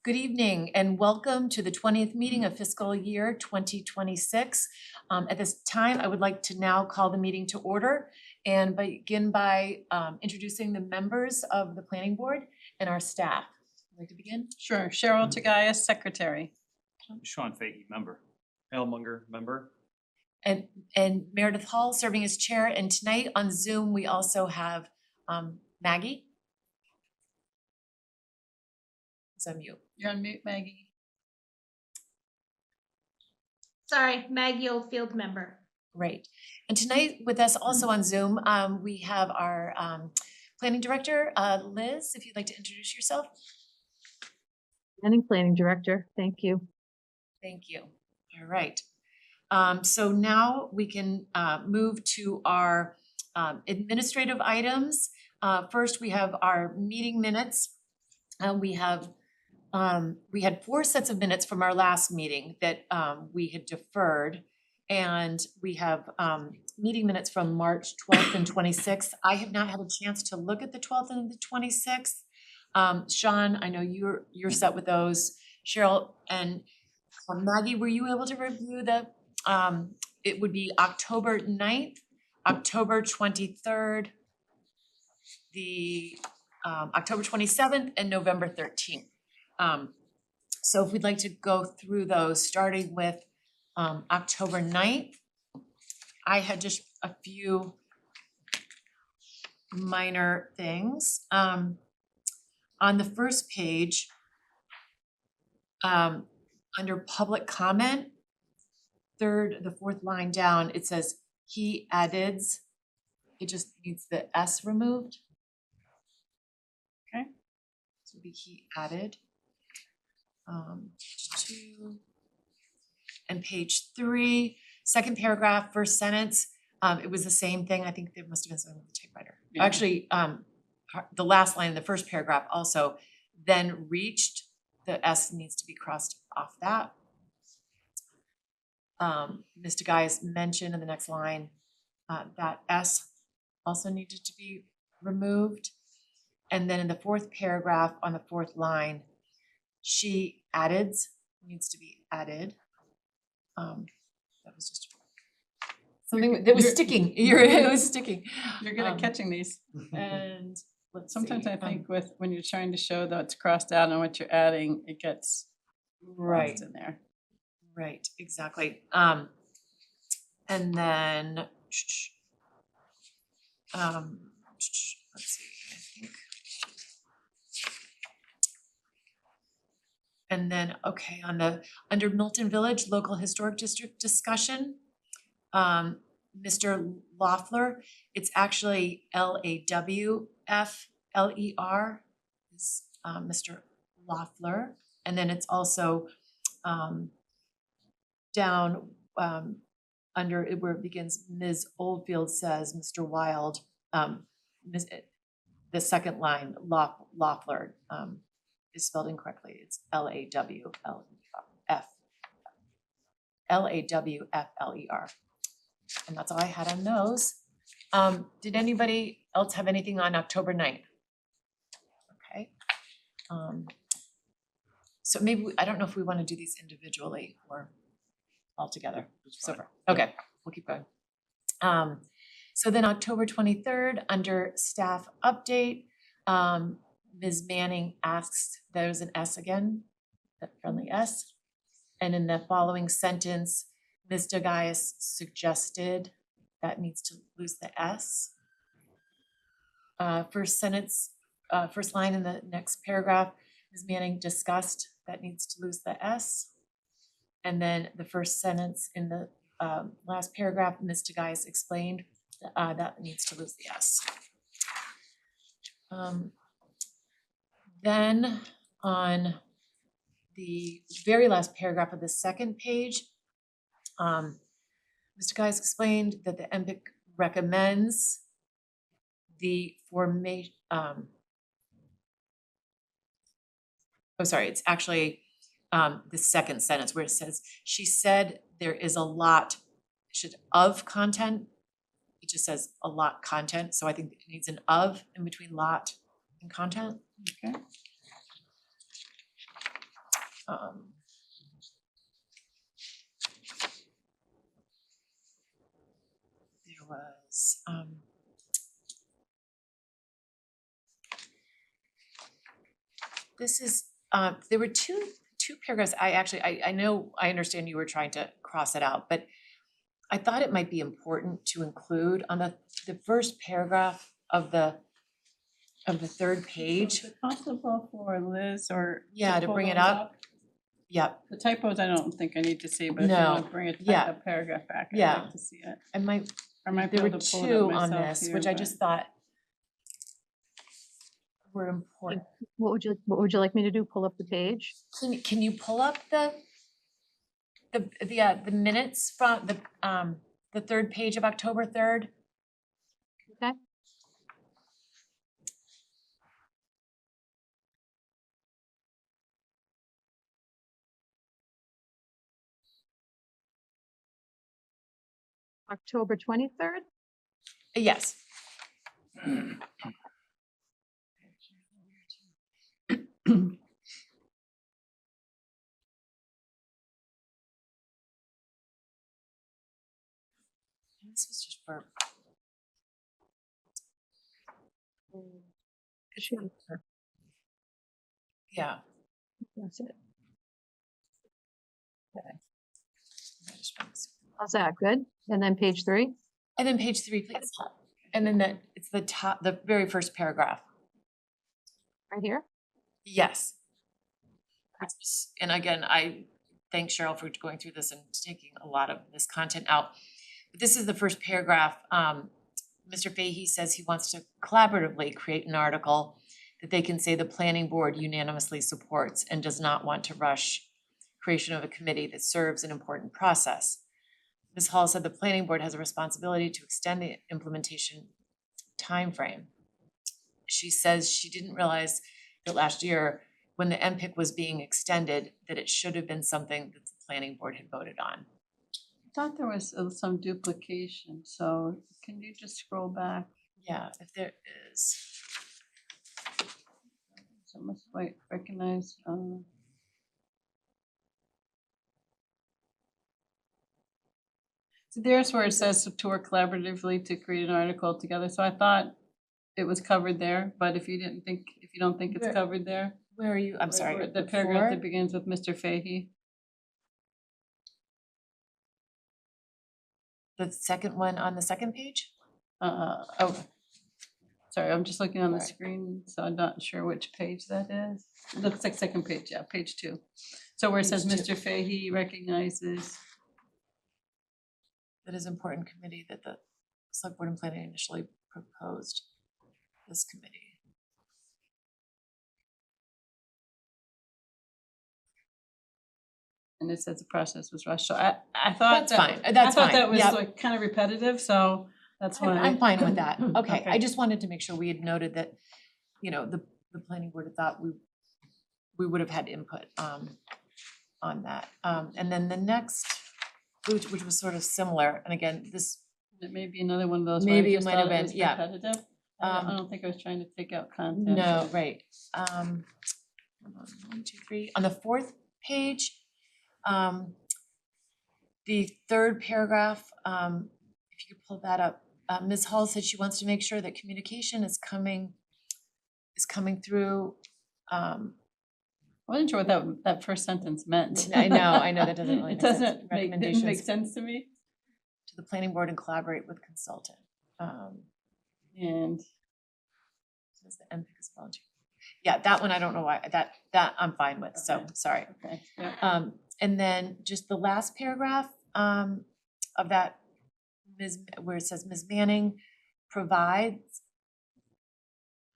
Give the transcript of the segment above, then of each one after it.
Good evening and welcome to the 20th meeting of fiscal year 2026. At this time, I would like to now call the meeting to order and begin by introducing the members of the planning board and our staff. Would you like to begin? Sure. Cheryl Tagayas, secretary. Sean Fahey, member. Elmunger, member. And Meredith Hall serving as chair. And tonight on Zoom, we also have Maggie. Is on mute. You're on mute, Maggie. Sorry, Maggie Oldfield, member. Great. And tonight with us also on Zoom, we have our planning director, Liz, if you'd like to introduce yourself. Planning director, thank you. Thank you. All right. So now we can move to our administrative items. First, we have our meeting minutes. We had 4 sets of minutes from our last meeting that we had deferred. And we have meeting minutes from March 12th and 26th. I have not had a chance to look at the 12th and the 26th. Sean, I know you're set with those. Cheryl and Maggie, were you able to review the, it would be October 9th, October 23rd, the October 27th and November 13th. So if we'd like to go through those, starting with October 9th, I had just a few minor things. On the first page, under public comment, the 4th line down, it says he added. It just needs the S removed. Okay. So it'd be he added. Page 2 and page 3, second paragraph, first sentence. It was the same thing. I think there must have been something with the typewriter. Yeah. Actually, the last line in the first paragraph also, then reached, the S needs to be crossed off that. Mr. Guy's mentioned in the next line, that S also needed to be removed. And then in the 4th paragraph on the 4th line, she added needs to be added. That was just something that was sticking. It was sticking. You're good at catching these. And let's Sometimes see, I think with when you're trying to show that it's crossed out and what you're adding, it gets right, lost in there. right, exactly. And then let's see, I think. And then, okay, under Milton Village Local Historic District discussion, Mr. Loeffler, it's actually Lawfler is Mr. Loeffler. And then it's also down under where it begins, Ms. Oldfield says, Mr. Wild, the second line, Loeffler, is spelled incorrectly. It's Lawfler. And that's all I had on those. Did anybody else have anything on October 9th? Okay. So maybe, I don't know if we want to do these individually or all together. Okay, we'll keep going. So then October 23rd, under staff update, Ms. Manning asks, there's an S again, that friendly S. And in the following sentence, Ms. Tagayas suggested that needs to lose the S. First sentence, first line in the next paragraph, Ms. Manning discussed, that needs to lose the S. And then the first sentence in the last paragraph, Ms. Tagayas explained, that needs to lose the S. Then on the very last paragraph of the second page, Mr. Guys explained that the MPIC recommends the formation, it's actually the second sentence where it says, she said there is a lot of content. It just says a lot content, so I think it needs an of in between lot and content. Okay. There was, this is, there were two paragraphs. I know, I understand you were trying to cross it out, but I thought it might be important to include on the first paragraph of the third page. Is it possible for Liz or? Yeah, to pull bring it those up. Yep, The typos, I don't think I need to see, but if you No, want to bring yeah. a paragraph back, I'd Yeah. like to see it. I might, I might be there were able to pull it two up on myself this, here, which I but- just thought were important. What would you like me to do? Pull up the page? Can you pull up the minutes from the third page of October 3rd? Okay. October 23rd? Yes. This was just for. Sure. Yeah. That's it. I just want this. How's that? Good? And then page 3? And then page 3, please. And then it's the very first paragraph. Right here? Yes. And again, I thank Cheryl for going through this and taking a lot of this content out. But this is the first paragraph. Mr. Fahey says he wants to collaboratively create an article that they can say the planning board unanimously supports and does not want to rush creation of a committee that serves an important process. Ms. Hall said the planning board has a responsibility to extend the implementation timeframe. She says she didn't realize that last year, when the MPIC was being extended, that it should have been something that the planning board had voted on. I thought there was some duplication, so can you just scroll back? Yeah, if there is. So must wait, recognize, so there's where it says to work collaboratively to create an article together, so I thought it was covered there, but if you don't think it's Where- covered there. Where are you? I'm sorry. The paragraph before? that begins with Mr. Fahey. The second one on the second page? Oh, sorry, I'm just looking on the Sorry. screen, so I'm not sure which page that is. It looks like second page, yeah, page 2. So where it says Page 2. Mr. Fahey recognizes, That is important committee that the select board and planning initially proposed this committee. and it says the process was rushed, so I thought That's that. fine, that's I thought fine, that was yep. like kind of repetitive, so that's why. I'm fine with that. Okay, I Okay. just wanted to make sure we had noted that, you know, the planning board had thought we would have had input on that. And then the next, which was sort of similar, and again, this, It may be another one of those. where I Maybe it just might thought have been, was yeah. repetitive. I don't think I was trying to take out content. no, right. Hold on, 1, 2, 3. On the fourth page, the third paragraph, if you could pull that up, Ms. Hall said she wants to make sure that communication is coming through. I wasn't sure what that first sentence meant. I know, that doesn't really It make sense. didn't make Recommendations sense to me. to the planning board and collaborate with consultant. And Says the MPIC is volunteer. Yeah, that one, I don't know why, that I'm fine with, so, Okay. sorry. okay, yeah. And then just the last paragraph, of that, where it says Ms. Manning provides,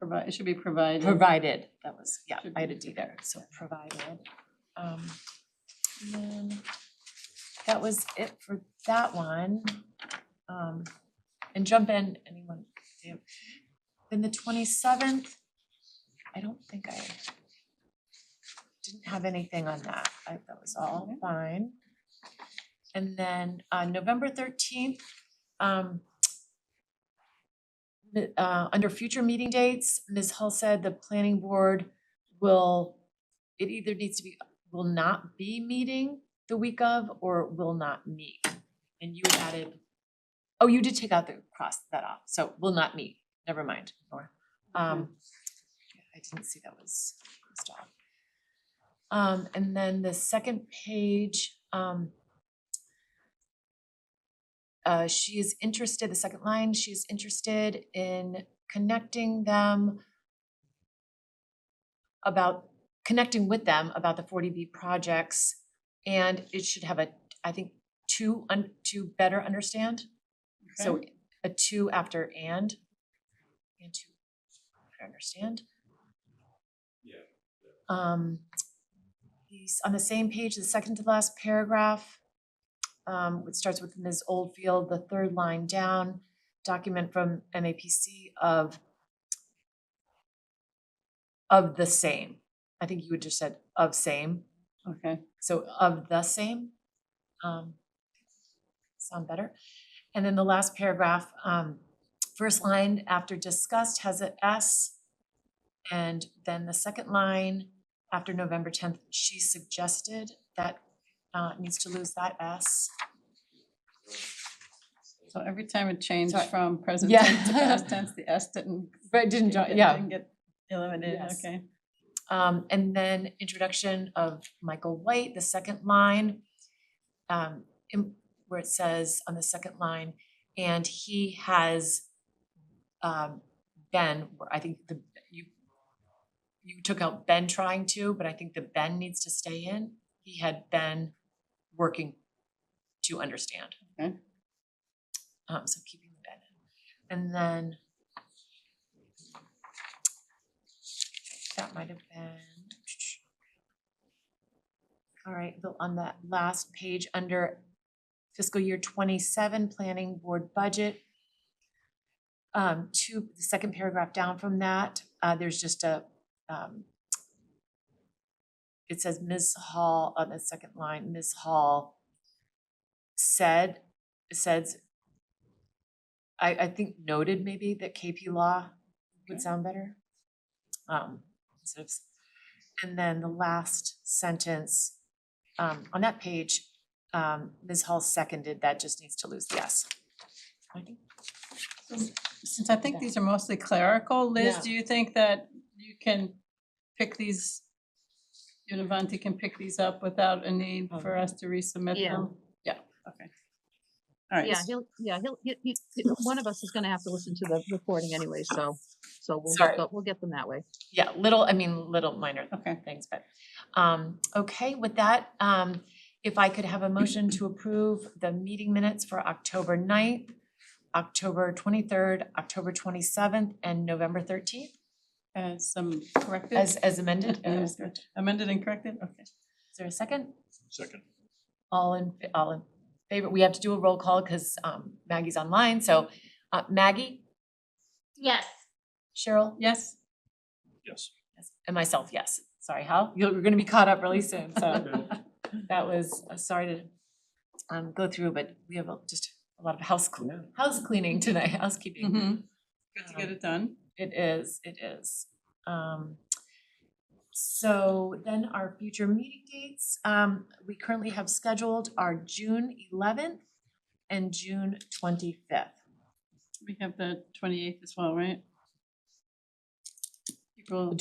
It should be provided. provided, that was, yeah, Should I had a be D there, so provided. And then that was it for that one. And jump in, anyone. Then the 27th, I don't think I didn't have anything on that. That was all fine. And then November 13th, under future meeting dates, Ms. Hull said the planning board it either needs to be will not be meeting the week of or will not meet. And you had added, oh, you did take out the cross that off, so will not meet, never mind. Nora. I didn't see that was crossed off. And then the second page, she is interested, the second line, she is interested in connecting with them about the 40B projects. And it should have I think, to better understand. So Okay. a two after and to better understand. He's on the same page, the second to last paragraph. It starts with Ms. Oldfield, the third line down, document from MAPC of the same. I think you would just said of same, Okay, so of the same. Sound better? And then the last paragraph, first line after discussed has an S. And then the second line after November 10th, she suggested that needs to lose that S. so every time it changed Sorry. from present Yeah. tense to past tense, the S didn't. But didn't, Didn't get eliminated, Yes. okay. And then introduction of Michael White, the second line, where it says on the second line, and he has been, I think you took out been trying to, but I think the Ben needs to stay in. He had been working to understand. Okay. So keeping the Ben in. And then that might have been. All right, on that last page under fiscal year 27 planning board budget. The second paragraph down from that, there's just it says Ms. Hall on the second line, Ms. Hall says, I think noted maybe that KP Law would Okay. sound better. Instead of, and then the last sentence, on that page, Ms. Hall seconded, that just needs to lose the S. I think. Since I think these are mostly clerical, Liz, Yeah. do you think that you can pick these, Univanti can pick these up without a need for us to resubmit Yeah. them? Yeah, okay. All right. One of us is gonna have to listen to the recording anyway, so Sorry. we'll get them that way. Yeah, little minor Okay. things, but, okay, with that, if I could have a motion to approve the meeting minutes for October 9th, October 23rd, October 27th, and November 13th, As corrected? as amended. As amended and corrected, okay. Is there a second? Second. All in favor? We have to do a roll call because Maggie's online, so Maggie, Yes. Cheryl? Yes, Yes. Yes, and myself, yes. Sorry, Hal, you're gonna be caught up really soon, so that was, sorry to go through, but we have just a lot of house cleaning tonight, housekeeping. mhm. Good to get it done. It is. So then our future meeting dates, we currently have scheduled are June 11th and June 25th. We have the 28th as well, right? April,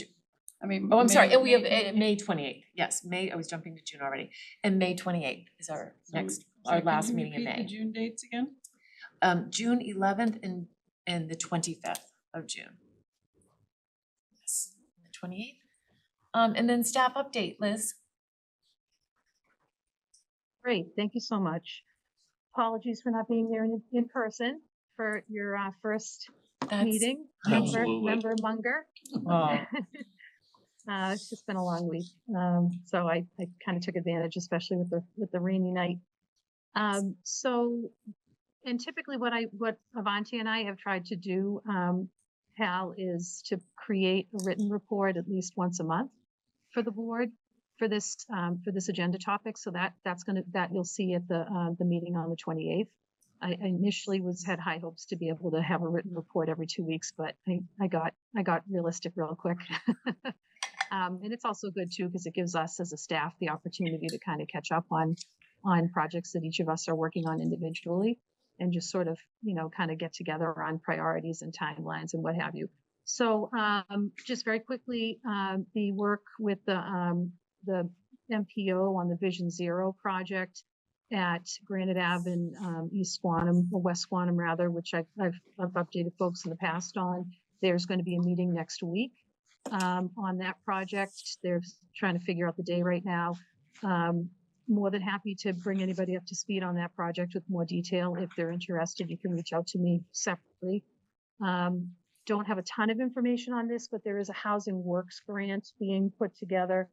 I mean. Oh, I'm sorry, May- and we have May- May 28th, yes, I was jumping to June already, and May 28th is our next, our Sorry, last can you meeting in repeat the May. June dates again? June 11th and the 25th of June. Yes, and the 28th. And then staff update, Liz. Great, thank you so much. Apologies for not being there in person for your first That's- meeting. Absolutely. Member Munger. Oh, It's just been a long week, so I kind of took advantage, especially with the rainy night. And typically what Avanti and I have tried to do, Hal, is to create a written report at least once a month for the board for this agenda topic. So that you'll see at the meeting on the 28th. I initially had high hopes to be able to have a written report every 2 weeks, but I got realistic real quick. And it's also good too, because it gives us as a staff the opportunity to kind of catch up on projects that each of us are working on individually and just sort of, kind of get together on priorities and timelines and what have you. So just very quickly, the work with the MPO on the Vision Zero project at Granite Ave in East Squantum, or West Squantum rather, which I've updated folks in the past on. There's going to be a meeting next week on that project. They're trying to figure out the day right now. More than happy to bring anybody up to speed on that project with more detail. If they're interested, you can reach out to me separately. Don't have a ton of information on this, but there is a Housing Works grant being put together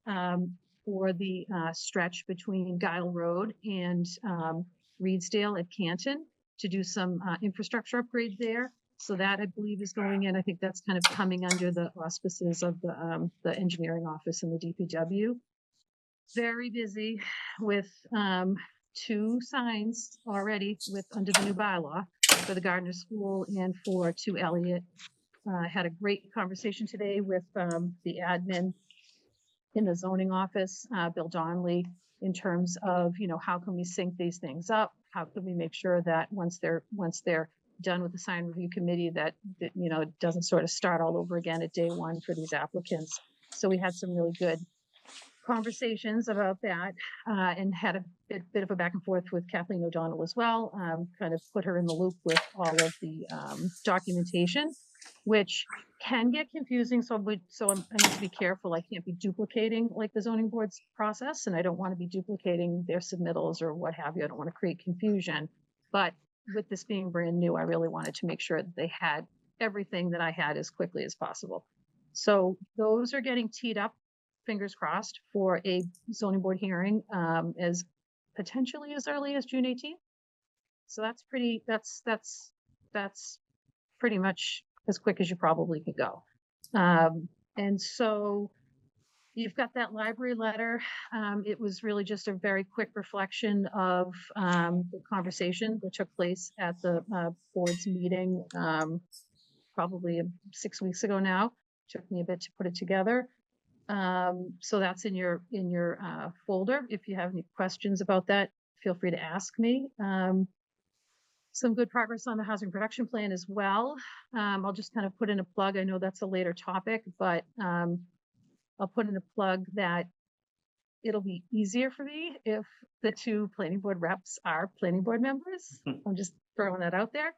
for the stretch between Guile Road and Reedsdale at Canton to do some infrastructure upgrades there. So that, I believe, is going in. I think that's kind of coming under the auspices of the engineering office and the DPW. Very busy with 2 signs already under the new bylaw for the Gardner School and for 2 Elliott. Had a great conversation today with the admin in the zoning office, Bill Donnelly, in terms of, how can we sync these things up? How can we make sure that once they're done with the sign review committee that it doesn't sort of start all over again at day 1 for these applicants. So we had some really good conversations about that and had a bit of a back and forth with Kathleen O'Donnell as well, kind of put her in the loop with all of the documentation, which can get confusing. So I need to be careful. I can't be duplicating like the zoning board's process, and I don't want to be duplicating their submittals or what have you. I don't want to create confusion. But with this being brand new, I really wanted to make sure that they had everything that I had as quickly as possible. So those are getting teed up, fingers crossed, for a zoning board hearing as potentially as early as June 18th. So that's pretty much as quick as you probably could go. And so you've got that library letter. It was really just a very quick reflection of the conversation that took place at the board's meeting probably 6 weeks ago now. Took me a bit to put it together. So that's in your folder. If you have any questions about that, feel free to ask me. Some good progress on the housing production plan as well. I'll just kind of put in a plug. I know that's a later topic, but I'll put in a plug that it'll be easier for me if the 2 planning board reps are planning board members. I'm just throwing that out there.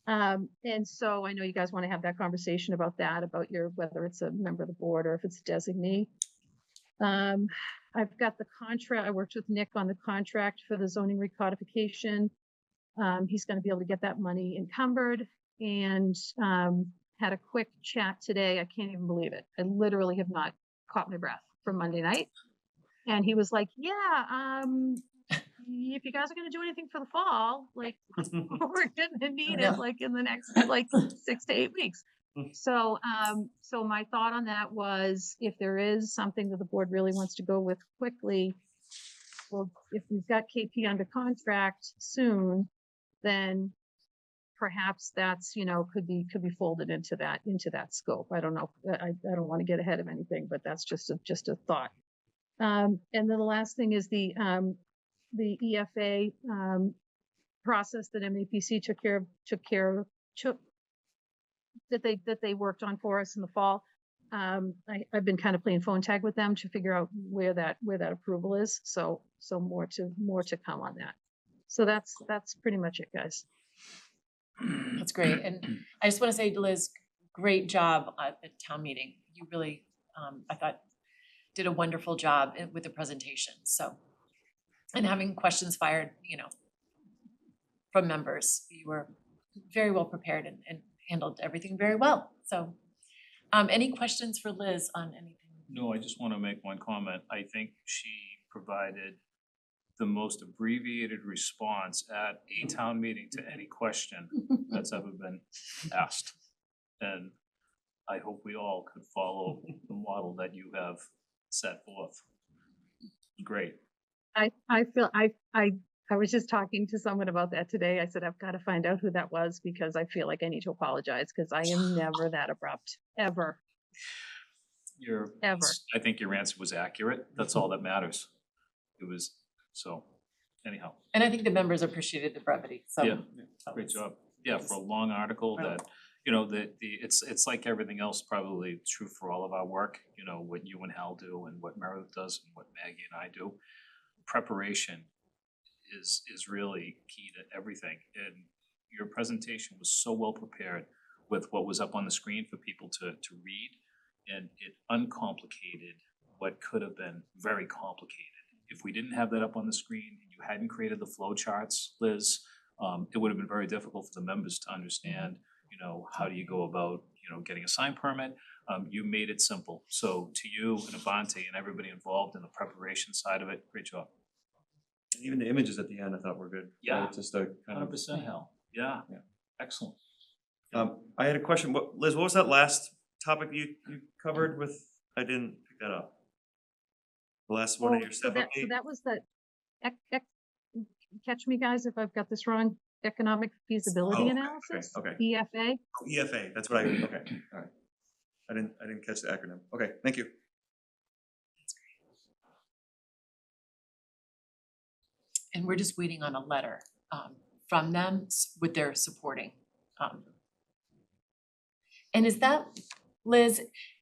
And so I know you guys want to have that conversation about that, about whether it's a member of the board or if it's a designee. I've got the contract. I worked with Nick on the contract for the zoning recodification. He's going to be able to get that money encumbered, and had a quick chat today. I can't even believe it. I literally have not caught my breath from Monday night. And he was like, yeah, if you guys are going to do anything for the fall, like we're going to need it like in the next 6 to 8 weeks. So my thought on that was, if there is something that the board really wants to go with quickly, well, if we've got KP under contract soon, then perhaps that's, could be folded into that scope. I don't know. I don't want to get ahead of anything, but that's just a thought. And then the last thing is the EFA process that MAPC that they worked on for us in the fall. I've been kind of playing phone tag with them to figure out where that approval is. So more to come on that. So that's pretty much it, guys. That's great. And I just want to say, Liz, great job at the town meeting. You really, I thought, did a wonderful job with the presentation. So, and having questions fired, from members, you were very well prepared and handled everything very well. So, any questions for Liz on anything? No, I just want to make one comment. I think she provided the most abbreviated response at a town meeting to any question that's ever been asked. And I hope we all could follow the model that you have set forth. Great. I feel I was just talking to someone about that today. I said, I've got to find out who that was, because I feel like I need to apologize, because I am never that abrupt, ever. ever. I think your answer was accurate. That's all that matters. It was, so anyhow, And I think the members appreciated the brevity, so. yeah, great job. Yeah, for a long article Right. that, you know, it's like everything else, probably true for all of our work, you know, what you and Hal do and what Meredith does and what Maggie and I do. Preparation is really key to everything, and your presentation was so well prepared with what was up on the screen for people to read, and it uncomplicated what could have been very complicated. If we didn't have that up on the screen and you hadn't created the flow charts, Liz, it would have been very difficult for the members to understand, you know, how do you go about, you know, getting a sign permit? You made it simple. So to you and Avante and everybody involved in the preparation side of it, great job. And even the images at the end I thought were good. Yeah. Just a kind of. 100% Hal. Yeah, Yeah. excellent. I had a question. Liz, what was that last topic you covered with, I didn't pick that up. The last one in your So step that, so update? that was the, catch me guys if I've got this wrong, economic Oh, feasibility okay, analysis, okay. EFA. Oh, EFA, that's what okay, all right. I didn't catch the acronym. Okay, thank you. And we're just waiting on a letter from them with their supporting. And is that, Liz,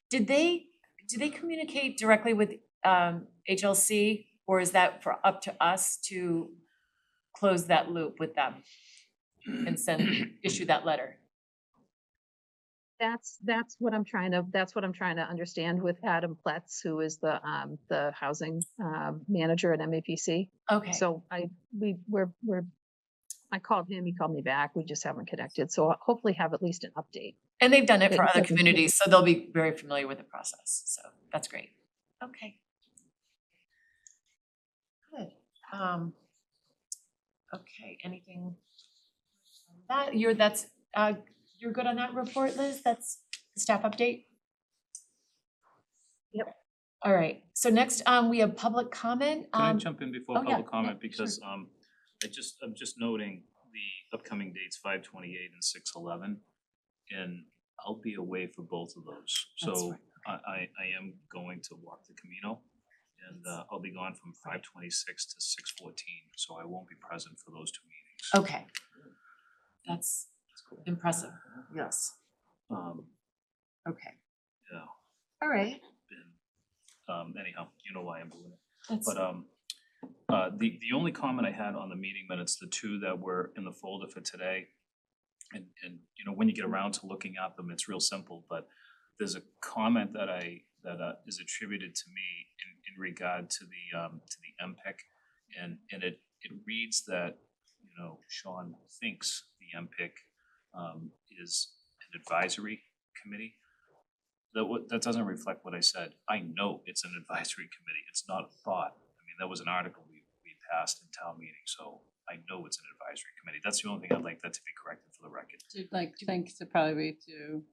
did they communicate directly with HLC, or is that for up to us to close that loop with them and issue that letter? That's what I'm trying to understand with Adam Pletz, who is the housing manager at MAPC. Okay. So I called him, he called me back, we just haven't connected, so I'll hopefully have at least an update. And they've done it for It other doesn't- communities, so they'll be very familiar with the process, so that's great. Okay. Good. Okay, anything? You're good on that report, Liz? That's the staff update? Yep. All right, so next, we have public comment. Can I jump in before oh, yeah, public comment, yeah, because I'm just noting the upcoming dates, 5/28 and 6/11, and I'll be away for both of those. That's So right. I am going to walk the Camino, and I'll be gone from 5/26 to 6/14, so I won't be present for those two meetings. Okay. That's impressive, yes, okay, Yeah, all right. anyhow, you know why I'm doing it. That's, But the only comment I had on the meeting minutes, the two that were in the folder for today, and you know, when you get around to looking at them, it's real simple, but there's a comment that is attributed to me in regard to the MPIC, and it reads that, you know, Sean thinks the MPIC is an advisory committee. That doesn't reflect what I said. I know it's an advisory committee. It's not a thought. I mean, that was an article we passed in town meeting, so I know it's an advisory committee. That's the only thing I'd like that to be corrected for the record. Think to probably to,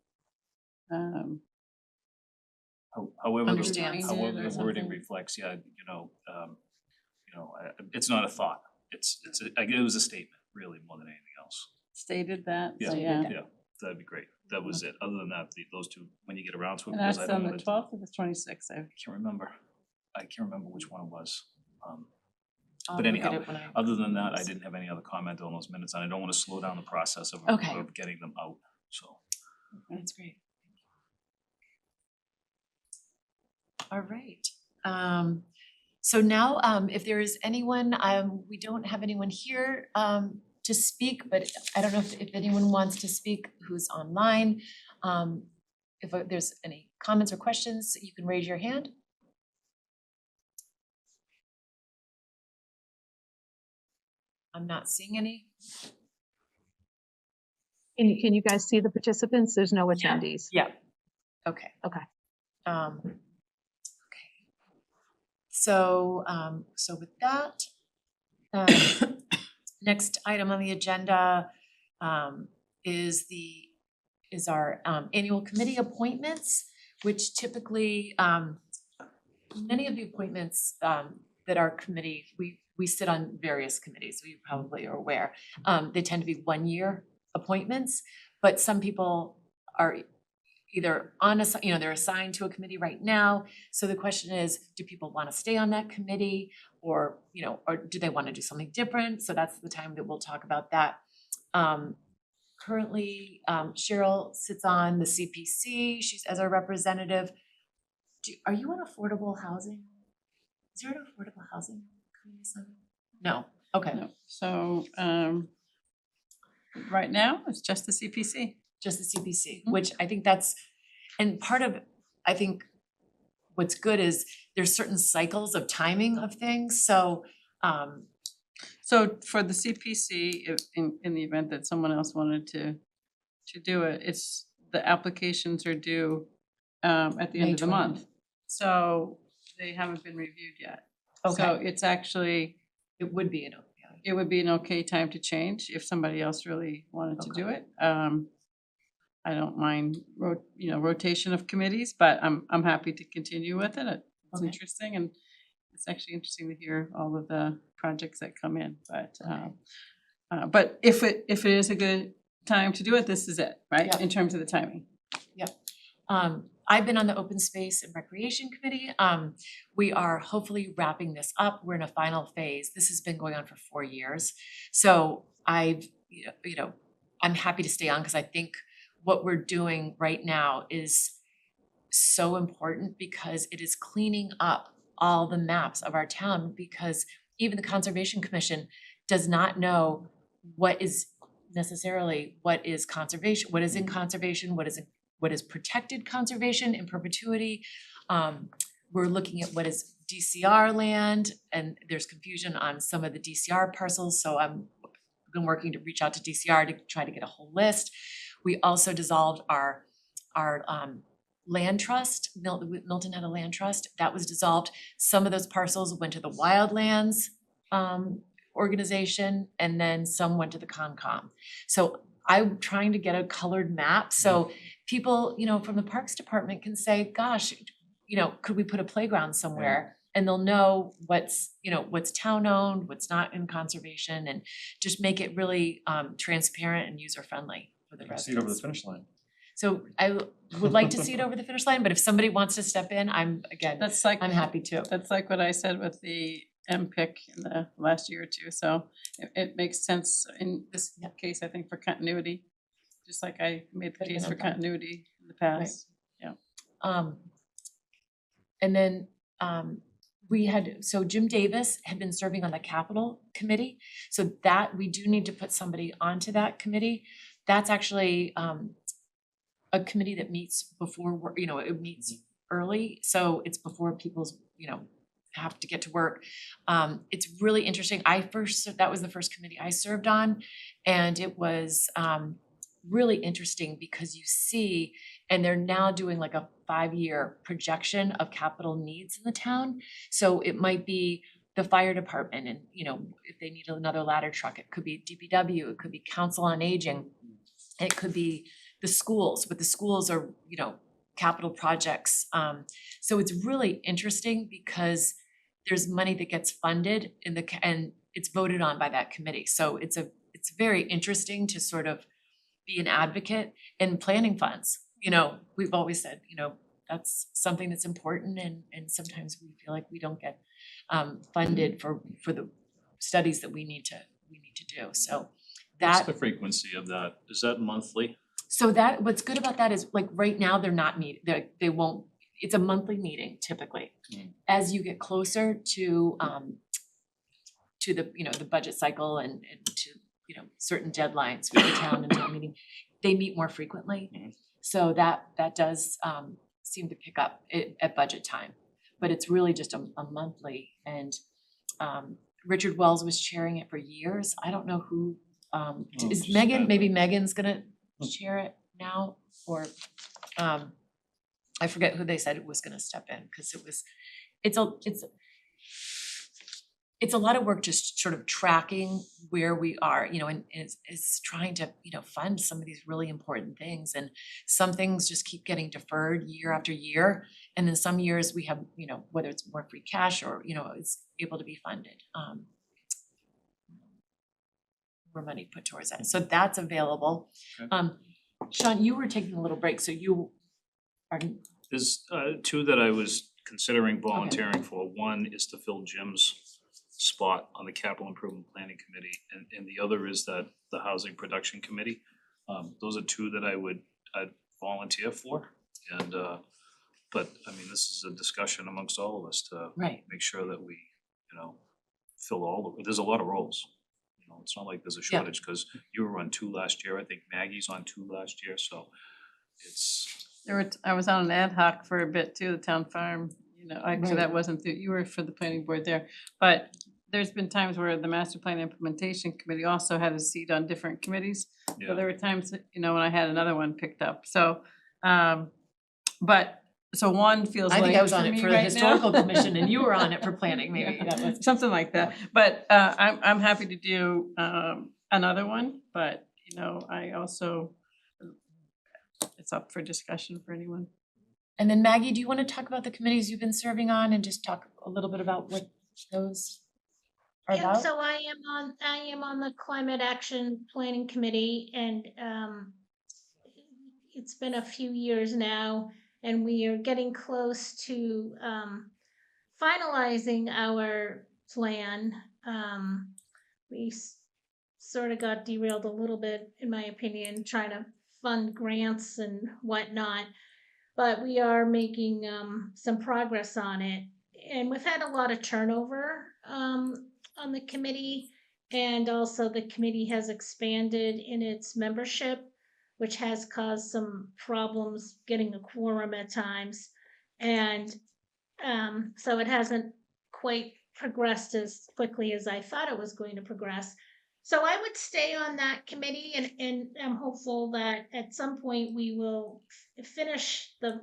However, Understands. however Or the wording something. reflects, yeah, it's not a thought. It was a statement, really, more than anything else. stated that, so Yeah, yeah. yeah, that'd be great. That was it. Other than that, those two, when you get around to it, And because that's I on don't the know. 12th or the 26th, I can't remember. I can't remember which one it was. I'll but look at anyhow, it when I- Other than that, I didn't have any other comment on those minutes, and I don't wanna slow down the process of Okay. getting them out, so. That's great. All right. So now, if there is anyone, we don't have anyone here to speak, but I don't know if anyone wants to speak who's online. If there's any comments or questions, you can raise your hand. I'm not seeing any. Can you guys see the participants? There's no Yeah. attendees. Yeah, okay. Okay. Okay. So, with that, next item on the agenda, is our, annual committee appointments, which typically, many of the appointments, that our committee, we sit on various committees, so you probably are aware. They tend to be 1-year appointments, but some people either on they're assigned to a committee right now. So the question is, do people wanna stay on that committee? Or, or do they wanna do something different? So that's the time that we'll talk about that. Currently, Cheryl sits on the CPC, she's as our representative. Are you on affordable housing? Is there an affordable housing committee assignment? No, okay, No. So, right now, it's just the CPC. just the CPC, Mhm. which I think that's, and part of, I think what's good is there's certain cycles of timing of things, so, So for the CPC, if in the event that someone else wanted to do it, it's, the applications are due at the end May of the 20th. month. So they haven't been reviewed yet. So okay, it's actually, it would be an OPI. it would be an okay time to change if somebody else really wanted to do it. I don't mind rotation of committees, but I'm happy to continue with it. It's Okay. interesting, and it's actually interesting to hear all of the projects that come in, but if it is a good time to do it, this is it, right? Yeah. In terms of the timing. I've been on the Open Space and Recreation Committee. We are hopefully wrapping this up. We're in a final phase. This has been going on for 4 years. So I'm happy to stay on because I think what we're doing right now is so important because it is cleaning up all the maps of our town, because even the Conservation Commission does not know what is conservation, what is in conservation, what is protected conservation in perpetuity. We're looking at what is DCR land, and there's confusion on some of the DCR parcels, so I've been working to reach out to DCR to try to get a whole list. We also dissolved our land trust. Milton had a land trust, that was dissolved. Some of those parcels went to the Wildlands organization, and then some went to the Concom. So I'm trying to get a colored map, so people, from the Parks Department can say, gosh, could we put a playground somewhere? And they'll know what's town-owned, what's not in conservation, and just make it really transparent and user-friendly for the See it over the residents. finish line. So I would like to see it over the finish line, but if somebody wants to step in, I'm That's like, happy to. that's like what I said with the MPIC in the last year or two, so it makes sense in this Yeah. case, I think, for continuity. Just like I made the Could've case been for okay. continuity in the past. And then so Jim Davis had been serving on the capital committee, so that we do need to put somebody onto that committee. That's actually a committee that meets before, it meets early, so it's before people's, have to get to work. It's really interesting. That was the first committee I served on, and it was really interesting because you see, and they're now doing like a 5-year projection of capital needs in the town. So it might be the fire department and, if they need another ladder truck, it could be DPW, it could be Council on Aging, it could be the schools, but the schools are, capital projects. So it's really interesting because there's money that gets funded and it's voted on by that committee. So it's very interesting to sort of be an advocate in planning funds. We've always said, that's something that's important, and sometimes we feel like we don't get funded for the studies that we need to do. So What's that, the frequency of that? Is that monthly? so that, what's good about that is, like, right now, they're not they won't, it's a monthly meeting typically. Mm. As you get closer to the, the budget cycle and to, certain deadlines for the town and town meeting, they meet more frequently. Mhm. So that does seem to pick up at budget time, but it's really just a monthly, and Richard Wells was chairing it for years. I don't know who, is just Megan, had maybe Megan's gonna chair it now, or I forget who they said it was gonna step in, because it's a lot of work just sort of tracking where we are, and is trying to, fund some of these really important things, and some things just keep getting deferred year after year, and then some years we have, whether it's more free cash or, it's able to be funded. More money put towards that, so that's available. Okay. Sean, you were taking a little break, so you Pardon? There's two that I was considering volunteering for. One is to fill Jim's spot on the capital improvement planning committee, and the other is that the housing production committee. Those are two that I'd volunteer for, and but I mean, this is a discussion amongst all of us to Right. make sure that we, fill all the, there's a lot of roles. It's not like there's a Yeah. shortage, cause you were on 2 last year, I think Maggie's on 2 last year, so it's, I was on an ad hoc for a bit too, the town farm, actually Right. that wasn't, you were for the planning board there. But there's been times where the master plan implementation committee also had a seat on different committees. So yeah. there were times, when I had another one picked up, so, so one feels I like think I was on it me for the right historical now. commission and you were on it for planning, maybe, Yeah, that was. something like that, but I'm happy to do another one, but I also, it's up for discussion for anyone. And then Maggie, do you wanna talk about the committees you've been serving on and just talk a little bit about what those are Yeah, about? so I am on the Climate Action Planning Committee, and it's been a few years now, and we are getting close to finalizing our plan. We sort of got derailed a little bit, in my opinion, trying to fund grants and whatnot, but we are making some progress on it. And we've had a lot of turnover on the committee, and also the committee has expanded in its membership, which has caused some problems getting a quorum at times. And so it hasn't quite progressed as quickly as I thought it was going to progress. So I would stay on that committee, and I'm hopeful that at some point we will finish the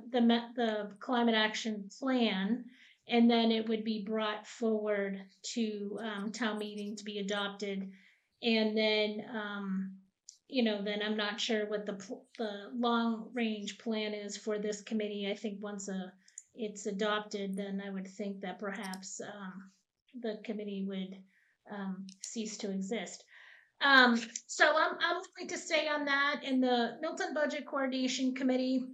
climate action plan, and then it would be brought forward to town meeting to be adopted. And then then I'm not sure what the long range plan is for this committee. I think once it's adopted, then I would think that perhaps the committee would cease to exist. So I'm going to stay on that. In the Milton Budget Coordination Committee,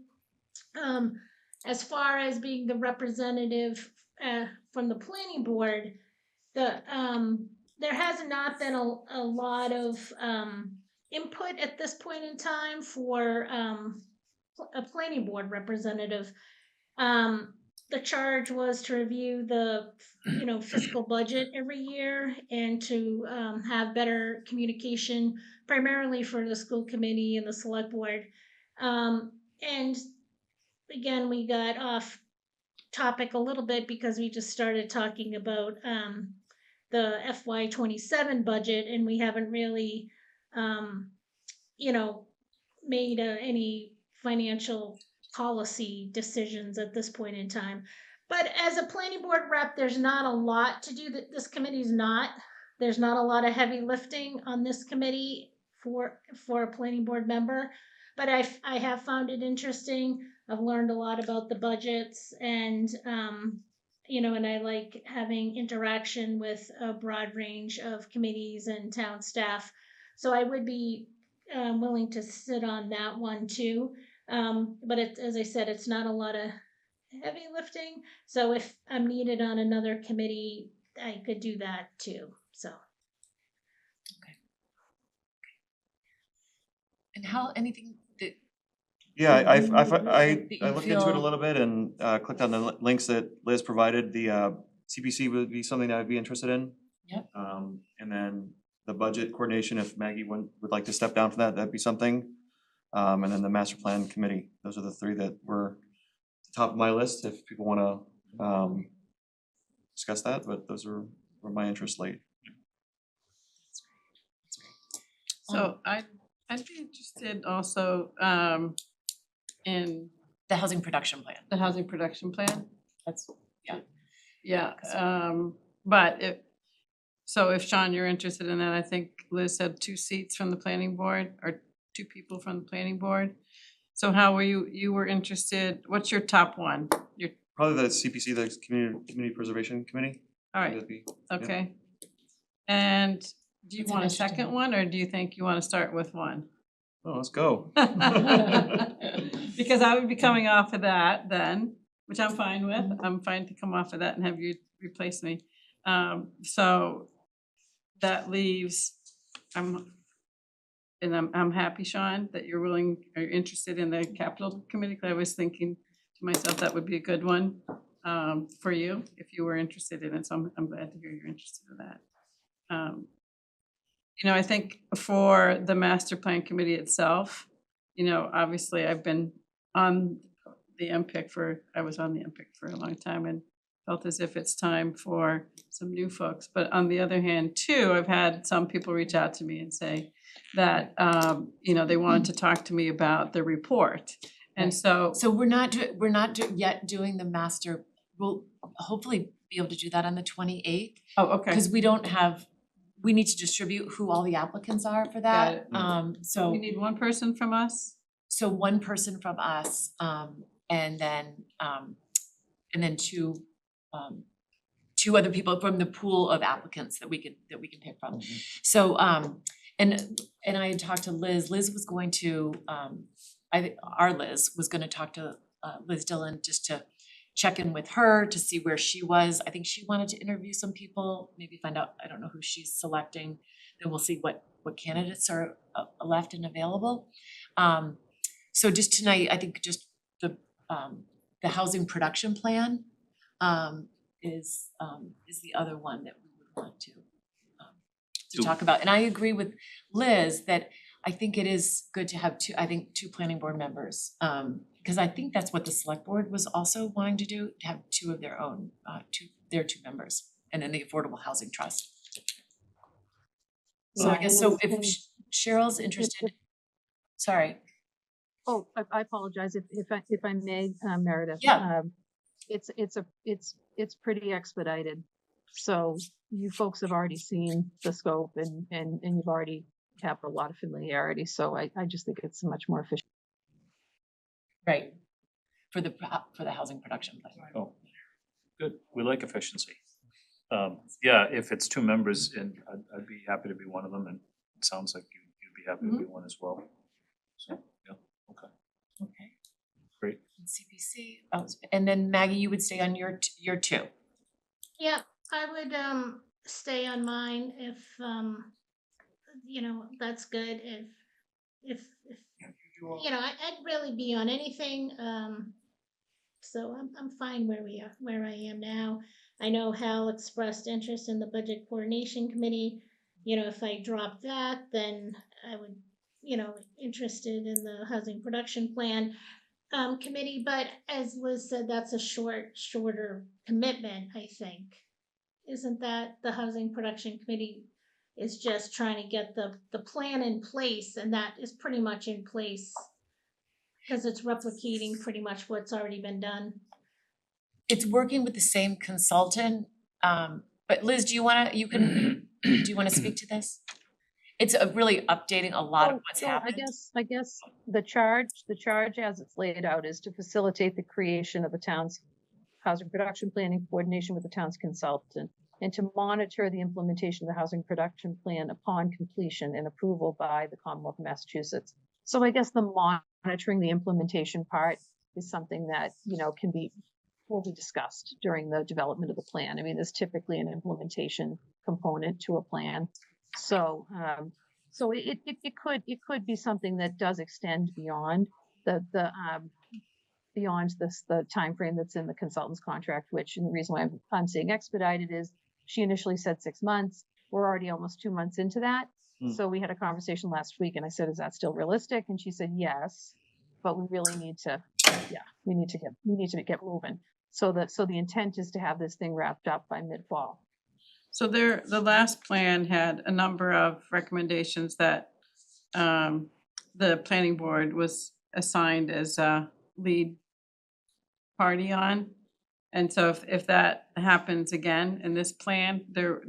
as far as being the representative from the planning board, there has not been a lot of input at this point in time for a planning board representative. The charge was to review the fiscal budget every year, and to have better communication, primarily for the school committee and the select board. And again, we got off topic a little bit because we just started talking about the FY27 budget, and we haven't really made any financial policy decisions at this point in time. But as a planning board rep, there's not a lot to do. That this committee's not. There's not a lot of heavy lifting on this committee for a planning board member. But I have found it interesting. I've learned a lot about the budgets, and and I like having interaction with a broad range of committees and town staff. So I would be willing to sit on that one too. But as I said, it's not a lot of heavy lifting. So if I'm needed on another committee, I could do that too. So. And how, anything that, Yeah, I That you looked into it a feel- little bit and clicked on the links that Liz provided. The CPC would be something that I would be interested in. Yep. And then the budget coordination, if Maggie would like to step down for that, that'd be something. And then the master plan committee, those are the three that were top of my list if people wanna discuss that, but those were my interests late. So I'd be interested also in the housing production plan, the housing production plan. that's, Yeah, but if Sean, you're interested in that, I think Liz had 2 seats from the planning board, or 2 people from the planning board. So how were you were interested, what's your top one? Probably the CPC, the Community Preservation Committee. All right, That'd be- okay. And do you That's an want a interesting second one. one, or do you think you wanna start with one? Oh, let's go. The Because I would be coming off of that then, which I'm fine with. I'm fine to come off of that and have you replace me. So that leaves, I'm happy, Sean, that you're willing, or interested in the capital committee, 'cause I was thinking to myself that would be a good one for you, if you were interested in it, so I'm glad to hear you're interested in that. You know, I think for the master plan committee itself, you know, obviously I've been on the I was on the MPIC for a long time and felt as if it's time for some new folks. But on the other hand, too, I've had some people reach out to me and say that, you know, they wanted to talk to me about the report. And Right. so, So we're not yet doing the master, we'll hopefully be able to do that on the 28th. oh, okay, Cause we need to distribute who all the applicants are for Got that. it. So we need one person from us. one person from us, and then two other people from the pool of applicants that we can pick from. So and I had talked to Liz. Liz was going to our Liz was gonna talk to Liz Dillon just to check in with her to see where she was. I think she wanted to interview some people, maybe find out, I don't know who she's selecting. Then we'll see what candidates are left and available. So just tonight, I think just the housing production plan is the other one that we would want to talk about. And I agree with Liz that I think it is good to have two planning board members. Because I think that's what the select board was also wanting to do, to have two of their own, two members, and then the Affordable Housing Trust. So I Yeah, guess, and so if it's- Cheryl's interested, sorry. Oh, I apologize if I may, Meredith. Yeah. It's pretty expedited. So you folks have already seen the scope and you've already have a lot of familiarity. So I just think it's much more efficient. Right, for the housing production plan. Oh, good, we like efficiency. Yeah, if it's two members, and I'd be happy to be one of them, and it sounds like you'd be happy to be one as well. So, yeah, okay, Okay. great. And CPC, and then Maggie, you would stay on your two. Yeah, I would stay on mine if that's good. If I'd really be on anything. So I'm fine where I am now. I know Hal expressed interest in the budget coordination committee. If I drop that, then I would, interested in the housing production plan committee. But as Liz said, that's a shorter commitment, I think. Isn't that the housing production committee is just trying to get the plan in place, and that is pretty much in place because it's replicating pretty much what's already been done. It's working with the same consultant, but Liz, do you wanna speak to this? It's really updating a lot of what's So happened. I guess the charge as it's laid out is to facilitate the creation of the town's housing production planning coordination with the town's consultant, and to monitor the implementation of the housing production plan upon completion and approval by the Commonwealth of Massachusetts. So I guess the monitoring the implementation part is something that, will be discussed during the development of the plan. I mean, there's typically an implementation component to a plan. So, it could be something that does extend beyond the timeframe that's in the consultant's contract, which, and the reason why I'm saying expedited is she initially said 6 months. We're already almost 2 months into that. So we had a conversation last week and I said, is that still realistic? And she said, yes, but we really need to, we need to get moving. So the intent is to have this thing wrapped up by mid-fall. So the last plan had a number of recommendations that the planning board was assigned as a lead party on. And so if that happens again in this plan, there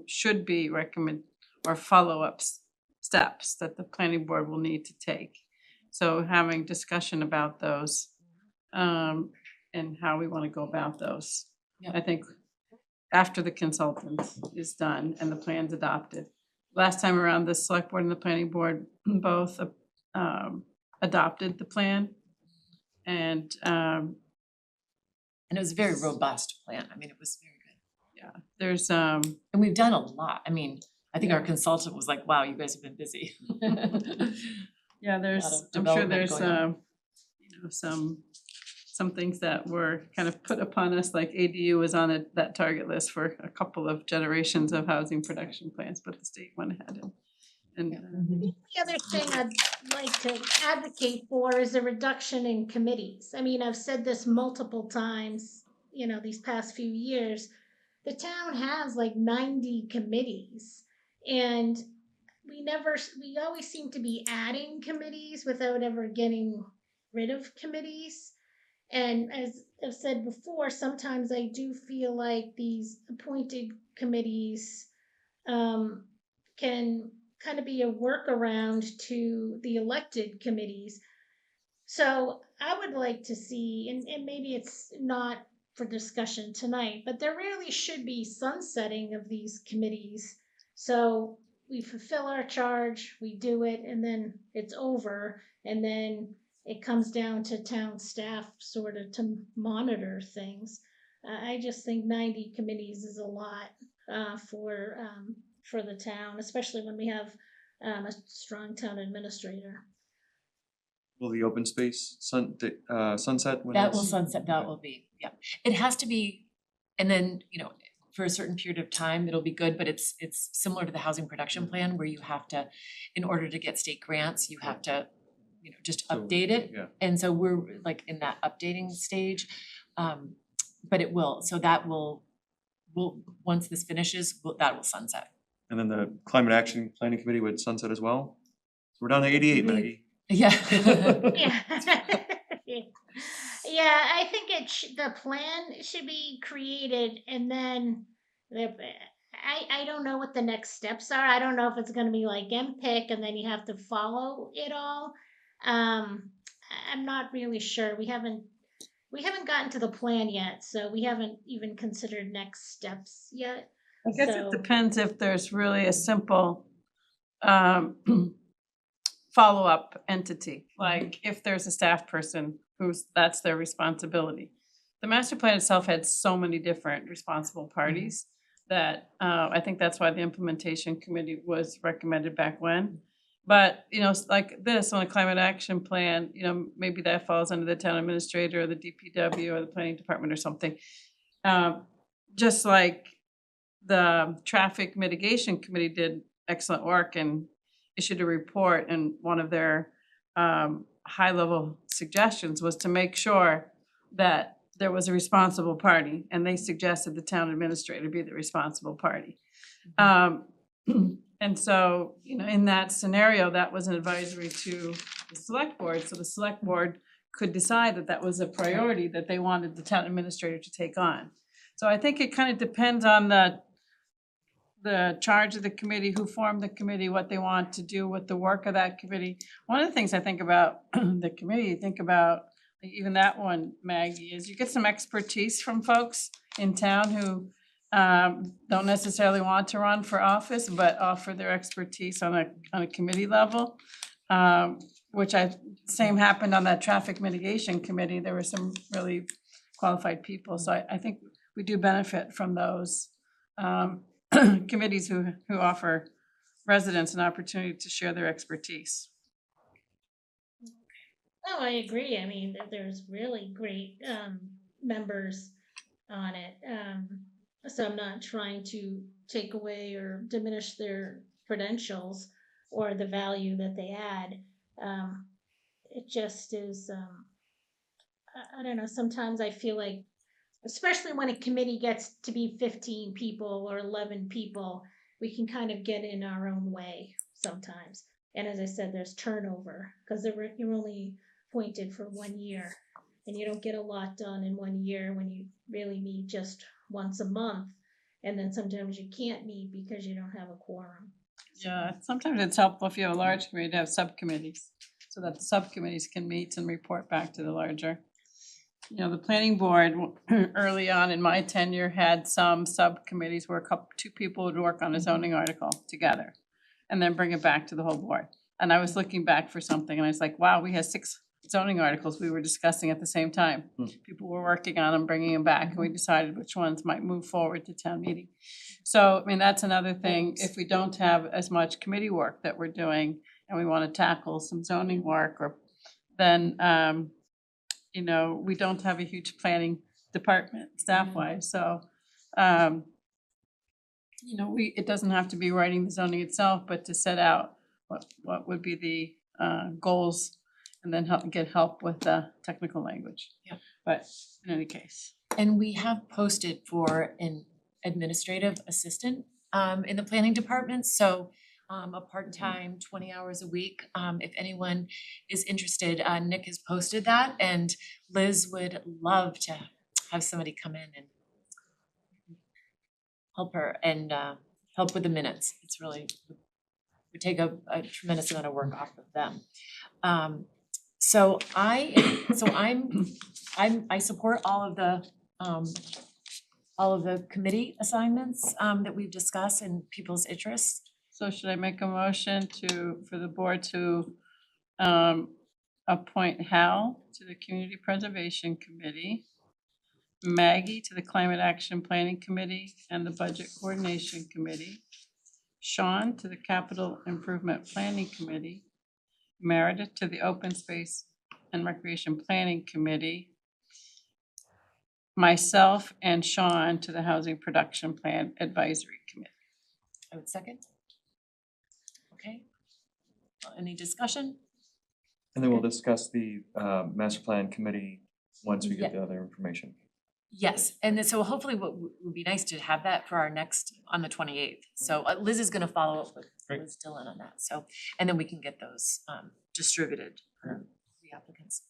should be follow-up steps that the planning board will need to take. So having discussion about those and how we want to go about those. Yeah. I think after the consultant is done and the plan's adopted. Last time around, the select board and the planning board both adopted the plan. And And it was a very robust plan. I mean, it was very good. there's And we've done a lot. I mean, I think our Yeah. consultant was like, wow, you guys have been busy. yeah, there's, of I'm sure development there's going on. you know, some things that were kind of put upon us, like ADU was on that target list for a couple of generations of housing production plans, but the state went ahead and The other thing I'd like to advocate for is a reduction in committees. I mean, I've said this multiple times, these past few years. The town has like 90 committees, and we always seem to be adding committees without ever getting rid of committees. And as I've said before, sometimes I do feel like these appointed committees can kind of be a workaround to the elected committees. So I would like to see, and maybe it's not for discussion tonight, but there really should be sunsetting of these committees. So we fulfill our charge, we do it, and then it's over. And then it comes down to town staff sort of to monitor things. I just think 90 committees is a lot for the town, especially when we have a strong town administrator. Will the open space sunset when That will it's- sunset, that will be, yeah. It has to be, and then, for a certain period of time, it'll be good, but it's similar to the housing production plan where you have to, in order to get state grants, you have to, just So, update it. Yeah, And so we're like in that updating stage. But it will, so that will, once this finishes, that will sunset. and then the climate action planning committee would sunset as well? So we're down to 88, We- Maggie. Yeah. Yeah. Yeah, I think the plan should be created, and then I don't know what the next steps are. I don't know if it's gonna be like MPIC and then you have to follow it all. I'm not really sure. We haven't gotten to the plan yet, so we haven't even considered next steps yet. I guess So- it depends if there's really a simple follow-up entity, like if there's a staff person that's their responsibility. The master plan itself had so many different responsible parties that I think that's why the implementation committee was recommended back when. But, like this, on a climate action plan, maybe that falls under the town administrator or the DPW or the planning department or something. Just like the traffic mitigation committee did excellent work and issued a report, and one of their high-level suggestions was to make sure that there was a responsible party, and they suggested the town administrator be the responsible party. And so, in that scenario, that was an advisory to the select board, so the select board could decide that that was a priority that they wanted the town administrator to take on. So I think it kind of depends on the charge of the committee, who formed the committee, what they want to do with the work of that committee. One of the things I think about the committee, think about like even that one, Maggie, is you get some expertise from folks in town who don't necessarily want to run for office, but offer their expertise on a committee level. Which same happened on that traffic mitigation committee. There were some really qualified people, so I think we do benefit from those committees who offer residents an opportunity to share their expertise. Oh, I agree. I mean, there's really great members on it. So I'm not trying to take away or diminish their credentials or the value that they add. It just is, I don't know, sometimes I feel like, especially when a committee gets to be 15 people or 11 people, we can kind of get in our own way sometimes. And as I said, there's turnover because you're only appointed for 1 year, and you don't get a lot done in 1 year when you really meet just once a month. And then sometimes you can't meet because you don't have a quorum. Yeah, sometimes it's helpful if you have a large committee to have subcommittees, so that the subcommittees can meet and report back to the larger. The planning board early on in my tenure had some subcommittees where two people would work on a zoning article together and then bring it back to the whole board. And I was looking back for something and I was like, wow, we had 6 zoning articles we were discussing at the same time. Hmm. People were working on them, bringing them back, and we decided which ones might move forward to town meeting. So, I mean, that's another thing, if we don't have as much committee work that we're doing and we wanna tackle some zoning work or then, you know, we don't have a huge planning department staff-wise, so, you know, it doesn't have to be writing the zoning itself, but to set out what would be the goals and then get help with the technical language. Yeah. But in any case. And we have posted for an administrative assistant in the planning department, so a part-time, 20 hours a week. If anyone is interested, Nick has posted that, and Liz would love to have somebody come in and help her and help with the minutes. It's really, would take a tremendous amount of work off of them. So I support all of the committee assignments that we've discussed and people's interests. So should I make a motion for the board to appoint Hal to the Community Preservation Committee, Maggie to the Climate Action Planning Committee and the Budget Coordination Committee, Sean to the Capital Improvement Planning Committee, Meredith to the Open Space and Recreation Planning Committee, myself and Sean to the Housing Production Plan Advisory Committee. I would second. Okay. Any discussion? And then we'll discuss the master plan committee once we get the other information. Yes, and then so hopefully what would be nice to have that for our next, on the 28th. So Liz is gonna follow up with Great. Liz Dillon on that, so, and then we can get those distributed for the applicants.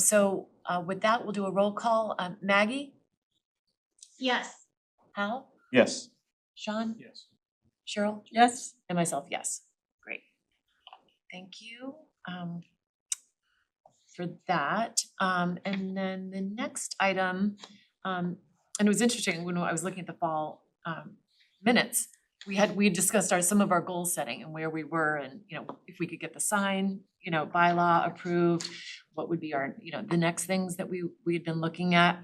So with that, we'll do a roll call. Maggie, Yes. Hal, Yes, Sean, Yes. Cheryl, Yes? and myself, yes. Great. Thank you for that. And then the next item, and it was interesting when I was looking at the fall minutes, we had discussed some of our goal setting and where we were and, you know, if we could get the sign, you know, bylaw approved, what would be our, you know, the next things that we had been looking at.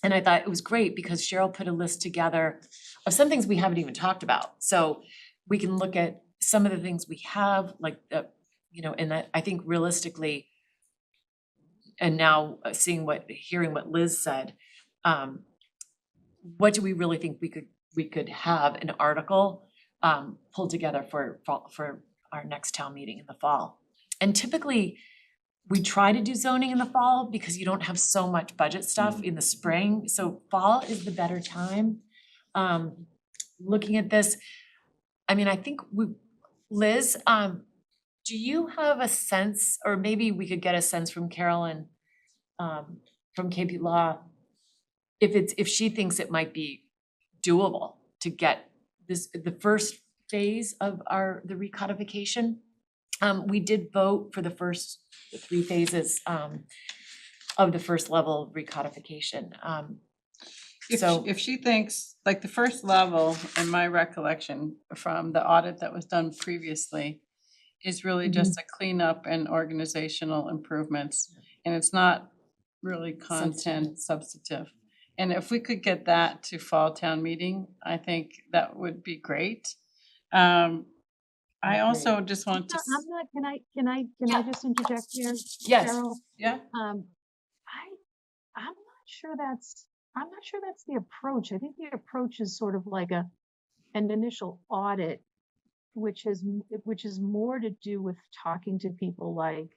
And I thought it was great because Cheryl put a list together of some things we haven't even talked about. So we can look at some of the things we have, like the, you know, and I think realistically, and now hearing what Liz said, what do we really think we could have an article pulled together for our next town meeting in the fall? And typically, we try to do zoning in the fall because you don't have so much budget stuff in the spring, so fall is the better time. Looking at this, I mean, I think Liz, do you have a sense, or maybe we could get a sense from Carolyn, from KP Law, if she thinks it might be doable to get the first phase of the recodification? We did vote for the 3 phases of the first level of recodification. So- If she thinks, like the first level, in my recollection from the audit that was done previously, is really just a cleanup and organizational improvements, and it's not really content substantive. And if we could get that to fall town meeting, I think that would be great. I also just want to, I'm not, can I just interject here? Yes. Cheryl? yeah, I'm not sure that's the approach. I think the approach is sort of like an initial audit, which is more to do with talking to people like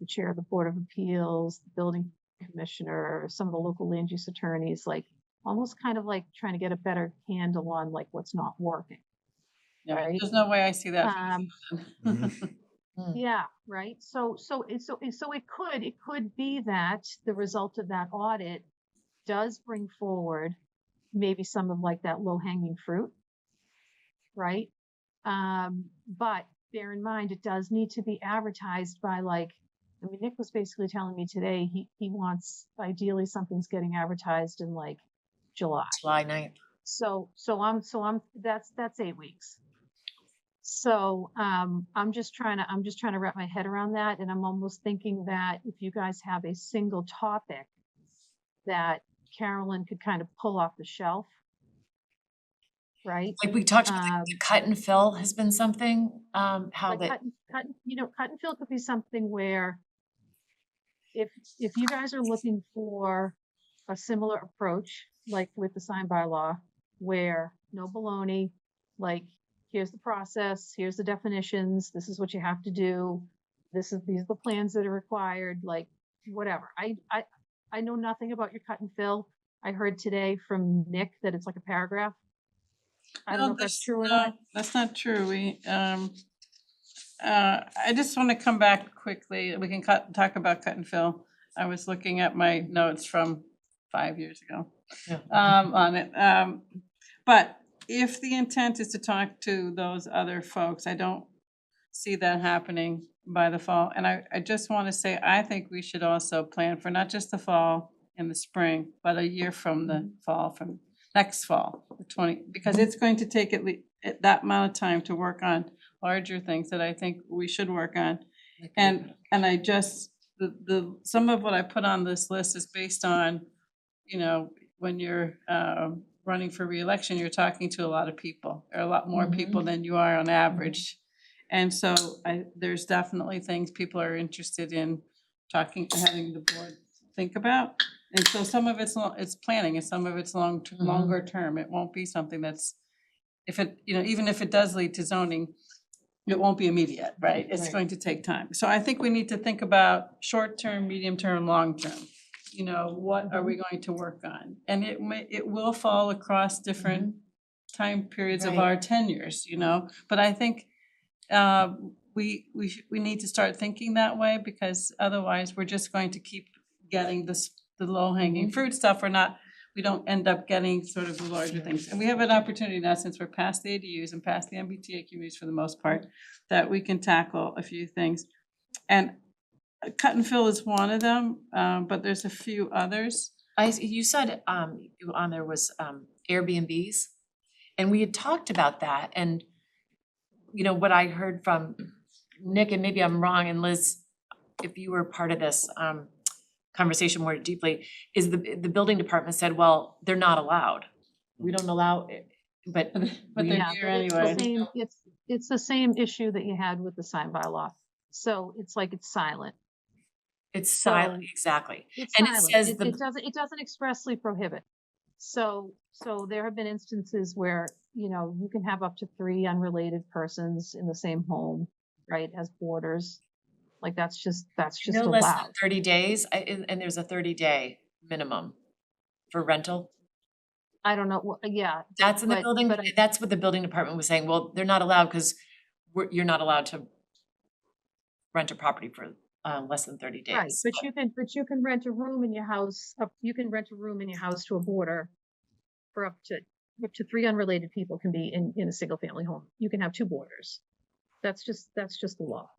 the chair of the Board of Appeals, the building commissioner, some of the local land use attorneys, like almost kind of like trying to get a better handle on like what's not working. yeah, Right. there's no way I see that. Yeah, right. So it could be that the result of that audit does bring forward maybe some of like that low hanging fruit, right? But bear in mind, it does need to be advertised by Nick was basically telling me today, he wants ideally something's getting advertised in like July. July 9th. So that's 8 weeks. So, I'm just trying to wrap my head around that, and I'm almost thinking that if you guys have a single topic that Carolyn could kind of pull off the shelf, right? Like we talked about, the cut and fill has been something, how Like that, cut and fill could be something where if you guys are looking for a similar approach, like with the sign bylaw, where no baloney, like here's the process, here's the definitions, this is what you have to do, these are the plans that are required, like whatever. I know nothing about your cut and fill. I heard today from Nick that it's like a paragraph. I don't know if that's true or not. That's not true. I just wanna come back quickly. We can talk about cut and fill. I was looking at my notes from 5 years ago. Yeah. On it. But if the intent is to talk to those other folks, I don't see that happening by the fall. And I just wanna say, I think we should also plan for not just the fall and the spring, but a year from the fall, from next fall, because it's going to take that amount of time to work on larger things that I think we should work on. And I just, some of what I put on this list is based on, you know, when you're running for reelection, you're talking to a lot of people, or a lot more people than you are on average. And so there's definitely things people are interested in having the board think about. And so some of it's planning, and some of it's longer term. It won't be something that's, even if it does lead to zoning, it won't be immediate, right? It's Right. going to take time. So I think we need to think about short term, medium term, long term. What are we going to work on? And it will fall across different time periods of Right. our tenures, but I think we need to start thinking that way, because otherwise we're just going to keep getting the low hanging fruit stuff. We don't end up getting sort of the larger things. And we have an opportunity now, since we're past the ADUs and past the MBTA communities for the most part, that we can tackle a few things. And cut and fill is one of them, but there's a few others. you said, on there was, Airbnbs, and we had talked about that, and what I heard from Nick, and maybe I'm wrong, and Liz, if you were part of this, conversation more deeply, is the building department said, well, they're not allowed. We don't allow it, but But we- they're Yeah, here but anyway. it's the same issue that you had with the sign bylaw. So it's like it's silent. it's silent, So- exactly. It's And it silent. says It doesn't expressly prohibit. So there have been instances where, you can have up to 3 unrelated persons in the same home, right, as boarders. Like that's just No less than allowed. 30 days, and there's a 30-day minimum for rental. I don't know, yeah, That's in the But- building, but that's what the building department was saying, well, they're not allowed because you're not allowed to rent a property for less than 30 days. right, but you can rent a room in your house, you can rent a room in your house to a boarder for up to 3 unrelated people can be in a single family home. You can have 2 boarders. That's just the law.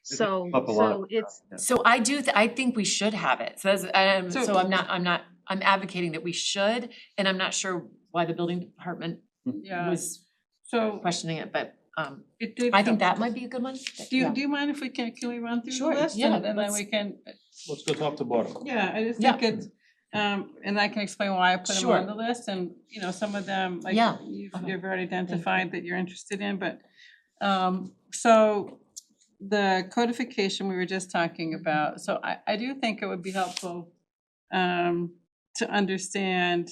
So up a lot. it's, So I think we should have it, so that's, So- so I'm advocating that we should, and I'm not sure why the building department Yeah, was so questioning it, but it did. I think come- that might be a good one. Do you mind if can we run through the Sure, list? yeah, And then let's- we can, Let's go top to bottom. yeah, I just Yeah. think it's, and I can explain why I put them Sure. on the list, and, some of them, like, Yeah. you've already identified that you're interested in, but, so the codification we were just talking about, so I do think it would be helpful to understand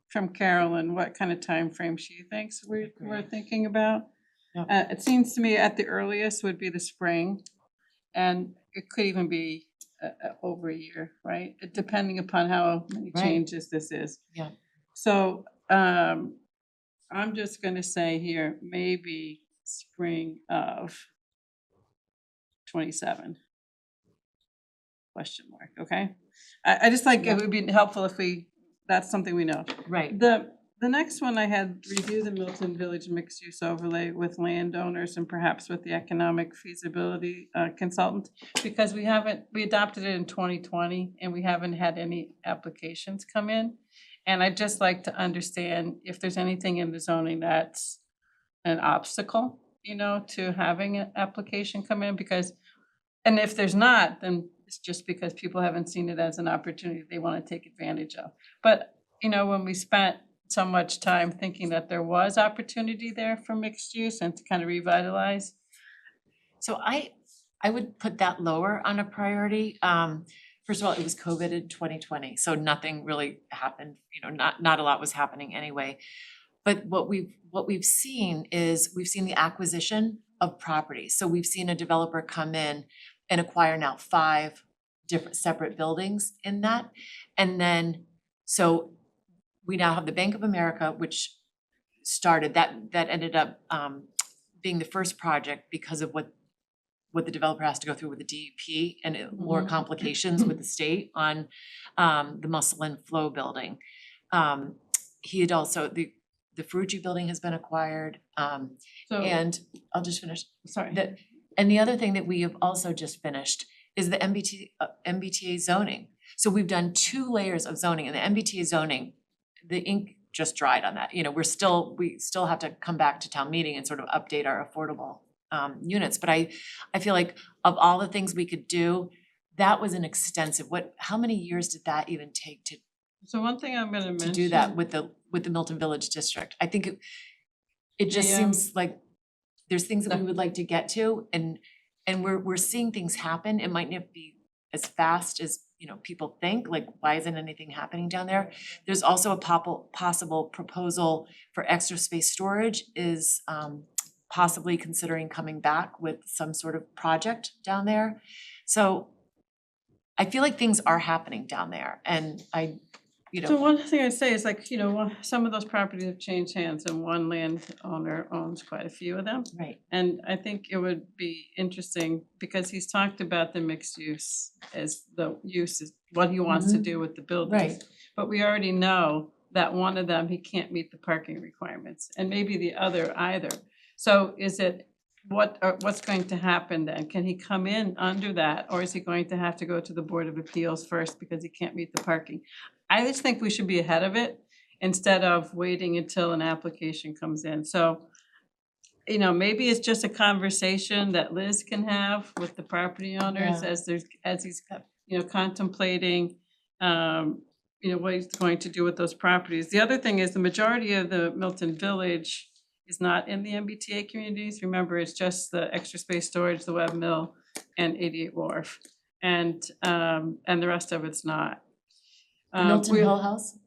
from Carolyn what kind of time frame she thinks we're thinking about. Yeah. It seems to me at the earliest would be the spring, and it could even be over a year, right? Depending upon how many Right. changes this is. Yeah. So, I'm just gonna say here, maybe spring of 27. Question mark, okay? I just like, it would be helpful if that's something we know. Right, The next one, I had review the Milton Village mixed use overlay with landowners and perhaps with the economic feasibility consultant. Because we adopted it in 2020 and we haven't had any applications come in. And I'd just like to understand if there's anything in the zoning that's an obstacle, you know, to having an application come in? Because, and if there's not, then it's just because people haven't seen it as an opportunity they want to take advantage of. But, you know, when we spent so much time thinking that there was opportunity there for mixed use and to kind of revitalize. So I would put that lower on a priority. First of all, it was COVID in 2020, so nothing really happened, you know, not a lot was happening anyway. But what we've seen is we've seen the acquisition of property. So we've seen a developer come in and acquire now 5 different separate buildings in that. And then, so we now have the Bank of America, which started, that ended up being the first project because of what the developer has to go through with the DEP and more complications with the state on the Muscle and Flow building. He had also, the Ferrucci building has been acquired, So, and I'll just finish. sorry. And the other thing that we have also just finished is the MBTA zoning. So we've done 2 layers of zoning, and the MBTA zoning, the ink just dried on that. You know, we still have to come back to town meeting and sort of update our affordable units. But I feel like of all the things we could do, that was an extensive, how many years did that even take So one thing I'm gonna mention. to do that with the Milton Village District? I think it just The, seems like there's things that we would like to get to, and we're seeing things happen. It might not be as fast as, you know, people think, like, why isn't anything happening down there? There's also a possible proposal for extra space storage is possibly considering coming back with some sort of project down there. So I feel like things are happening down there, and you So know, one thing I'd say is like, you know, some of those properties have changed hands and one landowner owns quite a few of them. right, And I think it would be interesting because he's talked about the mixed use as the use is what he wants to do with the buildings. right. But we already know that one of them, he can't meet the parking requirements and maybe the other either. So is it, what's going to happen then? Can he come in under that, or is he going to have to go to the Board of Appeals first because he can't meet the parking? I just think we should be ahead of it instead of waiting until an application comes in. So, you know, maybe it's just a conversation that Liz can have with the property owners Yeah. as he's, you know, contemplating, you know, what he's going to do with those properties. The other thing is the majority of the Milton Village is not in the MBTA communities. Remember, it's just the extra space storage, the web mill, and 88 Wharf. And the rest of it's not. The Milton Hill House?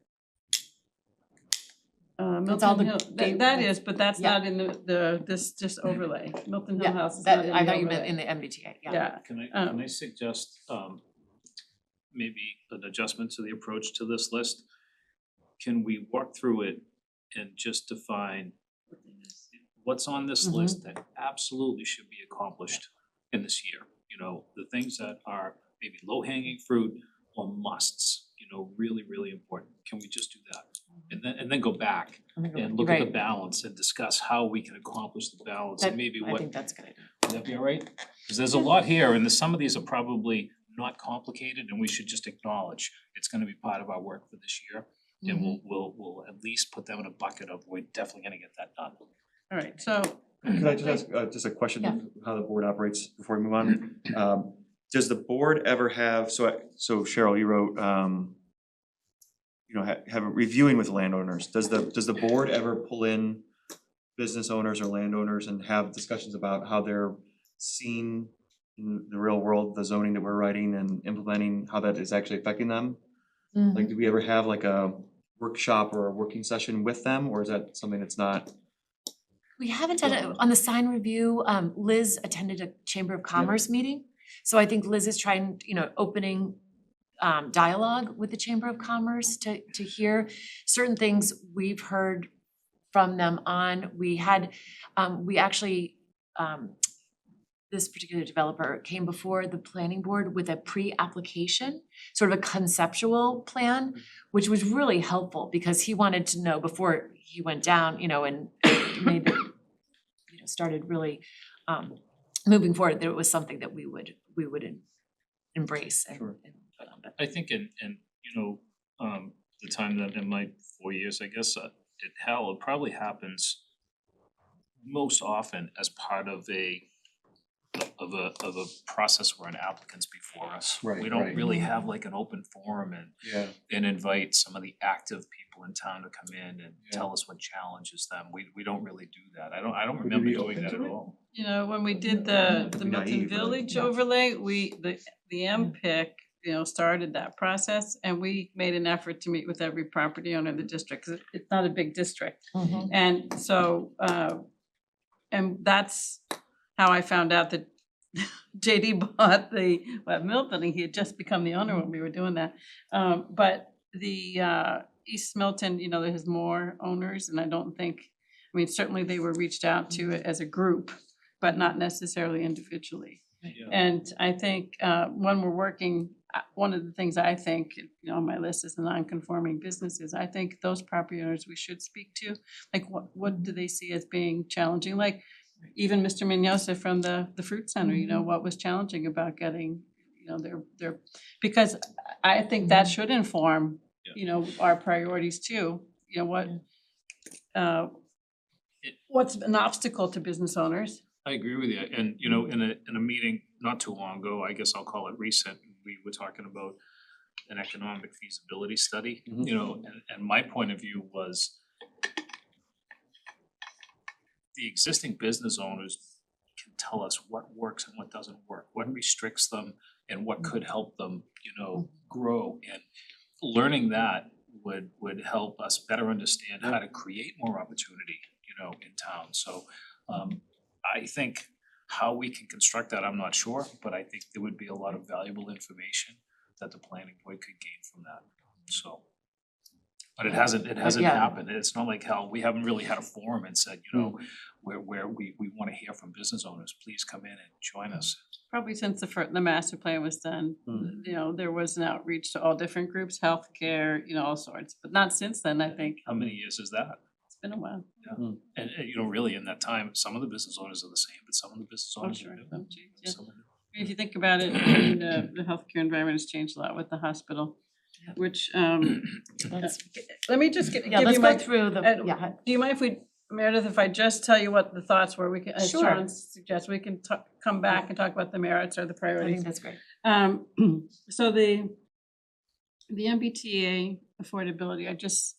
That's all Milton the Hill, gate- that is, but that's Yeah. not in this just overlay. Milton Hill Yeah, House is that, not in I the thought you meant overlay. in the MBTA, yeah. Yeah, Can I suggest maybe an adjustment to the approach to this list? Can we walk through it and just define what's on this Mhm. list that absolutely should be accomplished in this year? You know, the things that are maybe low-hanging fruit or musts, you know, really, really important. Can we just do that? And then go back and look at the Right. balance and discuss how we can accomplish the balance and maybe I what, think that's a good idea. would that be all right? Cause there's a lot here and some of these are probably not complicated and we should just acknowledge it's gonna be part of our work for this year. And Mm-hmm. we'll at least put them in a bucket of, we're definitely gonna get that done. all right, so. Could I just ask, just a question of how the board operates before we move on? Does the board ever have, so Cheryl, you wrote, you know, have a reviewing with landowners. Does the board ever pull in business owners or landowners and have discussions about how they're seeing in the real world, the zoning that we're writing and implementing, how that is actually affecting them? Like, do we ever have like a workshop or a working session with them, or is that something that's not? We haven't done it on the sign review. Liz attended a Chamber of Commerce meeting. So I think Liz is trying, you know, opening dialogue with the Chamber of Commerce to hear certain things we've heard from them on. We had, we actually, this particular developer came before the planning board with a pre-application, sort of a conceptual plan, which was really helpful because he wanted to know before he went down, you know, and made the, you know, started really moving forward, that it was something that we would embrace and. Sure. But I think in you know, the time that in my 4 years, I guess, at Hal, it probably happens most often as part of a process where an applicant's before us. Right, We don't right. really have like an open forum Yeah. and invite some of the active people in town to come in and Yeah. tell us what challenges them. We don't really do that. I don't Would you remember be doing open that to at it? all. You know, when we did Be the Milton naive, but- Village Yeah. overlay, the MPIC, you know, started that process, and we made an effort to meet with every property owner in the district, 'cause it's not a big district. And so, and that's how I found out that JD bought Milton, and he had just become the owner when we were doing that. But the East Milton, you know, there's more owners, and I don't think, I mean, certainly they were reached out to as a group, but not necessarily individually. Yeah. And I think when we're working, one of the things I think, you know, on my list is the non-conforming businesses. I think those property owners we should speak to, like what do they see as being challenging? Like even Mr. Mignosa from the fruit center, you know, what was challenging about getting, you know, their, because I think that should inform, Yeah. you know, our priorities too. You know, what's an obstacle to business owners? I agree with you, and you know, in a meeting not too long ago, I guess I'll call it recent, we were talking about an economic feasibility study, Mhm. you know, and my point of view was the existing business owners can tell us what works and what doesn't work, what restricts them and what could help them, you know, grow. And learning that would help us better understand how to create more opportunity, you know, in town. So I think how we can construct that, I'm not sure, but I think there would be a lot of valuable information that the planning board could gain from that, so. But it hasn't Yeah. happened, it's not like how, we haven't really had a forum and said, you know, where we wanna hear from business owners, please come in and join us. Probably since the master plan was done, you know, there was an outreach to all different groups, healthcare, you know, all sorts, but not since then, I think. How many years is that? It's been a while. And you know, really in that time, some of the business owners are the same, but some of the business I'm owners sure are new. some change, yeah. Some are new. If you think about it, I mean, the healthcare environment has changed a lot with the hospital, Yeah. which, Let's- let me just give Yeah, you let's my, go through the, uh, yeah, do you mind if we, Meredith, if I just tell you what the thoughts were, we can, as Sure. Sean suggests, we can come back and talk about the merits or the I priorities. think that's great. So the MBTA affordability, I just,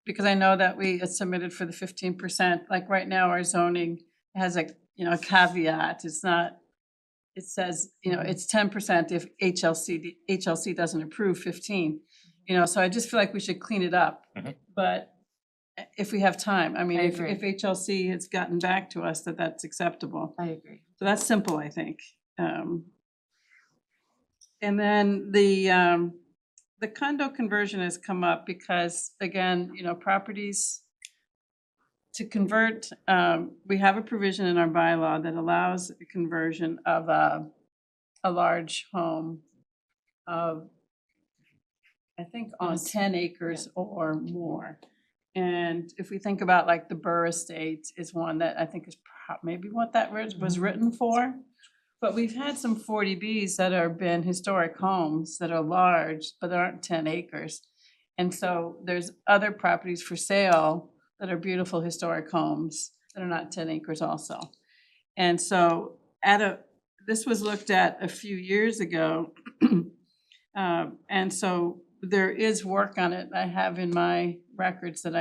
because I know that we had submitted for the 15%, like right now our zoning has a, you know, a caveat, it's not, it says, you know, it's 10% if HLC doesn't approve 15, you know, so I just feel like we should clean it up. Mhm. But if we have time, I mean, I if agree. HLC has gotten back to us that that's acceptable. I agree. So that's simple, I think. And then the condo conversion has come up because, again, you know, properties to convert, we have a provision in our bylaw that allows the conversion of a large home of, I think, on Yes. 10 acres or more. And if we think about like the Burr Estate is one that I think is maybe what that was written for. But we've had some 40Bs that have been historic homes that are large, but there aren't 10 acres. And so there's other properties for sale that are beautiful historic homes that are not 10 acres also. And so this was looked at a few years ago. And so there is work on it. I have in my records that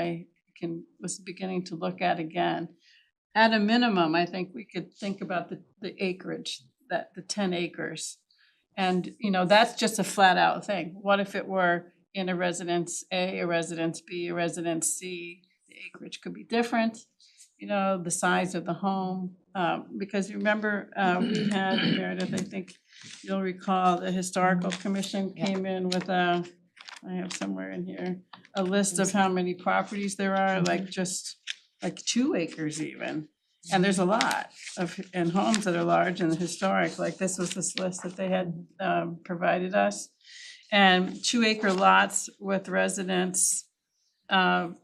was beginning to look at again. At a minimum, I think we could think about the acreage, that the 10 acres. And, you know, that's just a flat out thing. What if it were in a residence A, a residence B, a residence C? The acreage could be different, you know, the size of the home. Because remember, we had, Meredith, I think you'll recall, the Historical Commission came in with I have somewhere in here, a list of how many properties there are, like just like 2 acres even. And there's a lot and homes that are large and historic, like this was this list that they had provided us. And 2-acre lots with residents, 6,000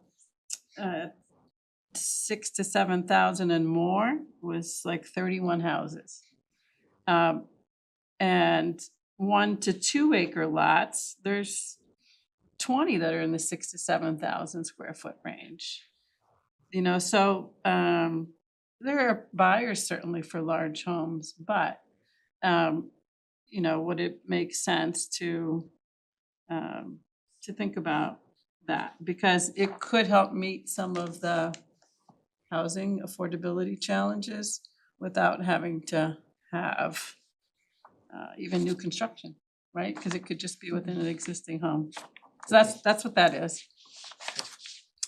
to 7,000 and more was like 31 houses. And 1 to 2-acre lots, there's 20 that are in the 6,000 to 7,000 square foot range. You know, so there are buyers certainly for large homes, but, you know, would it make sense to think about that? Because it could help meet some of the housing affordability challenges without having to have even new construction, right? Because it could just be within an existing home. So that's what that is.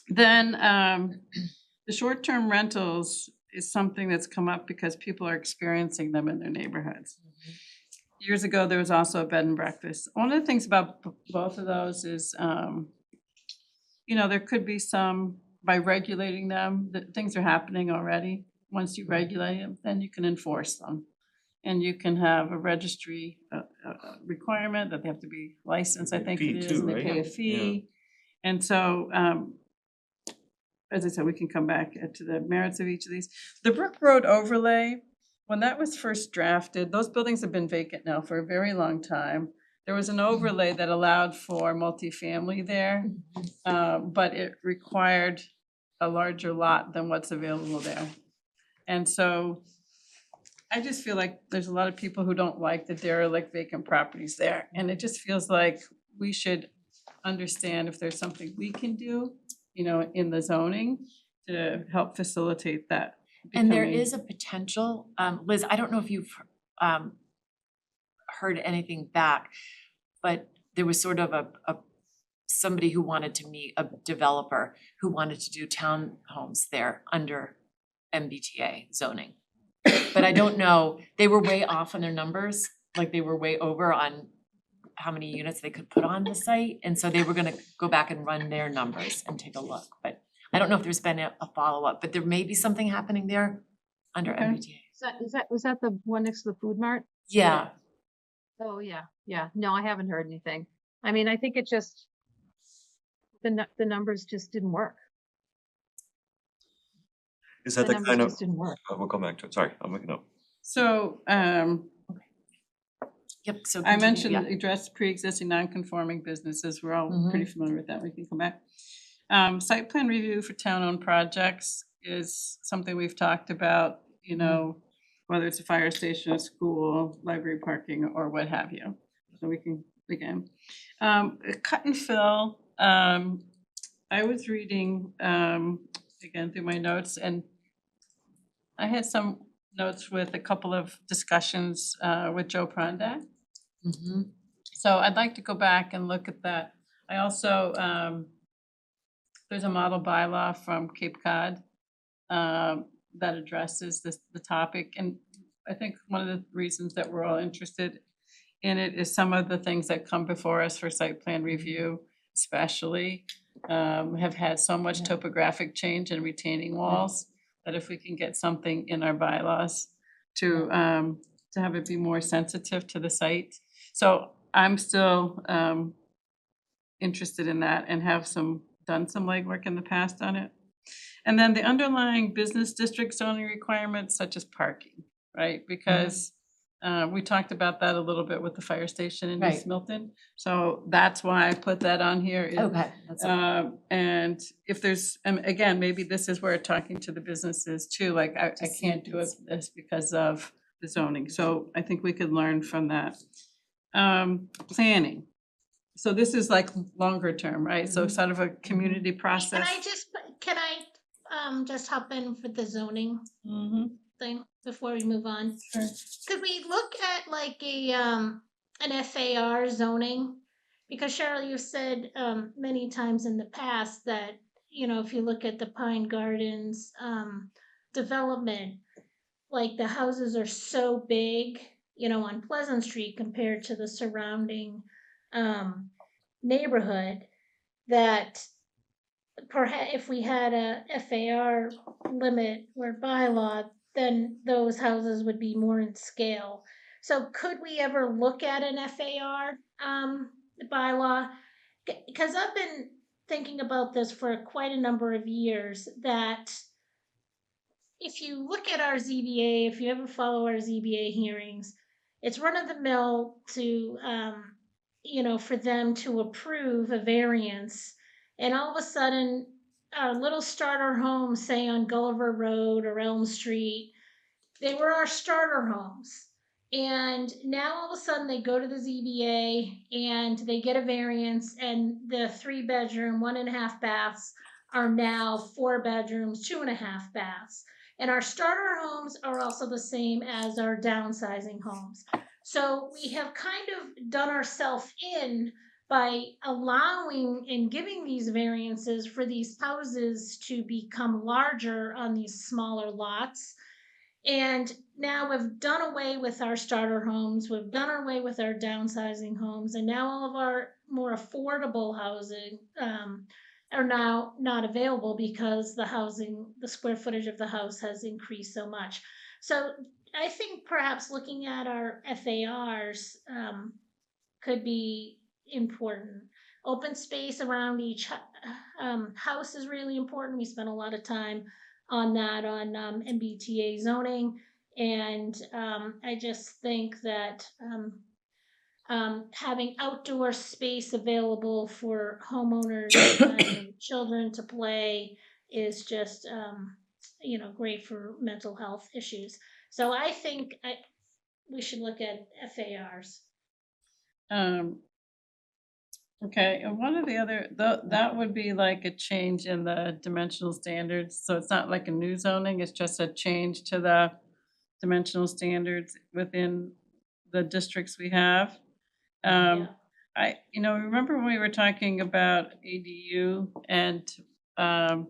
Then the short-term rentals is something that's come up because people are experiencing them in their neighborhoods. Years ago, there was also a bed and breakfast. One of the things about both of those is, you know, there could be some, by regulating them, that things are happening already. Once you regulate them, then you can enforce them. And you can have a registry requirement that they have to be licensed, I Pay a think fee it is, too, and they right? pay a Yeah. fee. And so, as I said, we can come back to the merits of each of these. The Brook Road overlay, when that was first drafted, those buildings have been vacant now for a very long time. There was an overlay that allowed for multifamily there, but it required a larger lot than what's available there. And so I just feel like there's a lot of people who don't like the derelict vacant properties there. And it just feels like we should understand if there's something we can do, you know, in the zoning to help facilitate that. And there becoming- is a potential, Liz, I don't know if you've heard anything back, but there was sort of a somebody who wanted to meet, a developer who wanted to do townhomes there under MBTA zoning. But I don't know, they were way off on their numbers, like they were way over on how many units they could put on the site, and so they were gonna go back and run their numbers and take a look, but I don't know if there's been a follow-up, but there may be something happening there under Okay. MBTA. Was that the one next to the food mart? Yeah, Oh, yeah. No, I haven't heard anything. I mean, I think it just, the numbers just didn't work. Is that the numbers kind of, just didn't work. we'll come back to it, sorry, I'm making note. So, yep, so I continue, mentioned yeah. address pre-existing non-conforming businesses, we're all Mhm. pretty familiar with that, we can come back. Site plan review for town-owned projects is something we've talked about, you know, whether it's a fire station, a school, library parking, or what have you. So we can begin. Cut and fill, I was reading, again, through my notes, and I had some notes with a couple of discussions, with Joe Prondak. Mhm. So I'd like to go back and look at that. I also, there's a model bylaw from Cape Cod that addresses the topic. And I think one of the reasons that we're all interested in it is some of the things that come before us for site plan review, especially, have had so much Yeah. topographic change and retaining walls that if we can get something in our bylaws to have it be more sensitive to the site. So I'm still interested in that and have done some legwork in the past on it. And then the underlying business district zoning requirements such as parking, right? Because we talked about that a little bit with the fire station in East Right. Milton. So that's why I put that on here. Okay, that's okay. And if there's, again, maybe this is where talking to the businesses too, like I To see can't if do it it's- this because of the zoning. So I think we could learn from that. Planning. So this is like longer term, right? So sort of a community process. Can I just hop in for the zoning Mhm. thing before we move on? Sure. Could we look at like an FAR zoning? Because Cheryl, you've said many times in the past that, you know, if you look at the Pine Gardens development, like the houses are so big, you know, on Pleasant Street compared to the surrounding neighborhood, that perhaps if we had a FAR limit or bylaw, then those houses would be more in scale. So could we ever look at an FAR bylaw? Because I've been thinking about this for quite a number of years, that if you look at our ZBA, if you ever follow our ZBA hearings, it's run of the mill to, you know, for them to approve a variance. And all of a sudden, our little starter homes, say on Gulliver Road or Elm Street, they were our starter homes. And now all of a sudden they go to the ZBA and they get a variance, and the 3-bedroom, 1.5 baths are now 4 bedrooms, 2.5 baths. And our starter homes are also the same as our downsizing homes. So we have kind of done ourselves in by allowing and giving these variances for these houses to become larger on these smaller lots. And now we've done away with our starter homes, we've done away with our downsizing homes, and now all of our more affordable housing are now not available because the square footage of the house has increased so much. So I think perhaps looking at our FARs could be important. Open space around each house is really important. We spent a lot of time on that on MBTA zoning, and I just think that having outdoor space available for homeowners and children to play is just great for mental health issues. So I think we should look at FARs. Okay, and one of the other, that would be like a change in the dimensional standards, so it's not like a new zoning, it's just a change to the dimensional standards within the districts we have. Yeah. Remember when we were talking about ADU and how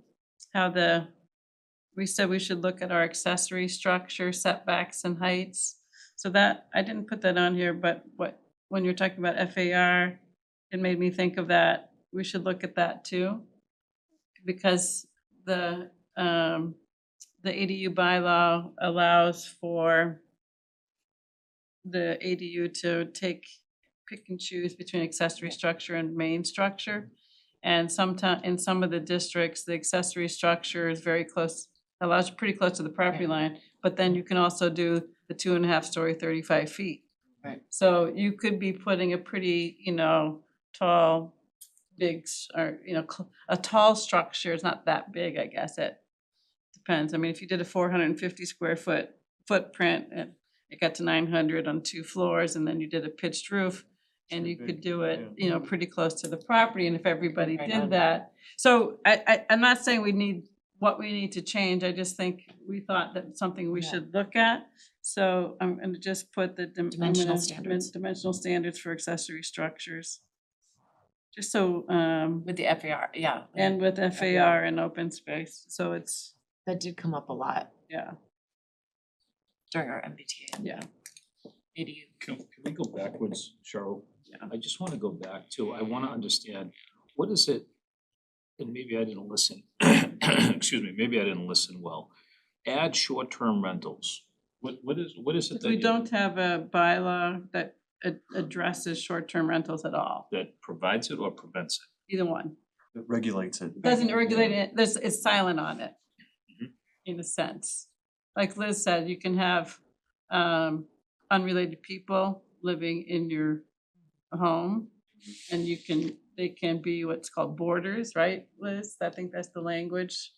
we said we should look at our accessory structure setbacks and heights? So that, I didn't put that on here, but when you're talking about FAR, it made me think of that. We should look at that too, because the ADU bylaw allows for the ADU to pick and choose between accessory structure and main structure. And sometimes in some of the districts, the accessory structure is very close, allows pretty close to the property line, but then you can also do the 2.5 story, 35 feet. Right. So you could be putting a pretty, tall, a tall structure is not that big, I guess. It depends. I mean, if you did a 450 square foot footprint and it got to 900 on 2 floors, and then you did a pitched roof, and you could do it, pretty close to the property, and if everybody Right did on. that. So I'm not saying we need to change, I just think we thought that something we Yeah. should look at. So I'm gonna just put the Dimensional standards. dimensional standards for accessory structures. Just so, With the FAR, yeah. and with FAR and open space, so it's, That did come up a lot yeah, during our MBTA and yeah. ADU. Can we go backwards, Cheryl? Yeah. I just wanna go back to, I wanna understand, what is it, and maybe I didn't listen, excuse me, maybe I didn't listen well. Add short-term rentals. What is it that We you- don't have a bylaw that addresses short-term rentals at all, that provides it or prevents it? either one. It regulates it. Doesn't regulate it, it's silent on it, Mhm. in a sense. Like Liz said, you can have unrelated people living in your home, and they can be what's called boarders, right, Liz? I think that's the language.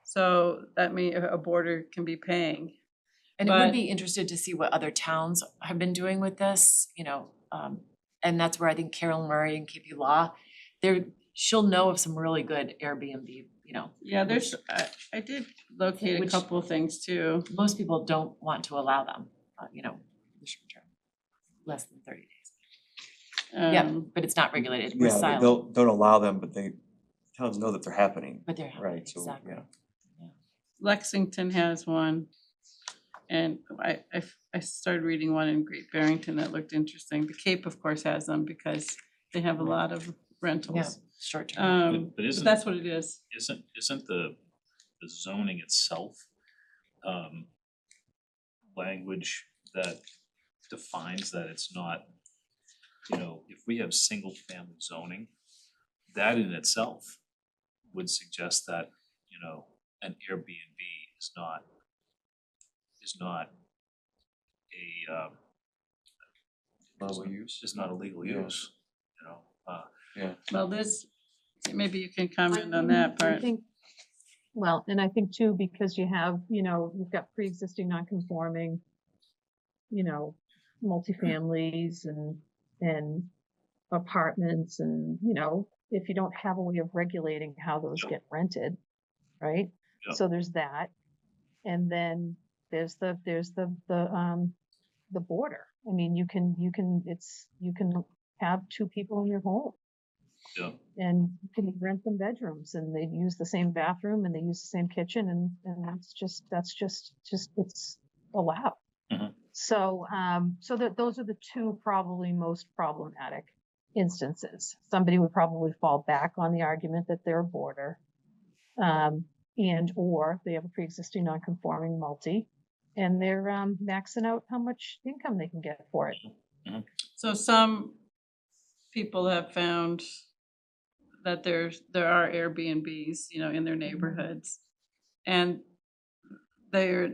So that means a boarder can be paying. And it would But- be interested to see what other towns have been doing with this, and that's where I think Carolyn Murray and KP Law, she'll know of some really good Airbnb, Yeah, there's, I did locate a Which- couple of things too. most people don't want to allow them, the short term, less than 30 days. Yeah, Um, but it's not regulated, we're Yeah, silent, they'll, don't allow them, but towns know that they're happening, but they're happening, right, so, exactly. yeah. Lexington has one. And I started reading one in Great Barrington that looked interesting. The Cape, of course, has them because they have a lot of Yeah, rentals. short term. But But isn't- that's what it is. Isn't the zoning itself language that defines that it's not, if we have single family zoning, that in itself would suggest that, an Airbnb is not a Level use. is not a legal Yeah. use, Well, this Maybe you can comment on I that part. think, well, and I think too, because you have, you've got pre-existing non-conforming, multifamilies and apartments and, if you don't have a way of regulating how those get rented, right? Yep. So there's that. And then there's the border. I mean, you can have two people in your home. Yeah. And you can rent them bedrooms and they use the same bathroom and they use the same kitchen and that's just it's allowed. Mhm. So that those are the two probably most problematic instances. Somebody would probably fall back on the argument that they're a border, and or they have a pre-existing non-conforming multi, and they're maxing out how much income they can get for it. So some people have found that there are Airbnbs, in their neighborhoods. And there's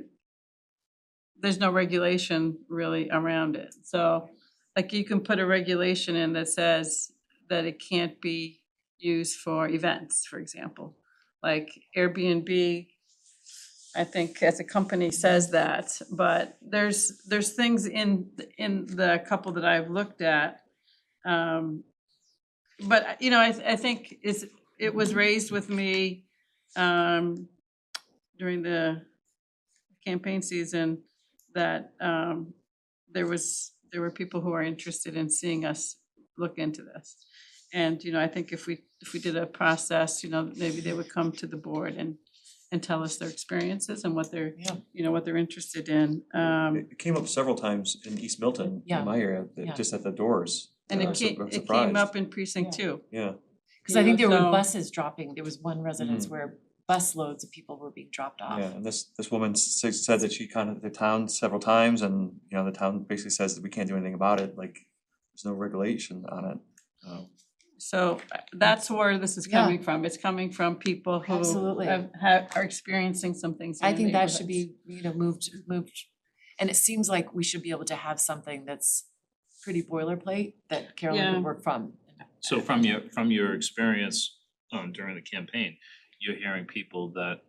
no regulation really around it. So like you can put a regulation in that says that it can't be used for events, for example. Like Airbnb, I think as a company says that, but there's things in the couple that I've looked at. But I think it was raised with me during the campaign season that there were people who are interested in seeing us look into this. And I think if we did a process, maybe they would come to the board and tell us their experiences and what they're what they're interested in. It came up several times in East Milton, Yeah. in my area, Yeah. just at the doors. And I it was came surprised. up in precinct Yeah. 2. Yeah, Cause I think there were So- buses dropping, there was one residence where bus loads of people were being dropped off. yeah, and this woman said that she contacted the town several times and, the town basically says that we can't do anything about it, like, there's no regulation on it. So that's where this is Yeah. coming from. It's coming from people who Absolutely. are experiencing some things in I their think that should neighborhoods. be, moved, and it seems like we should be able to have something that's pretty boilerplate that Carolyn Yeah. could work from. So from your experience during the campaign, you're hearing people that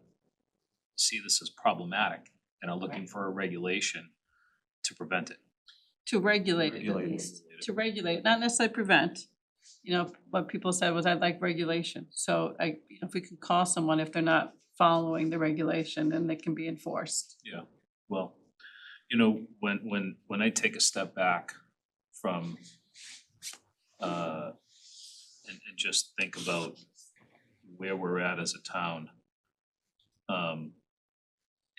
see this as problematic and are looking for a regulation to prevent it. To regulate it at Regulate it. least, to regulate, not necessarily prevent. What people said was, I'd like regulation. So if we could call someone, if they're not following the regulation, then they can be enforced. Yeah, well, when I take a step back from and just think about where we're at as a town, and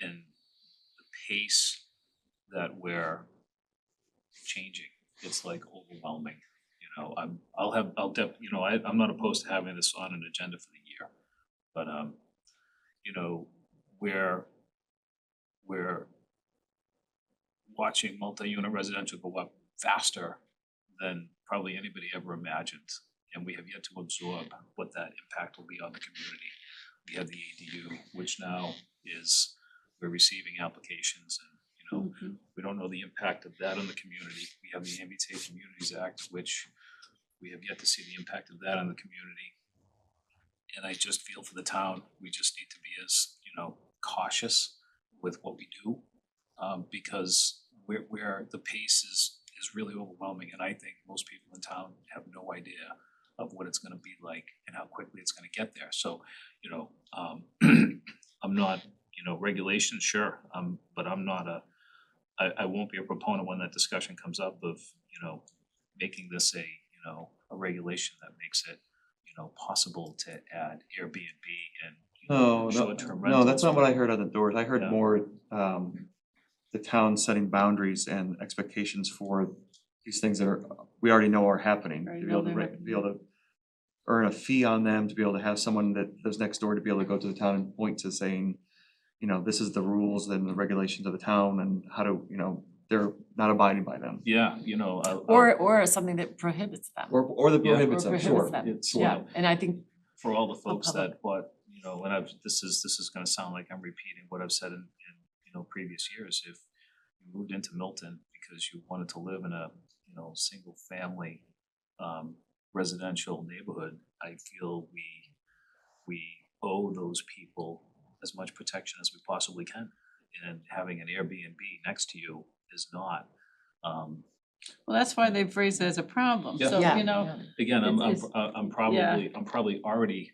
the pace that we're changing, it's like overwhelming. I'm not opposed to having this on an agenda for the year, but we're watching multi-unit residential go up faster than probably anybody ever imagined, and we have yet to absorb what that impact will be on the community. We have the ADU, which now we're receiving applications, and we don't know the impact of that on the community. We have the Ambulatory Communities Act, which we have yet to see the impact of that on the community. And I just feel for the town, we just need to be as, cautious with what we do, because where the pace is really overwhelming, and I think most people in town have no idea of what it's gonna be like and how quickly it's gonna get there. So, I'm not, regulation, sure, but I'm not I won't be a proponent when that discussion comes up of, making this a regulation that makes it, possible to add Airbnb and short-term rentals. No, that's not what I heard on the doors. I heard Yeah. more, the town setting boundaries and expectations for these things that we already know are happening. Already To be know able to, they're to be able to earn a fee on them, to be able to have someone that lives next door to be able to go to the town and point to saying, this is the rules and the regulations of the town and how to, they're not abiding by them. Yeah, Or something that prohibits them. Or that Yeah. prohibits Or them, prohibits sure. them. Sure. Yeah, and I think, for all the folks public. that this is gonna sound like I'm repeating what I've said in previous years. If you moved into Milton because you wanted to live in a single family residential neighborhood, I feel we owe those people as much protection as we possibly can. And having an Airbnb next to you is not. Well, that's why they've raised it as a problem, Yeah. so, Yeah, you know, yeah. Again, It's- I'm probably already, I'm probably already,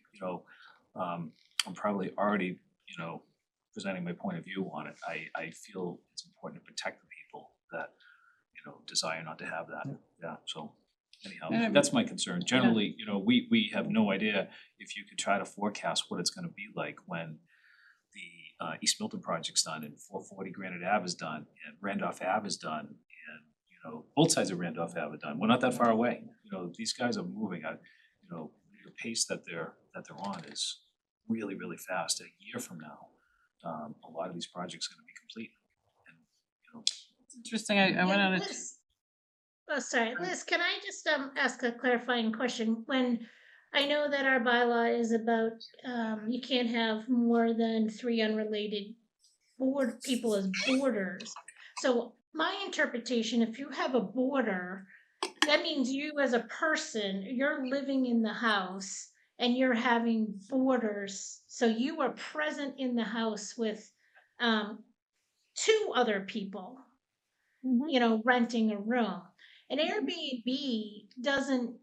presenting my point of view on it. I feel it's important to protect the people that, desire not to have that, yeah, so. Anyhow, And that's my concern. Generally, we have no idea if you could try to forecast what it's gonna be like when the East Milton project's done and 440 Granite Ave is done and Randolph Ave is done and, both sides of Randolph Ave are done. We're not that far away. These guys are moving at, the pace that they're on is really, really fast. A year from now, a lot of these projects are gonna be complete. And, it's interesting, I went on a. Liz, oh, sorry, Liz, can I just ask a clarifying question? When I know that our bylaw is about you can't have more than 3 unrelated people as boarders. So my interpretation, if you have a boarder, that means you as a person, you're living in the house and you're having boarders. So you are present in the house with 2 other people, Mhm. renting a room. An Airbnb doesn't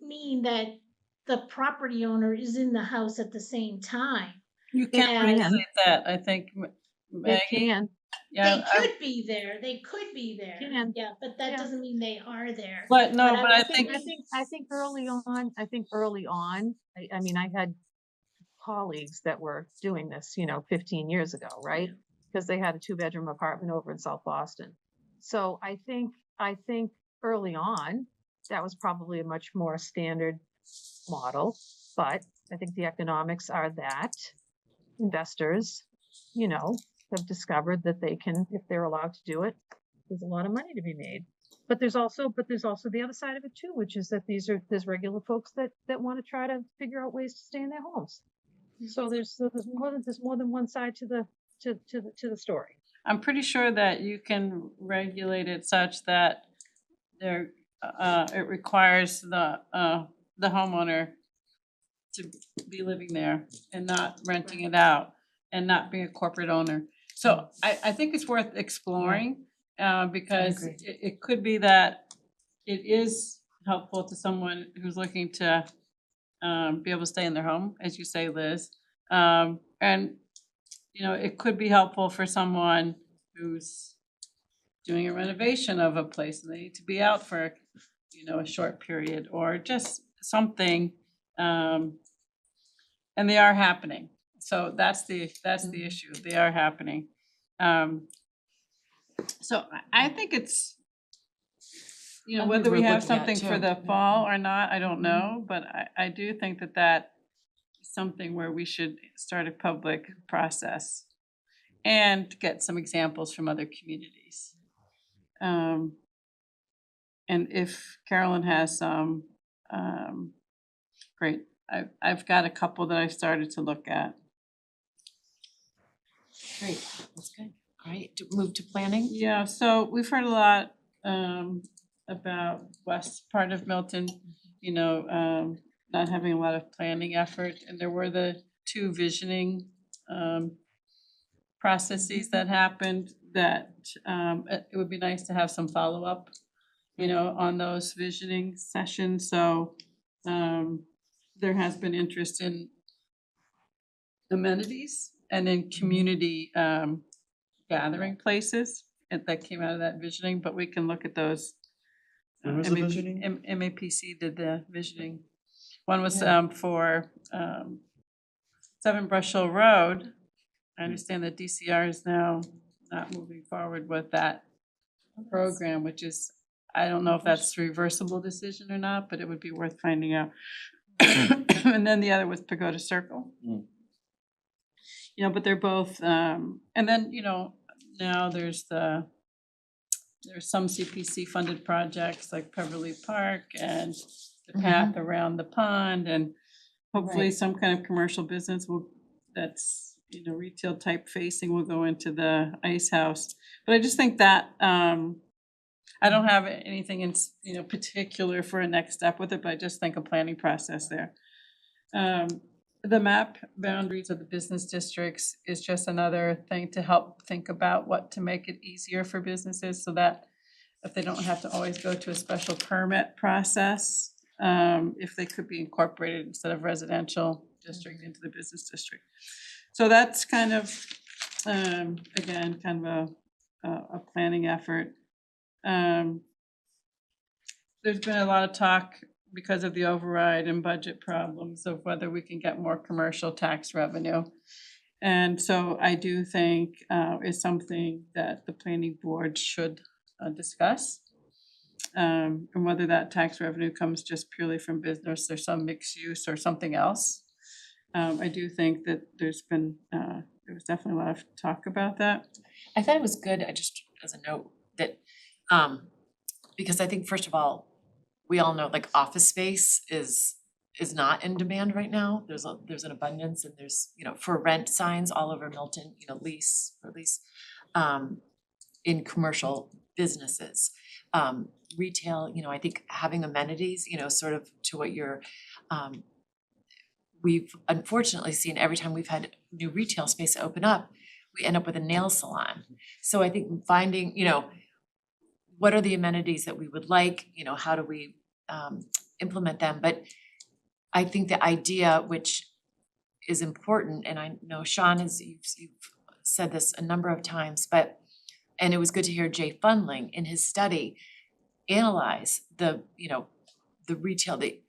mean that the property owner is in the house at the same time. You They can can. regulate that, I think, They Maggie, can, yeah, They could be there. They could be there. Can. Yeah, but that Yeah. doesn't mean they are there. but no, But but I was think, thinking- I think early on, I mean, I had colleagues that were doing this, 15 years ago, right? Because they had a 2-bedroom apartment over in South Boston. So I think early on, that was probably a much more standard model, but I think the economics are that investors, have discovered that they can, if they're allowed to do it, there's a lot of money to be made. But there's also the other side of it too, which is that there's regular folks that want to try to figure out ways to stay in their homes. So there's more than one side to the story. I'm pretty sure that you can regulate it such that it requires the homeowner to be living there and not renting it out and not being a corporate owner. So I think it's worth exploring, because agree. it could be that it is helpful to someone who's looking to be able to stay in their home, as you say, Liz. And, it could be helpful for someone who's doing a renovation of a place and they need to be out for, a short period or just something. And they are happening. So that's the issue. They are happening. So I think it's, I whether think we we're have looking at something for too. the fall or not, I don't know, but I do think that is something where we should start a public process and get some examples from other communities. And if Carolyn has some, great. I've got a couple that I've started to look at. Great, that's good. All right, move to planning? Yeah, so we've heard a lot about west part of Milton, not having a lot of planning effort, and there were the 2 visioning processes that happened that it would be nice to have some follow-up, on those visioning sessions, so there has been interest in amenities and in community gathering places that came out of that visioning, but we can look at those. When was the visioning? MAPC did the visioning. One was for 7 Brush Hill Road. I understand that DCR is now not moving forward with that program, which is, I don't know if that's a reversible decision or not, but it would be worth finding out. And then the other was Pagoda Circle. Mm. But they're both, and then, now there's some CPC funded projects like Peverly Park and the path around the pond, and hopefully Right. some kind of commercial business that's, retail type facing will go into the ice house. But I just think that, I don't have anything in, particular for a next step with it, but I just think a planning process there. The map boundaries of the business districts is just another thing to help think about what to make it easier for businesses so that if they don't have to always go to a special permit process, if they could be incorporated instead of residential district into the business district. So that's kind of, again, kind of a planning effort. There's been a lot of talk because of the override and budget problems of whether we can get more commercial tax revenue. And so I do think is something that the planning board should discuss. And whether that tax revenue comes just purely from business or some mixed use or something else. I do think that there was definitely a lot of talk about that. I thought it was good, I just, as a note, that, because I think, first of all, we all know like office space is not in demand right now. There's an abundance and there's, for rent signs all over Milton, lease, or lease, in commercial businesses. Retail, I think having amenities, sort of to what you're, we've unfortunately seen every time we've had new retail space open up, we end up with a nail salon. So I think finding, what are the amenities that we would like, how do we implement them? But I think the idea, which is important, and I know Sean you've said this a number of times, and it was good to hear Jay Fundling in his study analyze the retail, the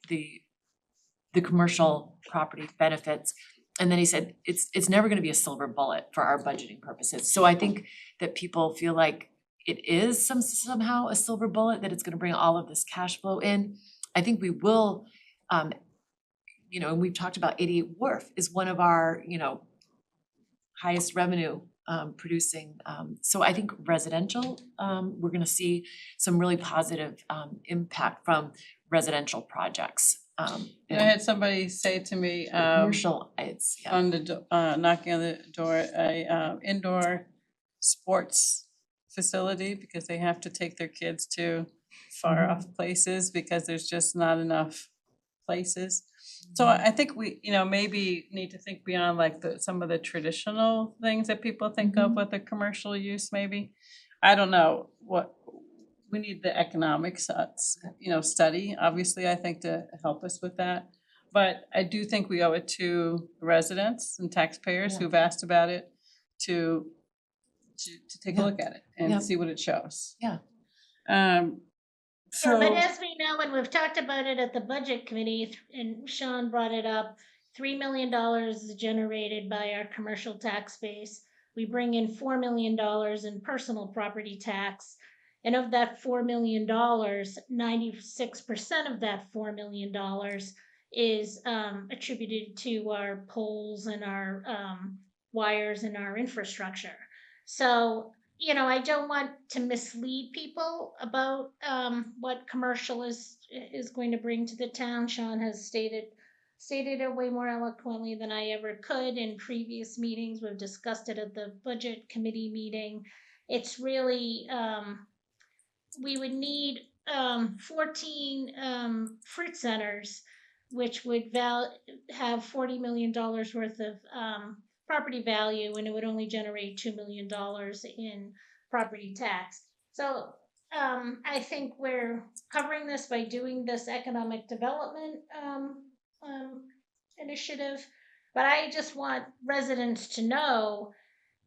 commercial property benefits. And then he said, it's never gonna be a silver bullet for our budgeting purposes. So I think that people feel like it is somehow a silver bullet, that it's gonna bring all of this cash flow in. I think we will, and we've talked about 88 Wharf is one of our, highest revenue producing. So I think residential, we're gonna see some really positive impact from residential projects. I had somebody say to me, Commercial, it's, yeah. on the knocking on the door, a indoor sports facility, because they have to take their kids to far off places because there's just not enough places. So I think we, maybe need to think beyond like some of the traditional things that people think of with the commercial use, maybe. I don't know what, we need the economics, study, obviously, I think, to help us with that. But I do think we owe it to residents and taxpayers who've asked about it to take a look at it Yeah. and see what it shows. Yeah. So. But as we know, and we've talked about it at the budget committee, and Sean brought it up, $3 million is generated by our commercial tax base. We bring in $4 million in personal property tax. And of that $4 million, 96% of that $4 million is attributed to our poles and our wires and our infrastructure. So, I don't want to mislead people about what commercial is going to bring to the town. Sean has stated it way more eloquently than I ever could in previous meetings. We've discussed it at the budget committee meeting. It's really, we would need 14 fruit centers, which would have $40 million worth of property value, and it would only generate $2 million in property tax. So I think we're covering this by doing this economic development initiative, but I just want residents to know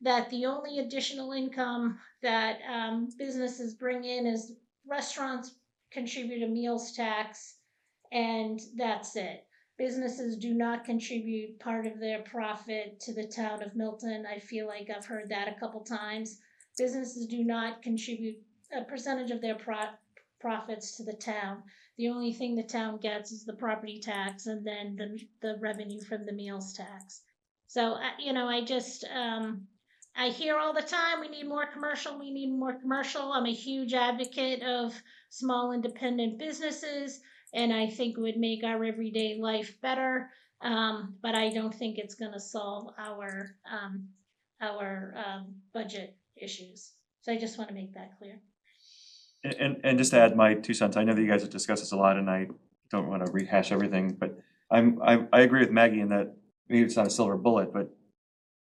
that the only additional income that businesses bring in is restaurants contribute a meals tax, and that's it. Businesses do not contribute part of their profit to the town of Milton. I feel like I've heard that a couple times. Businesses do not contribute a percentage of their profits to the town. The only thing the town gets is the property tax and then the revenue from the meals tax. So, I just, I hear all the time, we need more commercial, we need more commercial. I'm a huge advocate of small independent businesses, and I think it would make our everyday life better. But I don't think it's going to solve our budget issues. So I just want to make that clear. And just to add my 2 cents, I know that you guys have discussed this a lot and I don't wanna rehash everything, but I agree with Maggie in that maybe it's not a silver bullet, but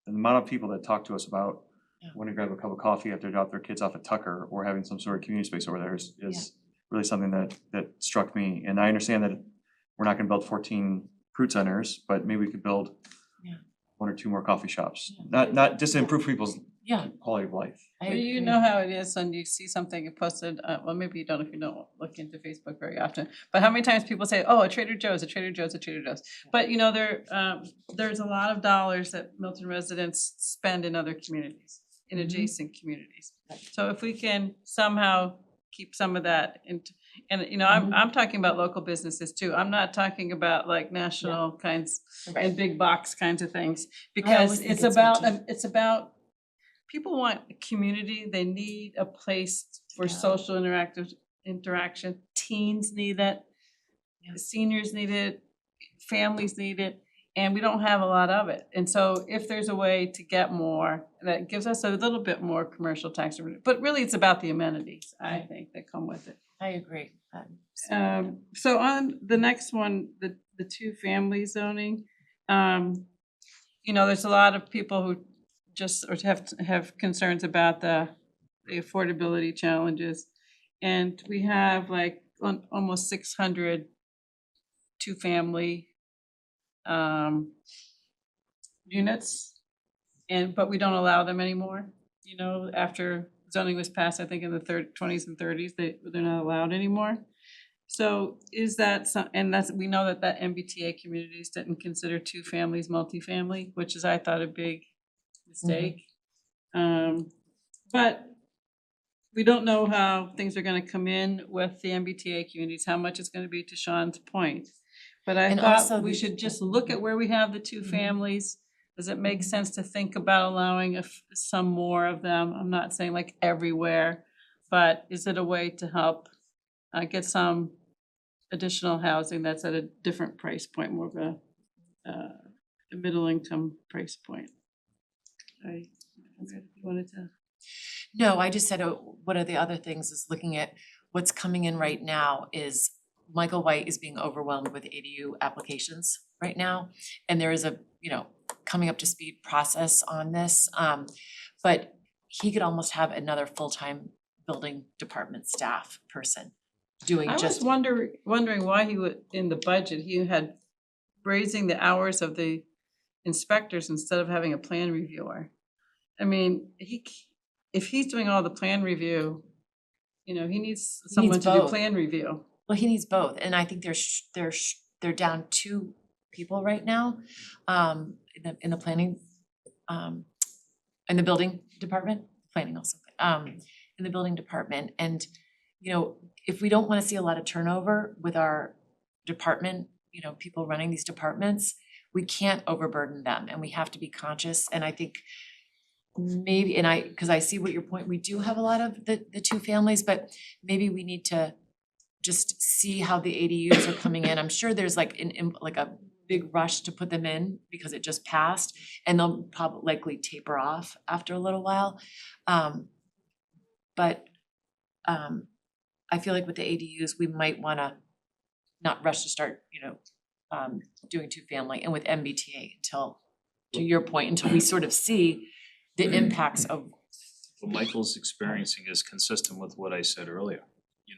the amount of people that talk to us about Yeah. wanting to grab a cup of coffee after they drop their kids off at Tucker or having some sort of community space over there is really something that struck me. And I understand that we're not gonna build 14 fruit centers, but maybe we could build Yeah. 1 or 2 more coffee shops. Yeah. Not just to improve people's Yeah, quality of life. I Well, you agree. know how it is when you see something posted, well, maybe you don't if you don't look into Facebook very often, but how many times people say, oh, a Trader Joe's, a Trader Joe's, a Trader Joe's. But you know, there's a lot of dollars that Milton residents spend in other communities, in adjacent communities. So if we can somehow keep some of that and you know, I'm talking about local businesses too. I'm not talking about like national kinds Right. and big box kinds of things. always Because think it's it's about, much- it's about, people want a community, they need a place for Yeah. social interaction. Teens need it, Yeah. seniors need it, families need it, and we don't have a lot of it. And so if there's a way to get more, that gives us a little bit more commercial tax revenue. But really, it's about the amenities, I think, that come with it. I agree. So on the next one, the 2-family zoning, you know, there's a lot of people who just or have concerns about the affordability challenges. And we have like almost 600 2-family units. But we don't allow them anymore, you know, after zoning was passed, I think in the 20s and 30s, they're not allowed anymore. So is that and we know that MBTA communities didn't consider 2 families multifamily, which is, I thought, a big mistake. But we don't know how things are gonna come in with the MBTA communities, how much it's gonna be, to Sean's point. But I And also thought we the- should just look at where we have the 2 families. Does it make sense to think about allowing some more of them? I'm not saying like everywhere, but is it a way to help get some additional housing that's at a different price point, more of a middle income price point? I wanted to. No, I just said, one of the other things is looking at what's coming in right now is Michael White is being overwhelmed with ADU applications right now. And there is a, coming up to speed process on this. But he could almost have another full-time building department staff person doing I was just. wondering why he would, in the budget, he had raising the hours of the inspectors instead of having a plan reviewer. I mean, if he's doing all the plan review, he needs someone to do both. plan review. Well, he needs both, and I think they're down 2 people right now, in the planning, in the building department, planning also, in the building department, and, if we don't wanna see a lot of turnover with our department, people running these departments, we can't overburden them, and we have to be conscious, and I think maybe, cause I see what your point, we do have a lot of the 2 families, but maybe we need to just see how the ADUs are coming in. I'm sure there's like a big rush to put them in because it just passed, and they'll probably likely taper off after a little while. But I feel like with the ADUs, we might wanna not rush to start, doing 2-family, and with MBTA until, to your point, until we sort of see the impacts of. What Michael's experiencing is consistent with what I said earlier.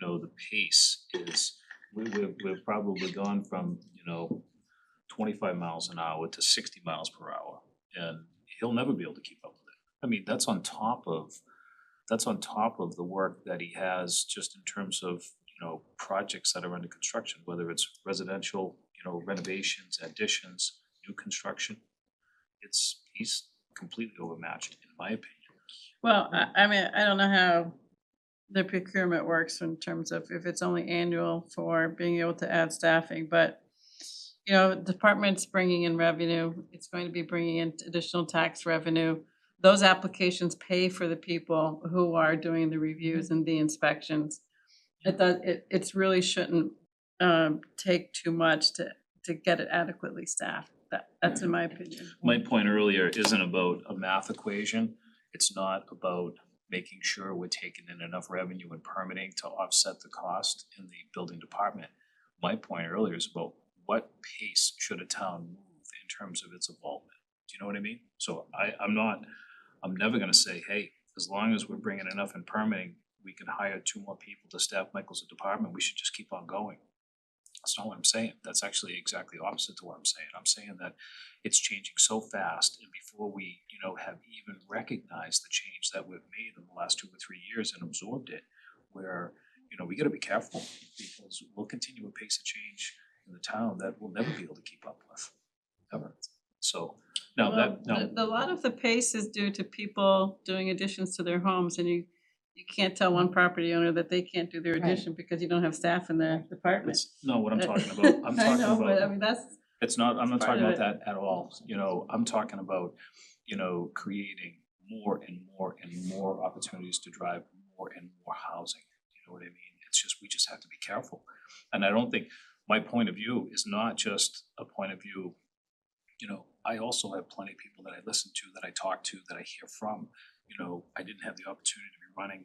The pace is, we've probably gone from, 25 miles an hour to 60 miles per hour. And he'll never be able to keep up with it. I mean, that's on top of the work that he has just in terms of, projects that are under construction, whether it's residential, renovations, additions, new construction. He's completely overmatched, in my opinion. Well, I mean, I don't know how the procurement works in terms of if it's only annual for being able to add staffing, but department's bringing in revenue, it's going to be bringing in additional tax revenue. Those applications pay for the people who are doing the reviews and the inspections. It really shouldn't take too much to get it adequately staffed. That's in my opinion. My point earlier isn't about a math equation. It's not about making sure we're taking in enough revenue and permitting to offset the cost in the building department. My point earlier is about what pace should a town move in terms of its involvement? Do you know what I mean? So I'm never gonna say, hey, as long as we're bringing enough in permitting, we can hire 2 more people to staff Michael's department, we should just keep on going. That's not what I'm saying. That's actually exactly opposite to what I'm saying. I'm saying that it's changing so fast, and before we, have even recognized the change that we've made in the last 2 or 3 years and absorbed it, where, we gotta be careful, because we'll continue a pace of change in the town that we'll never be able to keep up with, ever. So, now Well, that, A lot of the pace is due to people doing additions to their homes, and you can't tell one property owner that they can't do their Right. addition because you don't have staff in the department. that's not what I'm talking about. I'm I talking know, but I about, mean, that's, I'm not part talking of about that at all, I'm talking about, creating more and more and more opportunities to drive more and more housing, you know what I mean? It's just, we just have to be careful. And I don't think, my point of view is not just a point of view, I also have plenty of people that I listen to, that I talk to, that I hear from. I didn't have the opportunity to be running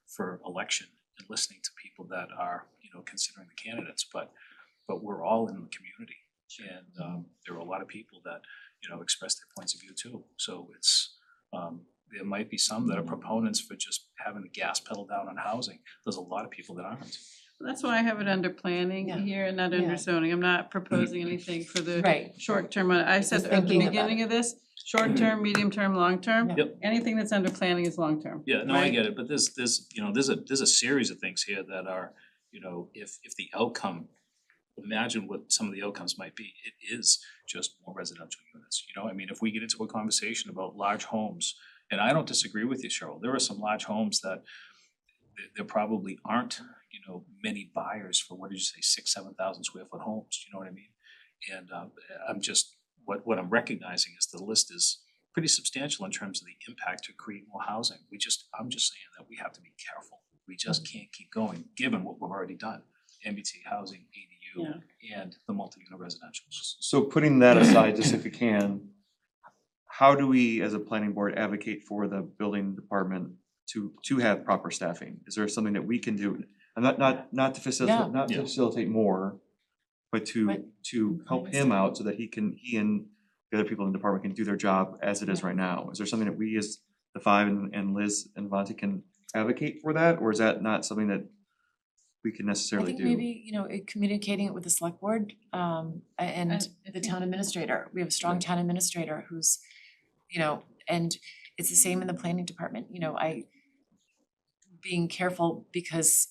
for election and listening to people that are, considering the candidates, but we're all in the community. And there are a lot of people that, express their points of view too. So it's, there might be some that are proponents for just having the gas pedal down on housing. There's a lot of people that aren't. that's why I have it under planning Yeah. here and not Yeah. under zoning. I'm not proposing anything for the Right. short term. I said Just at the thinking about beginning of this, short term, medium term, long term. Yeah. Yep. Anything that's under planning is long term. Yeah, no, I Right. get it, but there's a series of things here that are, if the outcome, imagine what some of the outcomes might be. It is just more residential units, I mean, if we get into a conversation about large homes, and I don't disagree with you, Cheryl, there are some large homes that there probably aren't, many buyers for, what did you say, 6,000-7,000 square foot homes, you know what I mean? And I'm just, what I'm recognizing is the list is pretty substantial in terms of the impact to create more housing. I'm just saying that we have to be careful. We just can't keep going, given what we've already done. MBT housing, ADU, and the multi-unit residentials. So putting that aside, just if you can, how do we, as a planning board, advocate for the building department to have proper staffing? Is there something that we can do? And not to facilitate, not to Yeah. facilitate more, but to help him out so that he and the other people in the department can do their job as it is right now. Is there something that we as the five and Liz and Vontae can advocate for that, or is that not something that we can I necessarily think do? maybe, communicating it with the select board, and if the you- town administrator. We have a strong town administrator who's, and it's the same in the planning department, I being careful because,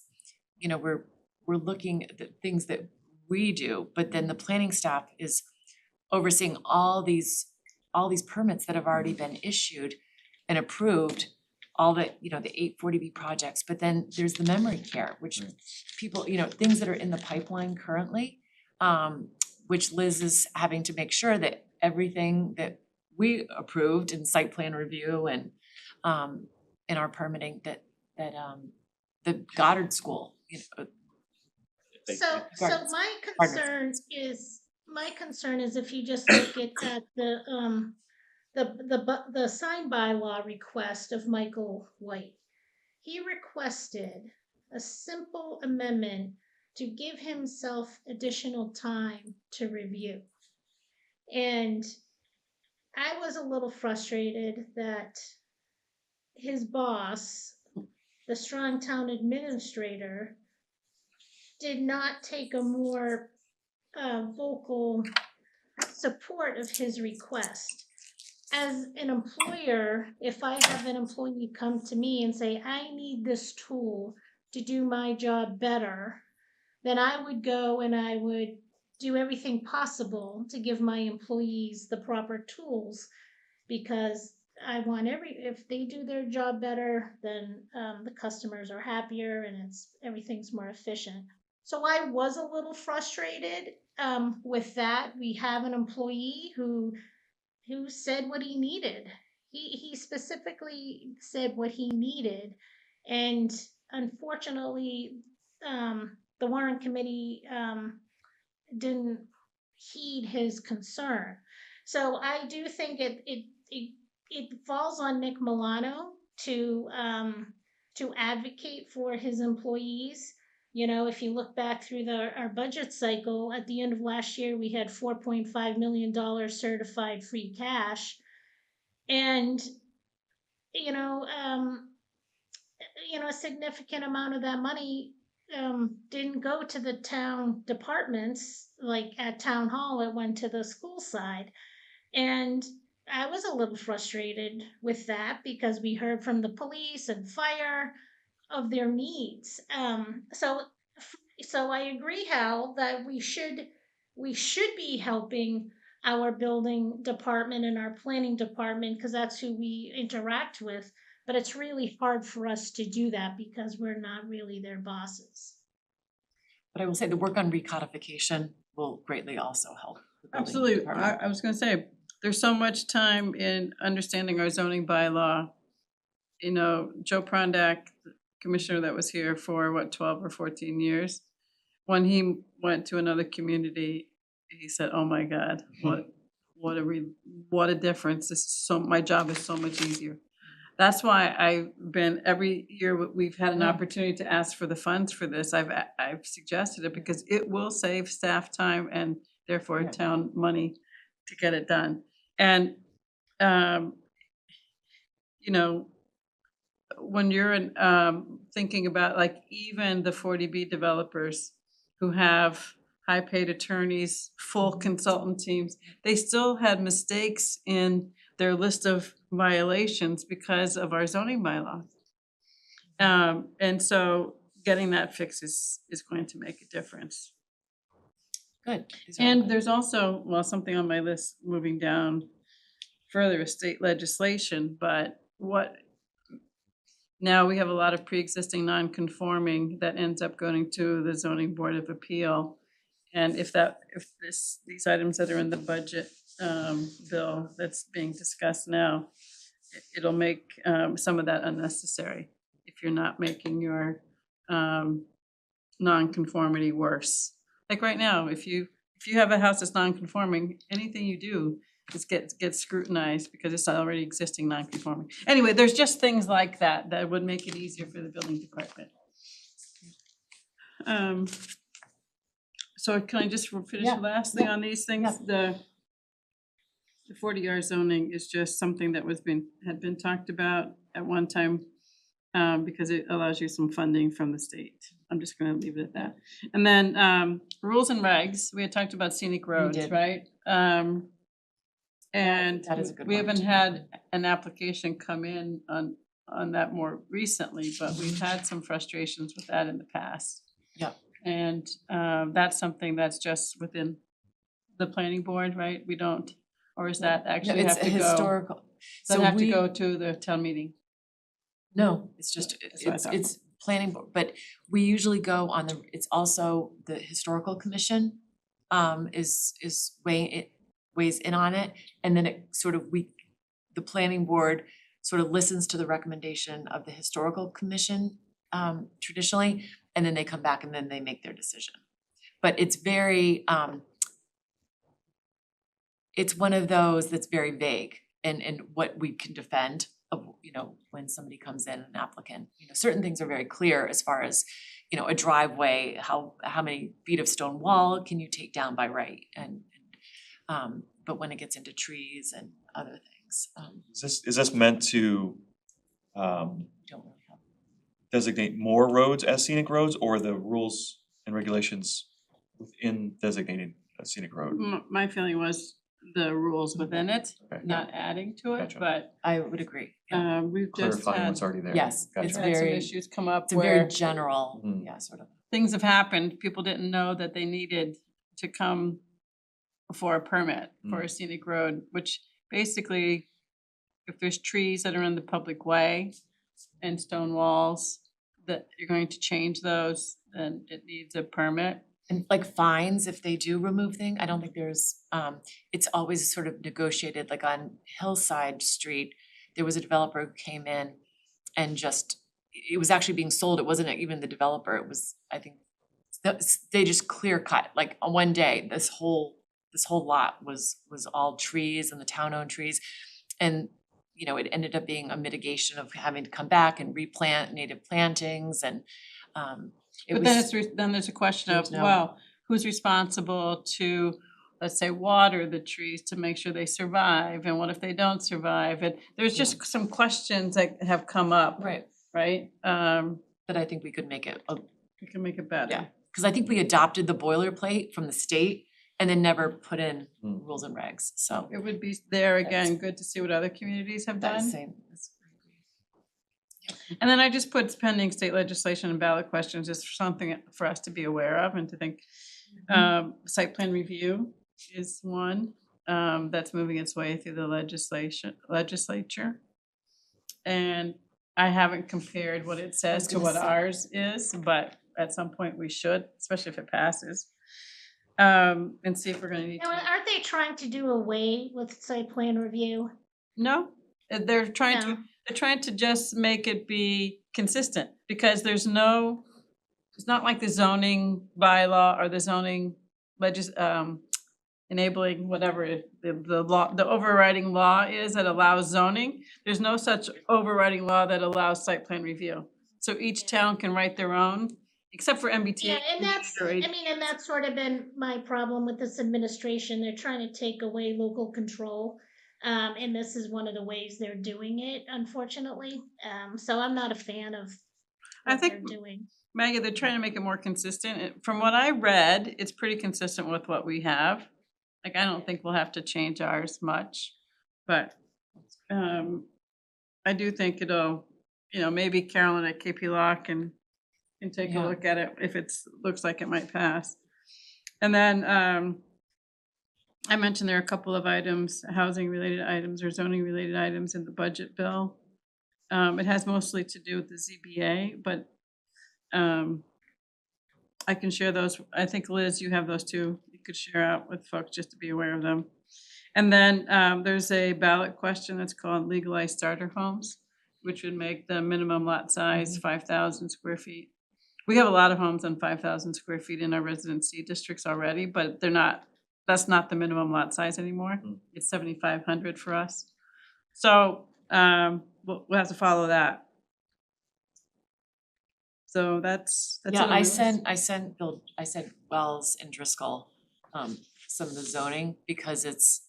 we're looking at the things that we do, but then the planning staff is overseeing all these permits that have already been issued and approved, all the, the 840B projects, but then there's the memory care, which Right. people, things that are in the pipeline currently, which Liz is having to make sure that everything that we approved in site plan review and in our permitting that the Goddard School, So Gardens. my concern is if you just look at the sign bylaw request of Michael White. He requested a simple amendment to give himself additional time to review. And I was a little frustrated that his boss, the strong town administrator, did not take a more vocal support of his request. As an employer, if I have an employee come to me and say, I need this tool to do my job better, then I would go and I would do everything possible to give my employees the proper tools, because I want if they do their job better, then the customers are happier and everything's more efficient. So I was a little frustrated with that. We have an employee who said what he needed. He specifically said what he needed, and unfortunately, the warrant committee didn't heed his concern. So I do think it falls on Nick Milano to advocate for his employees. You know, if you look back through our budget cycle, at the end of last year, we had $4.5 million certified free cash. And, you know, a significant amount of that money didn't go to the town departments. Like at town hall, it went to the school side. And I was a little frustrated with that because we heard from the police and fire of their needs. So I agree, Hal, that we should be helping our building department and our planning department because that's who we interact with. But it's really hard for us to do that because we're not really their bosses. But I will say the work on recodification will greatly also help the building Absolutely. department. I was gonna say, there's so much time in understanding our zoning bylaw. You know, Joe Prondak, the commissioner that was here for 12 or 14 years, when he went to another community, he said, "Oh my God, what a difference. This is my job is so much easier." That's why I've been, every year we've had an Yeah. opportunity to ask for the funds for this. I've suggested it because it will save staff time and therefore Yeah. town money to get it done. And, you know, when you're thinking about like even the 40B developers who have high-paid attorneys, full consultant teams, they still had mistakes in their list of violations because of our zoning bylaw. And so getting that fixed is going to make a difference. Good. These are all And good. there's also, well, something on my list moving down further is state legislation, but now we have a lot of pre-existing non-conforming that ends up going to the zoning board of appeal. And if these items that are in the budget bill that's being discussed now, it'll make some of that unnecessary if you're not making your non-conformity worse. Like right now, if you have a house that's non-conforming, anything you do gets scrutinized because it's already existing non-conforming. Anyway, there's just things like that that would make it easier for the building department. So can I just finish Yeah, lastly yeah, on these things? The 40R zoning is just something that had been talked about at one time because it allows you some funding from the state. I'm just gonna leave it at that. And then rules and regs, we had talked about scenic roads, did. right? And That is a good we one, haven't too. had an application come in on that more recently, but we've had some frustrations with that in the past. Yep. And that's something that's just within the planning board, right? We don't, or is that No, actually it's have a to go? historical. Does So that have to we, go to the town meeting? no, it's just, That's what I thought. it's planning board, but we usually go on it's also the historical commission is weighs in on it. And then it sort of, the planning board sort of listens to the recommendation of the historical commission traditionally, and then they come back and then they make their decision. But it's very, it's one of those that's very vague in what we can defend of, when somebody comes in, an applicant. Certain things are very clear as far as, a driveway, how many feet of stone wall can you take down by right? And but when it gets into trees and other things, Is this meant to don't really have. designate more roads as scenic roads, or the rules and regulations within designating a scenic road? My feeling was the rules within it, Okay. not adding to it, Gotcha. but I would agree. Yeah. we've just Clarifying had what's already there. Yes, Gotcha. it's had some very, issues come up it's a very where general, Mhm. yeah, sort of. things have happened, people didn't know that they needed to come for a permit for a scenic road, which basically, if there's trees that are in the public way and stone walls, that you're going to change those, then it needs a permit. And like fines, if they do remove things, I don't think there's, it's always sort of negotiated, like on Hillside Street, there was a developer who came in and it was actually being sold, it wasn't even the developer, it was, I think, they just clear cut, like on one day, this whole lot was all trees and the town owned trees. And, you know, it ended up being a mitigation of having to come back and replant native plantings and it But was. then there's a question there of, was no- well, who's responsible to, let's say, water the trees to make sure they survive, and what if they don't survive? And there's just some questions that have come up, Right, right? but I think we could make it, We can make it better. Yeah. cause I think we adopted the boilerplate from the state and then never put in Hmm. rules and regs, so. It would be there again, good to see what other communities have That is done. same, that's, I agree. And then I just put pending state legislation and ballot questions, just for something for us to be aware of and to think. Site plan review is one, that's moving its way through the legislature. And I haven't compared what it says to gonna what say. ours is, but at some point we should, especially if it passes. And see if we're gonna need Now, to. aren't they trying to do away with site plan review? No, they're trying to, No. they're trying to just make it be consistent, because there's no, it's not like the zoning bylaw or the zoning enabling whatever the law, the overriding law is that allows zoning. There's no such overriding law that allows site plan review. So each town can write their own, except for MBTA. Yeah, and that's, or I mean, and that's sort of been my problem with this administration. They're trying to take away local control. And this is one of the ways they're doing it, unfortunately. So I'm not a fan of I what they're think- doing. Maggie, they're trying to make it more consistent. From what I read, it's pretty consistent with what we have. Like, I don't think we'll have to change ours much, but I do think it'll, maybe Carolyn at KP Law can take a Yeah. look at it if looks like it might pass. And then I mentioned there are a couple of items, housing related items or zoning related items in the budget bill. It has mostly to do with the ZBA, but I can share those. I think Liz, you have those too. You could share out with folks just to be aware of them. And then there's a ballot question that's called legalized starter homes, which would make the minimum lot size 5,000 square feet. We have a lot of homes on 5,000 square feet in our residency districts already, but that's not the minimum lot size anymore. Mm. It's 7,500 for us. So we'll have to follow that. So that's it Yeah, on my I list. sent Wells and Driscoll, some of the zoning because it's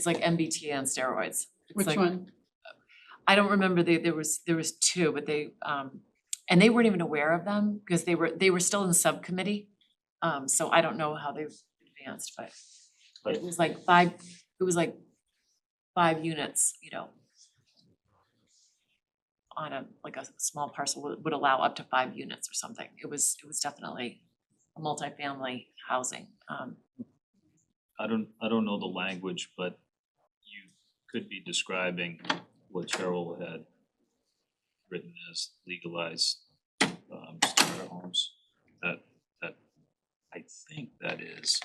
like MBTA on steroids. It's Which like- one? I don't remember, there was two, but they, and they weren't even aware of them because they were still in subcommittee. So I don't know how they've advanced, but it was like five units, on a small parcel would allow up to 5 units or something. It was definitely a multifamily housing. I don't know the language, but you could be describing what Cheryl had written as legalized starter homes. That I think that is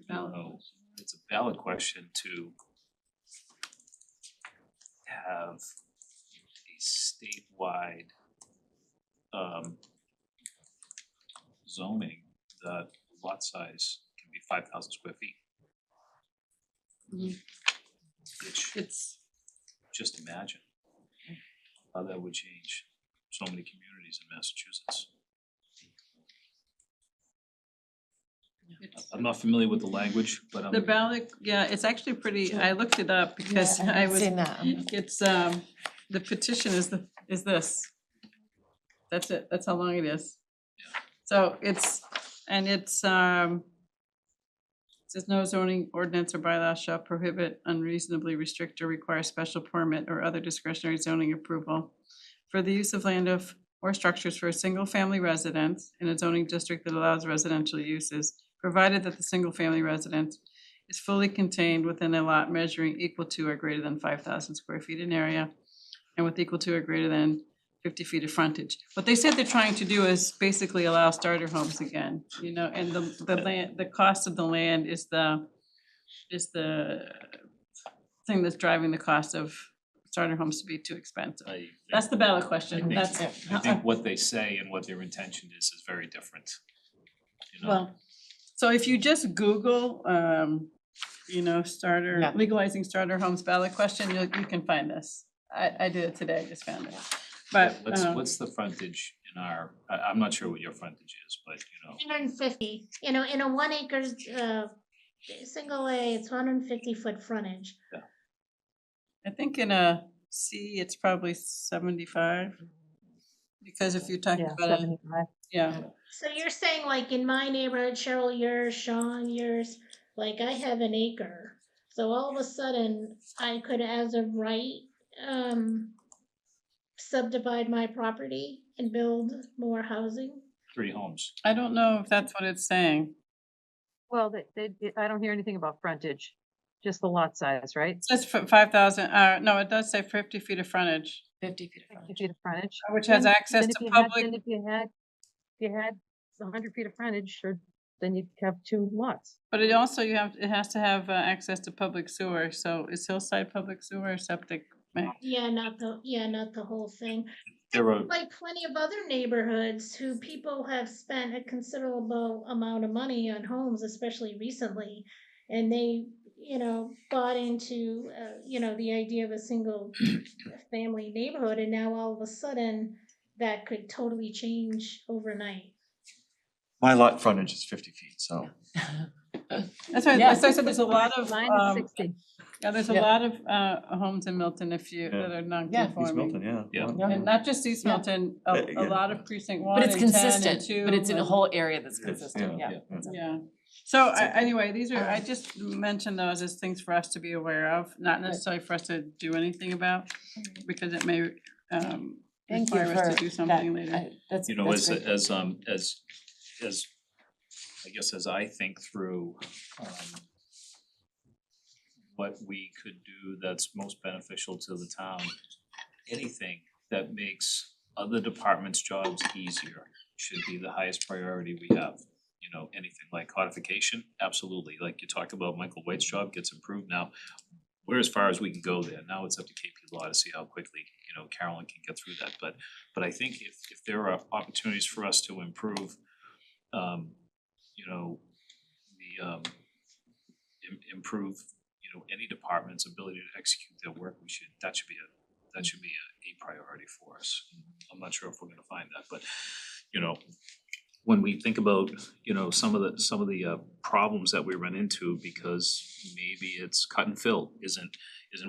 valid. It's a valid question to have a statewide zoning that lot size can be 5,000 square feet. Mhm. Which, It's, just imagine how that would change so many communities in Massachusetts. I'm not familiar with the language, but the I'm, ballot, yeah, it's actually pretty, I looked it up because Yeah, I I haven't was, seen that. it's, the petition is this. That's it, that's how long it is. So it says no zoning ordinance or bylaw shall prohibit, unreasonably restrict, or require special permit or other discretionary zoning approval for the use of land of or structures for a single-family residence in a zoning district that allows residential uses, provided that the single-family residence is fully contained within a lot measuring equal to or greater than 5,000 square feet in area, and with equal to or greater than 50 feet of frontage. What they said they're trying to do is basically allow starter homes again, and the land, the cost of the land is the thing that's driving the cost of starter homes to be too expensive. I think, That's the ballot I question, think, that's. I think what they say and what their intention is very different. You know? Well, so if you just Google, Yeah. legalizing starter homes ballot question, you can find this. I did it today, I just found it. But, What's the frontage in our, I'm not sure what your frontage is, but you know, 150, in a 1 acre, single A, it's 150-foot frontage. I think in a C, it's probably 75. Because if you're talking Yeah, about a, 75. yeah, So you're saying like in my neighborhood, Cheryl, yours, Sean, yours, like I have an acre. So all of a sudden I could, as of right, subdivide my property and build more housing. 3 homes. I don't know if that's what it's saying. Well, I don't hear anything about frontage, just the lot size, right? It says 5,000, no, it does say 50 feet of frontage, 50 feet of 50 frontage. feet of frontage. which has Then- access then if to you had- public. Then if you had 100 feet of frontage, then you'd have 2 lots. But it also, it has to have access to public sewer, so is Hillside public sewer or septic? Yeah, not the whole thing. There are, Like plenty of other neighborhoods who people have spent a considerable amount of money on homes, especially recently. And they, bought into, the idea of a single family neighborhood. And now all of a sudden that could totally change overnight. My lot frontage is 50 feet, so. That's why, Yeah. as I said, there's a lot of, Mine is 60. yeah, there's a Yeah. lot of homes in Milton that are East non-conforming. Milton, yeah. Yeah. Wow. Yeah. And not just East Yeah. Milton, Yeah. a lot of precinct 1 But it's and 10 and consistent, 2. but it's in a and- whole area that's It is, consistent, yeah, yeah. yeah. Yeah, so anyway, these are, I just mentioned those as things for us to be aware of, not necessarily for us to do anything about, because it may Thank you require us for to do something that. later. That's, you know, that's as great. as I guess as I think through what we could do that's most beneficial to the town, anything that makes other departments' jobs easier should be the highest priority we have. You know, anything like codification, absolutely, like you talked about, Michael White's job gets improved now. We're as far as we can go there, now it's up to KP Law to see how quickly, Carolyn can get through that, but I think if there are opportunities for us to improve, improve, any department's ability to execute their work, that should be a priority for us. I'm not sure if we're gonna find that, but, when we think about, some of the problems that we run into, because maybe it's cut and fill isn't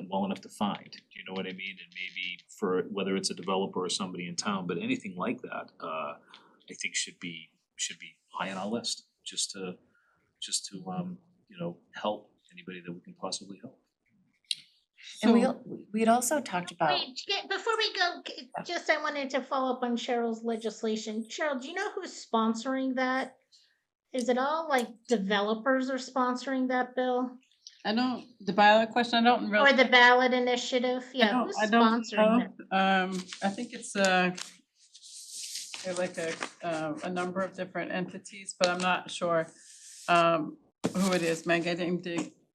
well enough to find, you know what I mean? And maybe for, whether it's a developer or somebody in town, but anything like that, I think should be high on our list, just to help anybody that we can possibly help. And So- we'd also talked about, Wait, before we go, I wanted to follow up on Cheryl's legislation. Cheryl, do you know who's sponsoring that? Is it all like developers are sponsoring that bill? The ballot question, I don't really. Or the ballot initiative? Yeah, who's I don't sponsoring that? know. I think it's they're like a number of different entities, but I'm not sure who it is, Meg, I didn't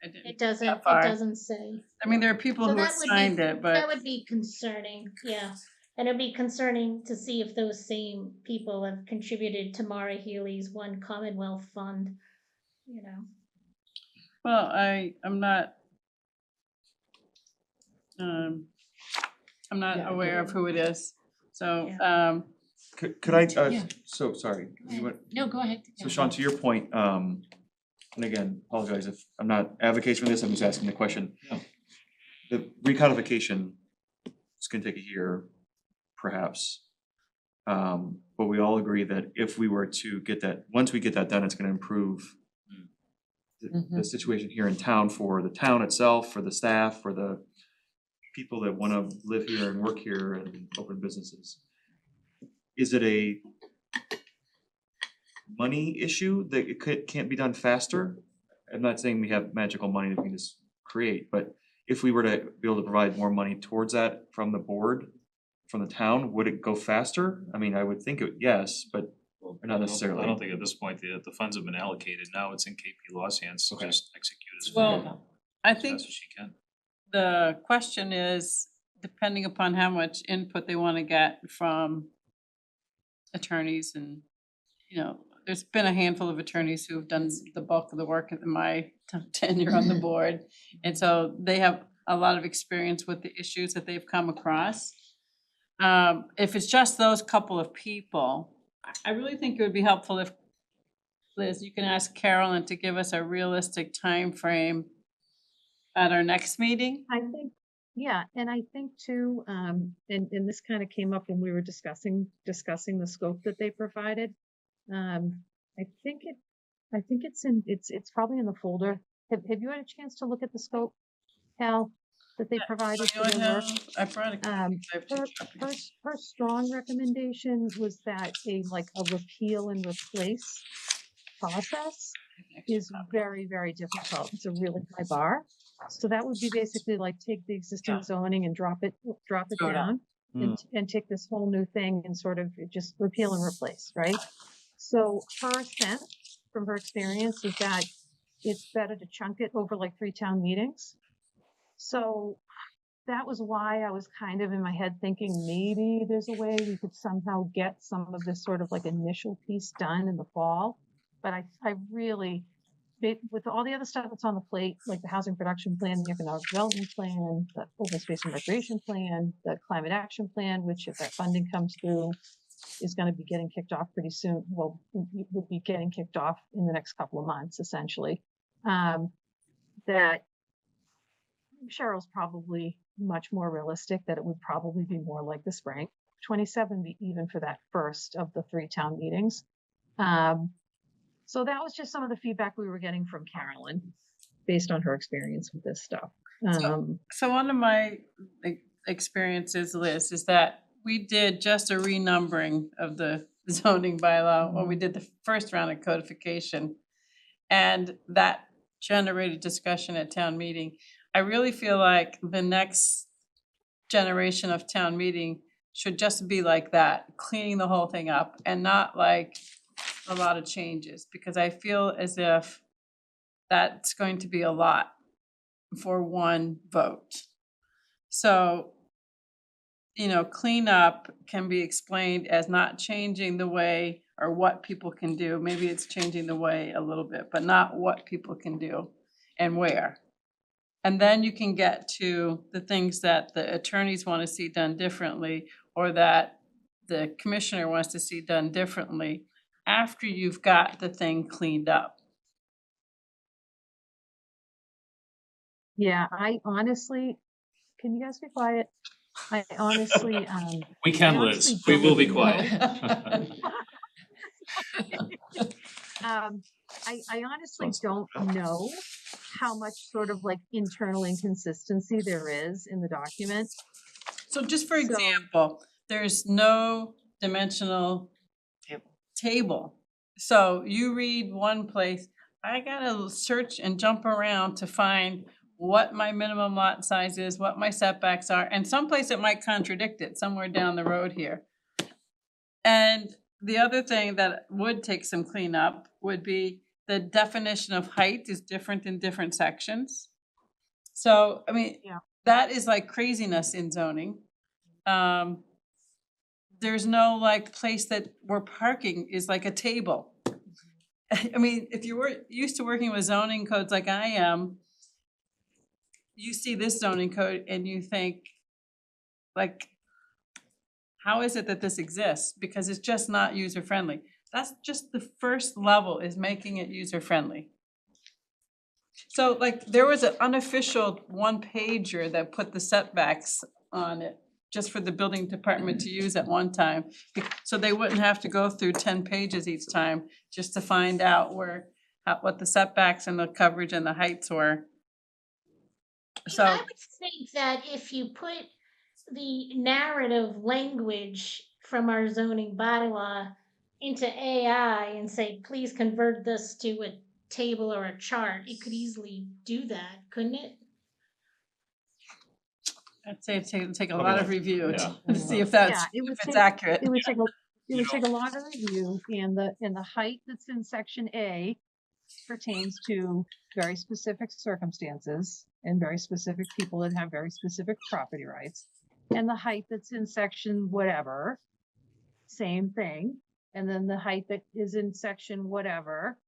It doesn't far. say. I mean, there are people So who have that would be- signed it, but. That would be concerning, yeah. And it'd be concerning to see if those same people have contributed to Mara Healy's One Commonwealth Fund, Well, I'm not Yeah, aware of who it is, so, Could I, Yeah. so, sorry, you went, no, go ahead. so Sean, to your point, and again, apologize if I'm not advocating for this, I'm just asking the question. Yeah. The recodification is gonna take a year, perhaps. But we all agree that if we were to get that, once we get that done, it's gonna improve the situation here in town for the town itself, for the staff, for the people that wanna live here and work here and open businesses. Is it a money issue that it can't be done faster? I'm not saying we have magical money that we can just create, but if we were to be able to provide more money towards that from the board, from the town, would it go faster? I mean, I would think yes, but not necessarily. I don't think at this point the funds have been allocated, now it's in KP Law's hands to Okay. just execute as Well, I fast think as she can. the question is, depending upon how much input they wanna get from attorneys and, there's been a handful of attorneys who have done the bulk of the work in my tenure on the board. And so they have a lot of experience with the issues that they've come across. If it's just those couple of people, I really think it would be helpful if, Liz, you can ask Carolyn to give us a realistic time frame at our next meeting. I think, yeah, and I think too, and this kind of came up when we were discussing the scope that they provided. I think it's probably in the folder. Have you had a chance to look at the scope, Hal, that they provided You for know, their work? I brought a Um, I have two her, copies. her strong recommendation was that a repeal and replace process is very, very difficult. It's a really high bar. So that would be basically like take the existing Yeah. zoning and drop it Throw it out. down and take this whole new thing and sort of just repeal and replace, right? So her sense from her experience is that it's better to chunk it over like 3 town meetings. So that was why I was kind of in my head thinking maybe there's a way we could somehow get some of this sort of like initial piece done in the fall. But I really, with all the other stuff that's on the plate, like the housing production plan, the economic development plan, the open space and recreation plan, the climate action plan, which if that funding comes through, is going to be getting kicked off pretty soon. Well, it would be getting kicked off in the next couple of months, essentially. That Cheryl's probably much more realistic that it would probably be more like the spring, 27 even for that first of the 3 town meetings. So that was just some of the feedback we were getting from Carolyn based on her experience with this stuff. So one of my experiences, Liz, is that we did just a renumbering of the zoning bylaw when we did the first round of codification. And that generated discussion at town meeting. I really feel like the next generation of town meeting should just be like that, cleaning the whole thing up and not like a lot of changes, because I feel as if that's going to be a lot for one vote. So, clean up can be explained as not changing the way or what people can do. Maybe it's changing the way a little bit, but not what people can do and where. And then you can get to the things that the attorneys want to see done differently, or that the commissioner wants to see done differently after you've got the thing cleaned up. Yeah, I honestly, can you guys be quiet? I honestly, We can, I Liz. honestly We will be don't quiet. I honestly don't know how much sort of like internal inconsistency there is in the document. So just for So- example, there's no dimensional table. So you read one place, I gotta search and jump around to find what my minimum lot size is, what my setbacks are, and someplace it might contradict it, somewhere down the road here. And the other thing that would take some cleanup would be the definition of height is different in different sections. So, I mean, Yeah. that is like craziness in zoning. There's no like place that where parking is like a table. I mean, if you were used to working with zoning codes like I am, you see this zoning code and you think, like, how is it that this exists? Because it's just not user friendly. That's just the first level, is making it user friendly. So like there was an unofficial one pager that put the setbacks on it just for the building department to use at one time. So they wouldn't have to go through 10 pages each time just to find out what the setbacks and the coverage and the heights were. So I would think that if you put the narrative language from our zoning bylaw into AI and say, please convert this to a table or a chart, it could easily do that, couldn't it? I'd say it'd take a Okay, lot of that's- review yeah. to see if that's, Yeah, it would if it's take- accurate. It would take a, You know- a lot of review, and the height that's in section A pertains to very specific circumstances and very specific people that have very specific property rights. And the height that's in section whatever, same thing. and then the height that is in section whatever.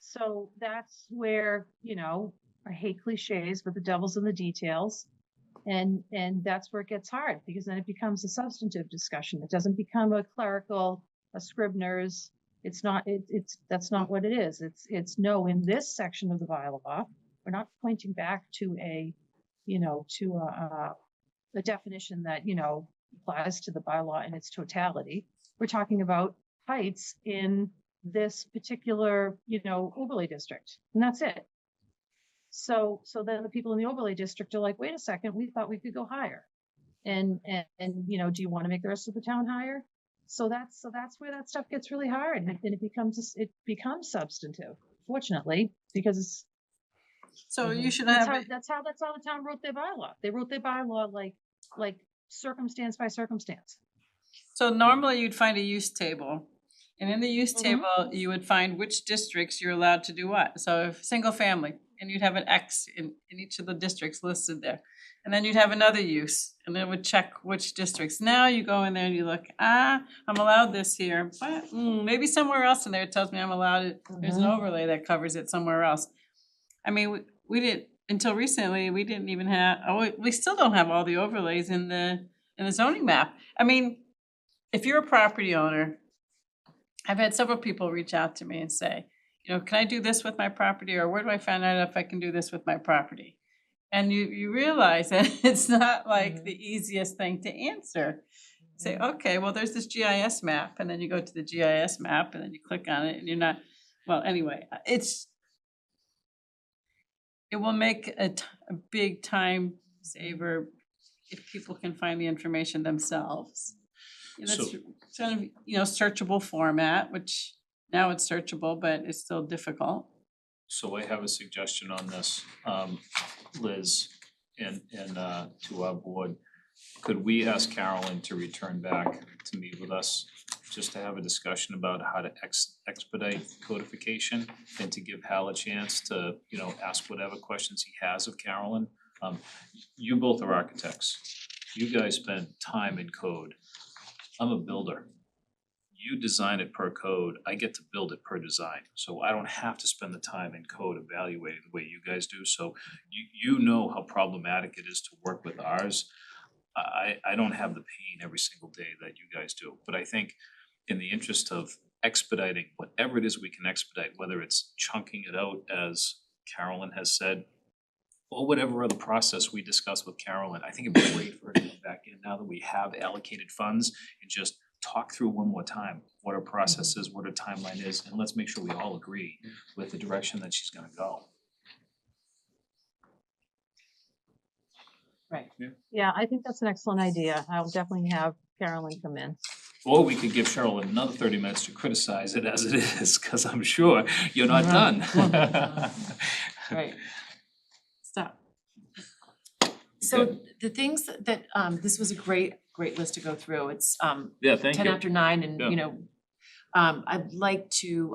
So that's where, you know, I hate cliches, but the devil's in the details. And that's where it gets hard, because then it becomes a substantive discussion. It doesn't become a clerical, a Scribner's. It's not, that's not what it is. It's no, in this section of the bylaw, we're not pointing back to a, you know, to a definition that, you know, applies to the bylaw in its totality. We're talking about heights in this particular, you know, overlay district, and that's it. So then the people in the overlay district are like, wait a second, we thought we could go higher. And you know, do you want to make the rest of the town higher? So that's where that stuff gets really hard, and it becomes substantive, fortunately, because it's So you should that's have, how the town wrote their bylaw. They wrote their bylaw like circumstance by circumstance. so normally you'd find a use table. And in the use Mhm. table, you would find which districts you're allowed to do what. So if single family, and you'd have an X in each of the districts listed there. And then you'd have another use, and it would check which districts. Now you go in there and you look, I'm allowed this here, but maybe somewhere else in there it tells me I'm allowed it. There's an overlay that covers it somewhere else. I mean, we didn't, until recently, we didn't even have, we still don't have all the overlays in the zoning map. I mean, if you're a property owner, I've had several people reach out to me and say, you know, can I do this with my property, or where do I find out if I can do this with my property? And you realize that it's not like the easiest thing to answer. Say, okay, well, there's this GIS map, and then you go to the GIS map, and then you click on it, and you're not, well, anyway, it will make a big time saver if people can find the information themselves. And that's So- sort of, you know, searchable format, which now it's searchable, but it's still difficult. So I have a suggestion on this, Liz, and to our board. Could we ask Carolyn to return back to meet with us, just to have a discussion about how to expedite codification, and to give Hal a chance to, you know, ask whatever questions he has of Carolyn? You both are architects. You guys spend time in code. I'm a builder. You design it per code, I get to build it per design. So I don't have to spend the time in code evaluating the way you guys do. So you know how problematic it is to work with ours. I don't have the pain every single day that you guys do. But I think in the interest of expediting whatever it is we can expedite, whether it's chunking it out, as Carolyn has said, or whatever other process we discuss with Carolyn, I think it'd be great for her to come back in now that we have allocated funds, and just talk through one more time what her process is, what her timeline is, and let's make sure we all agree with the direction that she's gonna go. Right. Yeah. Yeah, I think that's an excellent idea. I'll definitely have Carolyn come in. Or we could give Cheryl another 30 minutes to criticize it as it is, cause I'm sure you're not done. Right. Stop. So the things that, this was a great list to go through. It's, Yeah, thank 10 you. after 9, and Yeah. you know, I'd like to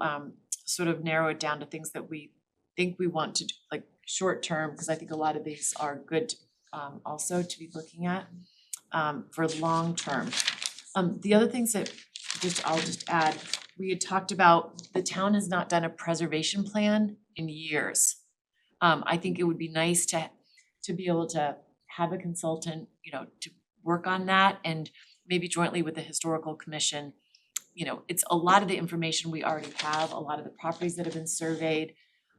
sort of narrow it down to things that we think we want to do, like short term, because I think a lot of these are good also to be looking at for long term. The other things that I'll just add, we had talked about, the town has not done a preservation plan in years. I think it would be nice to be able to have a consultant, you know, to work on that, and maybe jointly with the historical commission. You know, it's a lot of the information we already have, a lot of the properties that have been surveyed.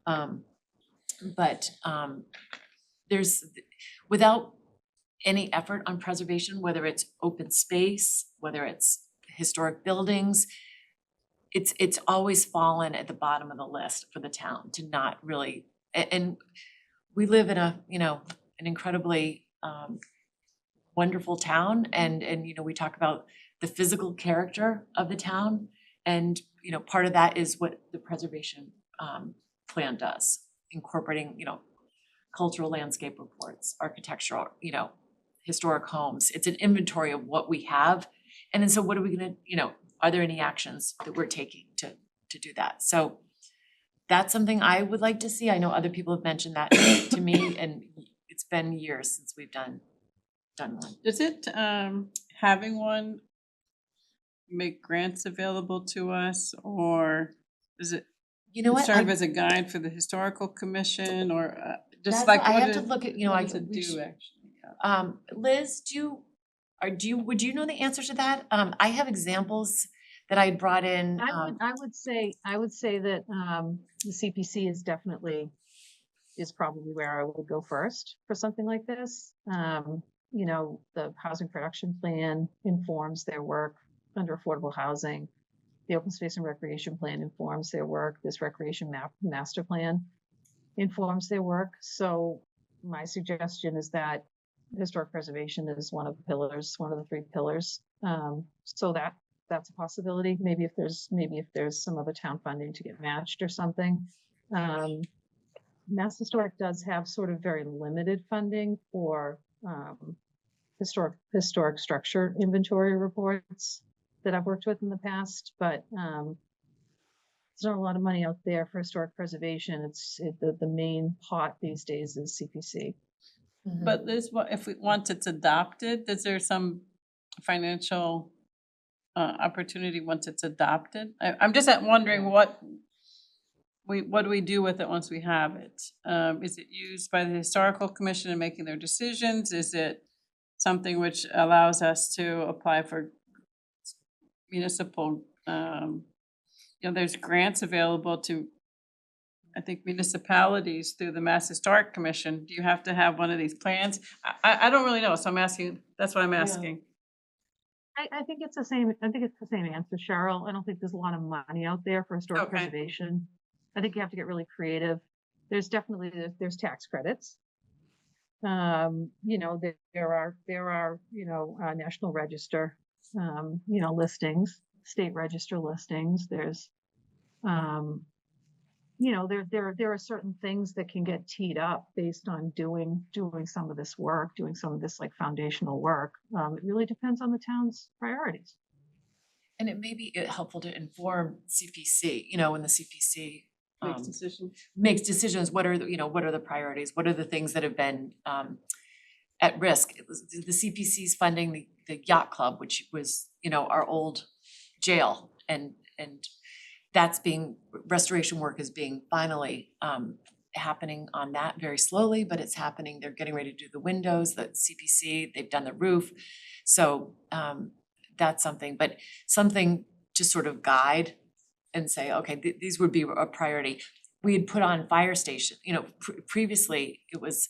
But there's, without any effort on preservation, whether it's open space, whether it's historic buildings, it's always fallen at the bottom of the list for the town to not really, and we live in a, you know, an incredibly wonderful town, and you know, we talk about the physical character of the town, and you know, part of that is what the preservation plan does, incorporating, you know, cultural landscape reports, architectural, you know, historic homes. It's an inventory of what we have, and then so what are we gonna, you know, are there any actions that we're taking to do that? So that's something I would like to see. I know other people have mentioned that to me, and it's been years since we've done one. Does it, having one make grants available to us, or does it You know what? serve as a guide for the historical commission, or just That's like I what have to look at, what I does it we do should- actually? Yeah. Liz, would you know the answer to that? I have examples that I brought in, I would say that, the CPC is probably where I would go first for something like this. The housing production plan informs their work under affordable housing. The open space and recreation plan informs their work. This recreation master plan informs their work. So my suggestion is that historic preservation is one of the pillars, one of the three pillars. So that's a possibility. Maybe if there's some other town funding to get matched or something. Mass Historic does have sort of very limited funding for historic structure inventory reports that I've worked with in the past, but there's not a lot of money out there for historic preservation. The main pot these days is CPC. But Liz, once it's adopted, is there some financial opportunity once it's adopted? I'm just wondering what do we do with it once we have it? Is it used by the historical commission in making their decisions? Is it something which allows us to apply for municipal, there's grants available to, I think, municipalities through the Mass Historic Commission. Do you have to have one of these plans? I don't really know, so I'm asking, that's what I'm asking. I think it's the same answer, Cheryl. I don't think there's a lot of money out there for historic Okay. preservation. I think you have to get really creative. There's definitely there's tax credits. There are National Register listings, state register listings. There's there are certain things that can get teed up based on doing some of this work, doing some of this like foundational work. It really depends on the town's priorities. and it may be helpful to inform CPC, when the CPC Makes decisions. makes decisions, what are the priorities, what are the things that have been at risk. It was the CPC's funding the yacht club, which was, our old jail, and restoration work is being finally happening on that very slowly, but it's happening. They're getting ready to do the windows, the CPC, they've done the roof. So that's something to sort of guide and say, okay, these would be a priority. We had put on fire station, previously it was,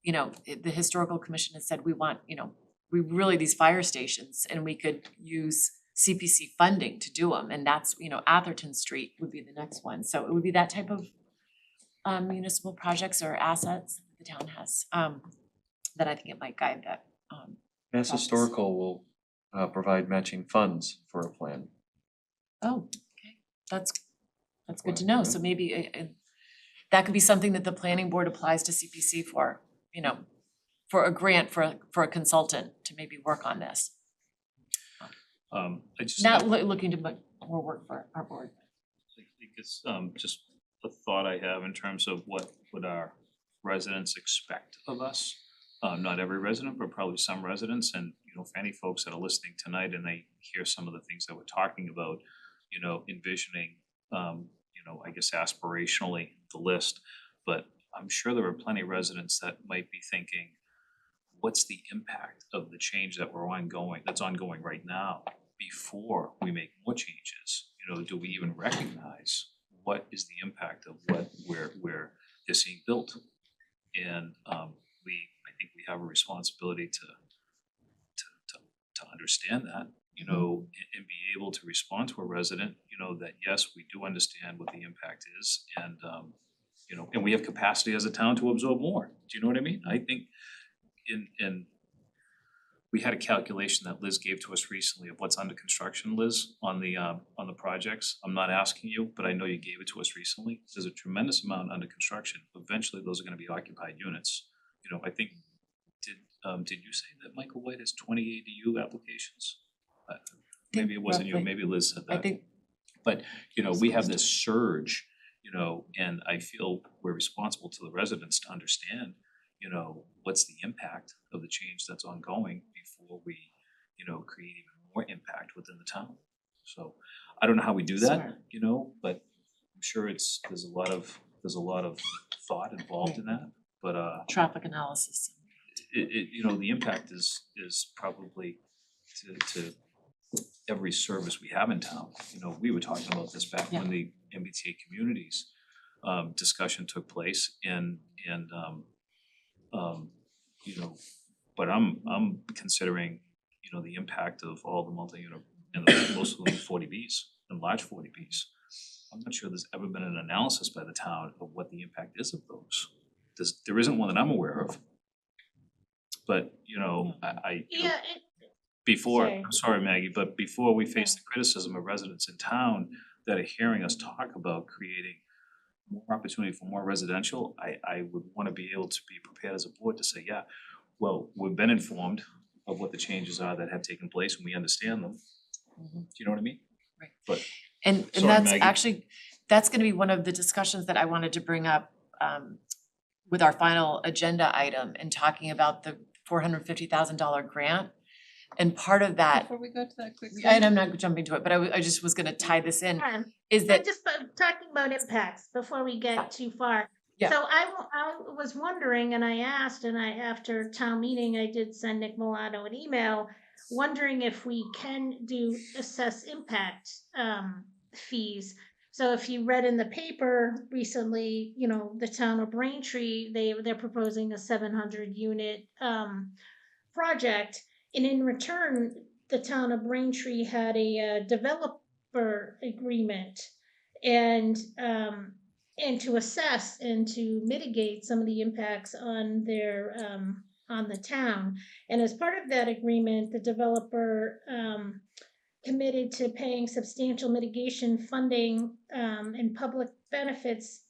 the historical commission had said, we want, these fire stations, and we could use CPC funding to do them, and that's, Atherton Street would be the next one. So it would be that type of municipal projects or assets that the town has, that I think it might guide that. Mass Process. Historical will provide matching funds for a plan. Oh, okay, that's good to know. So maybe that could be something that the planning board applies to CPC for, for a grant for a consultant to maybe work on this. I just. Not looking to put more work for our board. I think it's just a thought I have in terms of what would our residents expect of us. Not every resident, but probably some residents, and for any folks that are listening tonight and they hear some of the things that we're talking about, envisioning, I guess aspirationally the list, but I'm sure there are plenty of residents that might be thinking, what's the impact of the change that's ongoing right now before we make more changes? Do we even recognize what is the impact of where they're being built? And I think we have a responsibility to understand that, and be able to respond to a resident, that yes, we do understand what the impact is, and and we have capacity as a town to absorb more. Do you know what I mean? I think we had a calculation that Liz gave to us recently of what's under construction, Liz, on the projects. I'm not asking you, but I know you gave it to us recently. There's a tremendous amount under construction. Eventually, those are gonna be occupied units. I think, did you say that Michael White has 20 ADU applications? Maybe it wasn't you, roughly. maybe Liz said that. I think, But, we have this surge, and I feel we're responsible to the residents to understand, what's the impact of the change that's ongoing before we, create even more impact within the town. So I don't know how we do that, Smart. you know, but I'm sure there's a lot of thought involved in that, but Traffic analysis. you know, the impact is probably to every service we have in town. You know, we were talking about this back when the MBTA communities discussion took place and you know, but I'm considering, you know, the impact of all the multi-unit and most of the 40Bs and large 40Bs. I'm not sure there's ever been an analysis by the town of what the impact is of those. There isn't one that I'm aware of. But, you know, you know, Yeah, before, sorry. I'm sorry, Maggie, but before we face the criticism of residents in town that are hearing us talk about creating more opportunity for more residential, I would wanna be able to be prepared as a board to say, yeah, well, we've been informed of what the changes are that have taken place and we understand them. Mhm. Do you know what I mean? Right. But And Sorry, that's Maggie. actually, that's gonna be one of the discussions that I wanted to bring up with our final agenda item and talking about the $450,000 grant. And part of that, Before we go to that quickly. and I'm not jumping to it, but I just was gonna tie this in, is I'm that, just talking about impacts before we Yeah. get too far. Yeah. So I was wondering, and I asked, and after town meeting, I did send Nick Milano an email, wondering if we can assess impact fees. So if you read in the paper recently, you know, the town of Braintree, they're proposing a 700 unit project, and in return, the town of Braintree had a developer agreement, and to assess and to mitigate some of the impacts on their on the town. And as part of that agreement, the developer committed to paying substantial mitigation funding and public benefits,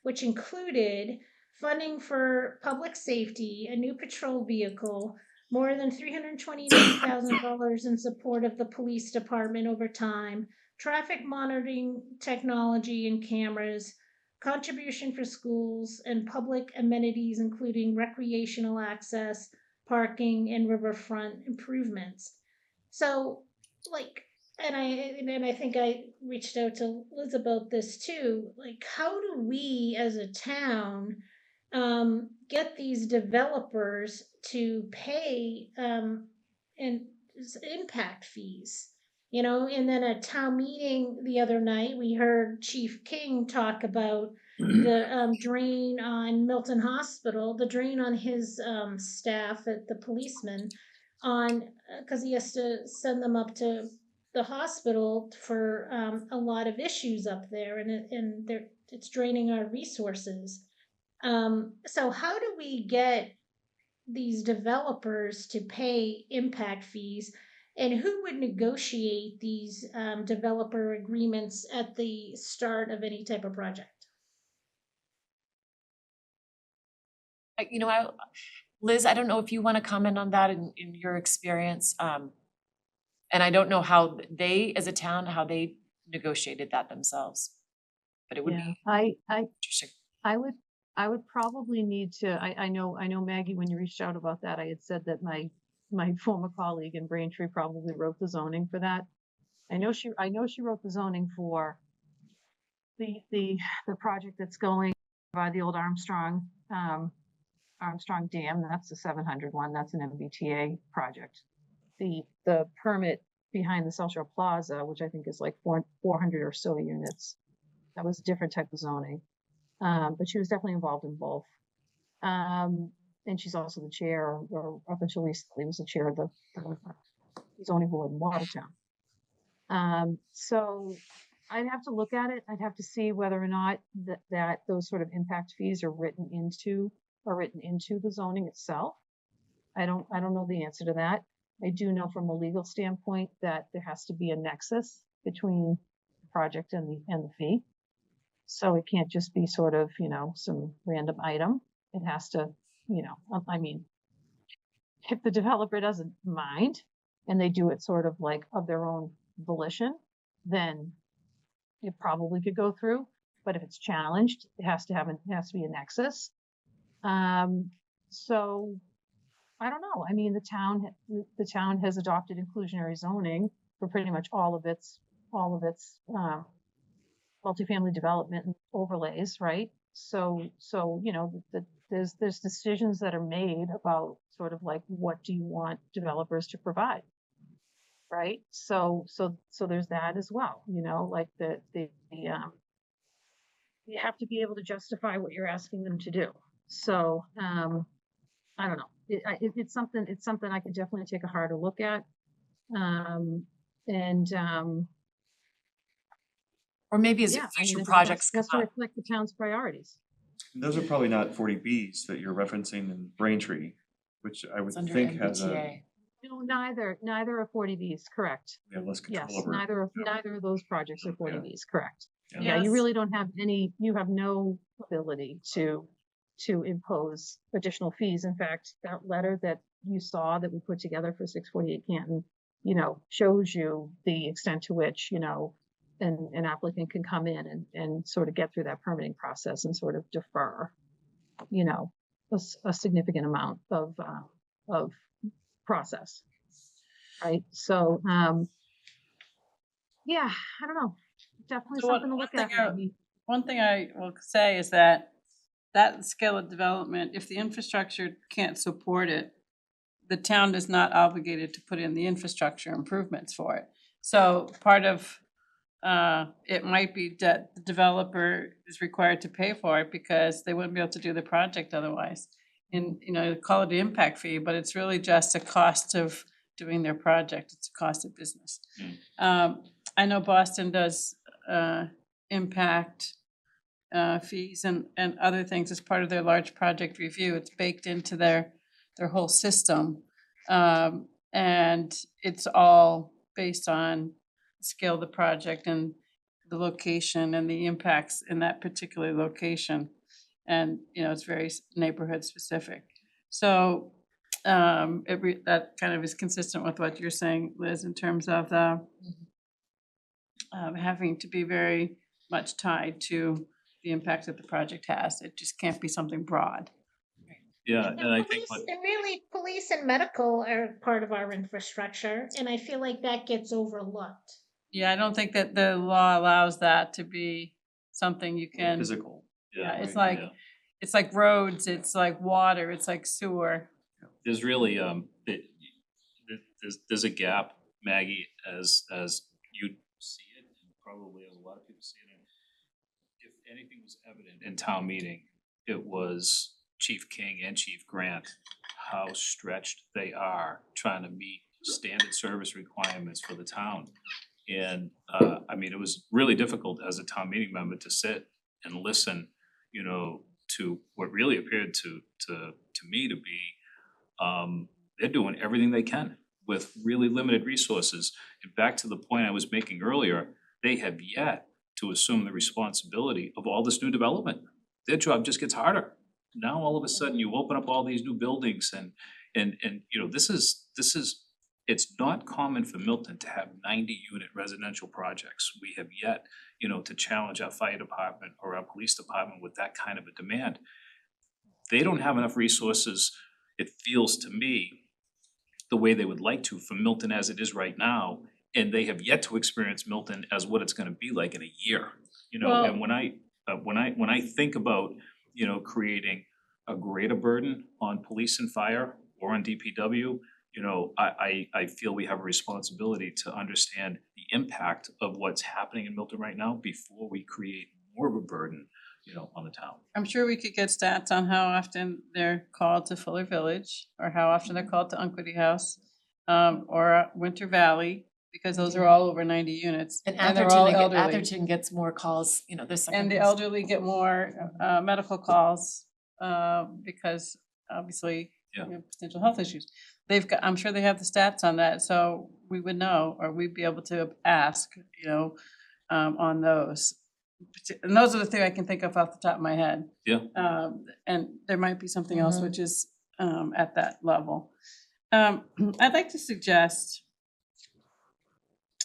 which included funding for public safety, a new patrol vehicle, more than $329,000 in support of the police department over time, traffic monitoring technology and cameras, contribution for schools and public amenities, including recreational access, parking, and riverfront improvements. So, like, and I think I reached out to Liz about this too. Like, how do we as a town get these developers to pay impact fees? You know, and then at town meeting the other night, we heard Chief King talk about the drain on Milton Hospital, the drain on his staff at the policeman, on because he has to send them up to the hospital for a lot of issues up there, and it's draining our resources. So how do we get these developers to pay impact fees, and who would negotiate these developer agreements at the start of any type of project? you know, Liz, I don't know if you wanna comment on that in your experience. And I don't know how they, as a town, how they negotiated that themselves. But it would Yeah, be I interesting. I would probably need to, I know Maggie, when you reached out about that, I had said that my former colleague in Braintree probably wrote the zoning for that. I know she wrote the zoning for the project that's going by the old Armstrong Dam. That's the 700 one. That's an MBTA project. The permit behind the South Shore Plaza, which I think is like 400 or so units, that was a different type of zoning. But she was definitely involved in both. And she's also the chair, or up until recently was the chair of the zoning board in Watertown. So I'd have to look at it. I'd have to see whether or not that those sort of impact fees are written into the zoning itself. I don't know the answer to that. I do know from a legal standpoint that there has to be a nexus between the project and the fee. So it can't just be sort of, you know, some random item. It has to, you know, I mean, if the developer doesn't mind and they do it sort of like of their own volition, then it probably could go through. But if it's challenged, it has to be a nexus. So I don't know. I mean, the town has adopted inclusionary zoning pretty much all of its multifamily development and overlays, right? So, you know, there's decisions that are made about sort of like, what do you want developers to provide? Right? So there's that as well, you know, like you have to be able to justify what you're asking them to do. So, I don't know. It's something I could definitely take a harder look at. And, Or maybe as yeah, I mean, future I think projects that's to come up. reflect the town's priorities. Those are probably not 40Bs that you're referencing in Braintree, which I would It's under think has a, MBTA. No, neither are 40Bs, correct. we have less Yes, control over. neither of those projects are 40Bs, correct. Yeah. Yeah, you Yes. really don't have you have no ability to impose additional fees. In fact, that letter that you saw that we put together for 648 Canton, you know, shows you the extent to which, you know, an applicant can come in and sort of get through that permitting process and sort of defer, you know, a significant amount of process. Right. So, yeah, I don't know. Definitely So something to look at. Maybe. One thing I will say is that scale of development, if the infrastructure can't support it, the town is not obligated to put in the infrastructure improvements for it. So part of it might be that the developer is required to pay for it because they wouldn't be able to do the project otherwise. And, you know, call it the impact fee, but it's really just a cost of doing their project. It's a cost of business. I know Boston does impact fees and other things as part of their large project review. It's baked into their whole system. And it's all based on the scale of the project and the location and the impacts in that particular location. And, you know, it's very neighborhood specific. So that kind of is consistent with what you're saying, Liz, in terms of the having to be very much tied to the impact that the project has. It just can't be something broad. Yeah, And and I think police, and really, police and medical are part of our infrastructure, and I feel like that gets overlooked. Yeah, I don't think that the law allows that to be something you can. Physical. Yeah, it's right, like, it's like roads, it's like water, it's like sewer. there's really, there's a gap, Maggie, as you see it, and probably as a lot of people see it. And if anything was evident in town meeting, it was Chief King and Chief Grant, how stretched they are trying to meet standard service requirements for the town. And I mean, it was really difficult as a town meeting member to sit and listen, you know, to what really appeared to me to be, they're doing everything they can with really limited resources. And back to the point I was making earlier, they have yet to assume the responsibility of all this new development. Their job just gets harder. Now, all of a sudden, you open up all these new buildings and you know, this is, it's not common for Milton to have 90-unit residential projects. We have yet, you know, to challenge our fire department or our police department with that kind of a demand. They don't have enough resources, it feels to me, the way they would like to for Milton as it is right now. And they have yet to experience Milton as what it's gonna be like in a year, you know, and when I think about, you know, creating a greater burden on police and fire or on DPW, you know, I feel we have a responsibility to understand the impact of what's happening in Milton right now before we create more of a burden, you know, on the town. I'm sure we could get stats on how often they're called to Fuller Village, or how often they're called to Unquity House, or Winter Valley, because those are all over 90 units. And they're all Atherton, elderly. Atherton gets more calls, you know, there's second. And the elderly get more medical calls because obviously, Yeah. you know, potential health issues. I'm sure they have the stats on that, so we would know, or we'd be able to ask, you know, on those. And those are the things I can think of off the top of my head. Yeah. And there might be something else which is at that level. I'd like to suggest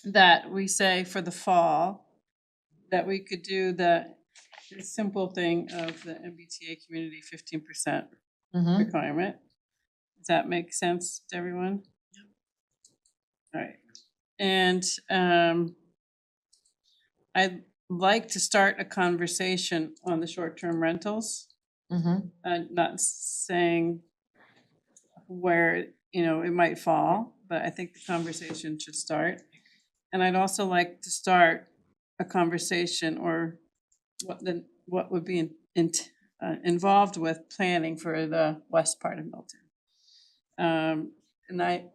that we say for the fall, that we could do the simple thing of the MBTA community 15% requirement. Does that make sense to everyone? All right, And I'd like to start a conversation on the short-term rentals. Not saying where, it might fall, but I think the conversation should start. And I'd also like to start a conversation or what would be involved with planning for the west part of Milton. And I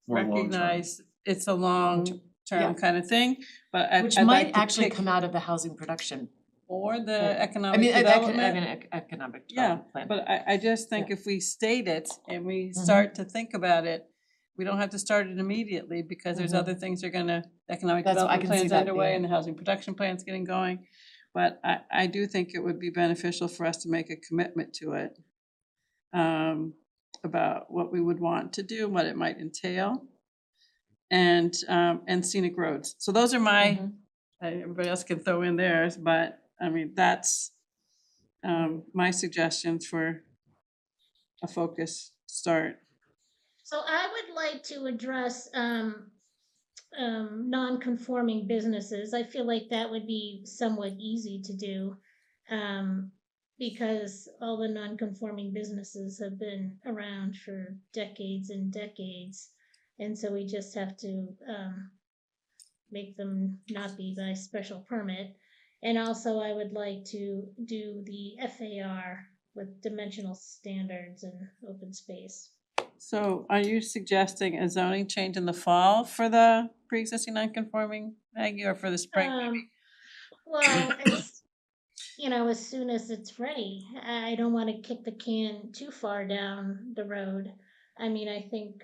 More long-term. recognize it's a long-term Yeah. kind of thing, but I'd Which like might to actually pick- come out of the housing production. or the I economic mean, development. economic Yeah, development plan. but I just think if we state it and we start to think about it, we don't have to start it immediately because there's Mhm. other things that are gonna, economic That's- I development can see plans that underway being- and the housing production plan's getting going. But I do think it would be beneficial for us to make a commitment to it. About what we would want to do, what it might entail. And scenic roads. So those are my, Mhm. everybody else can throw in theirs, but I mean, that's my suggestions for a focus start. So I would like to address non-conforming businesses. I feel like that would be somewhat easy to do, because all the non-conforming businesses have been around for decades and decades, and so we just have to make them not be by special permit. And also, I would like to do the FAR with dimensional standards and open space. So are you suggesting a zoning change in the fall for the pre-existing non-conforming, Maggie, or for the spring maybe? Well, it's, as soon as it's ready. I don't want to kick the can too far down the road. I mean, I think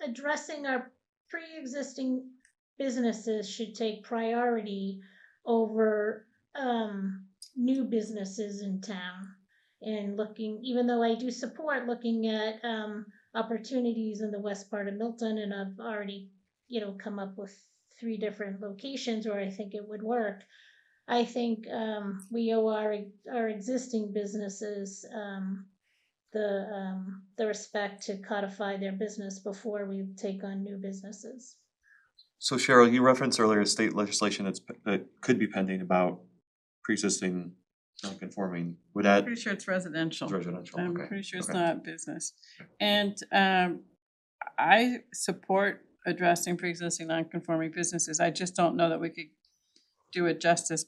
addressing our pre-existing businesses should take priority over new businesses in town. And looking, even though I do support looking at opportunities in the west part of Milton, and I've already, come up with 3 different locations where I think it would work. I think we owe our existing businesses the respect to codify their business before we take on new businesses. So Cheryl, you referenced earlier state legislation that could be pending about pre-existing non-conforming. Would that, I'm pretty sure it's residential. it's residential, I'm okay. pretty sure it's okay. not business. And I support addressing pre-existing non-conforming businesses. I just don't know that we could do it justice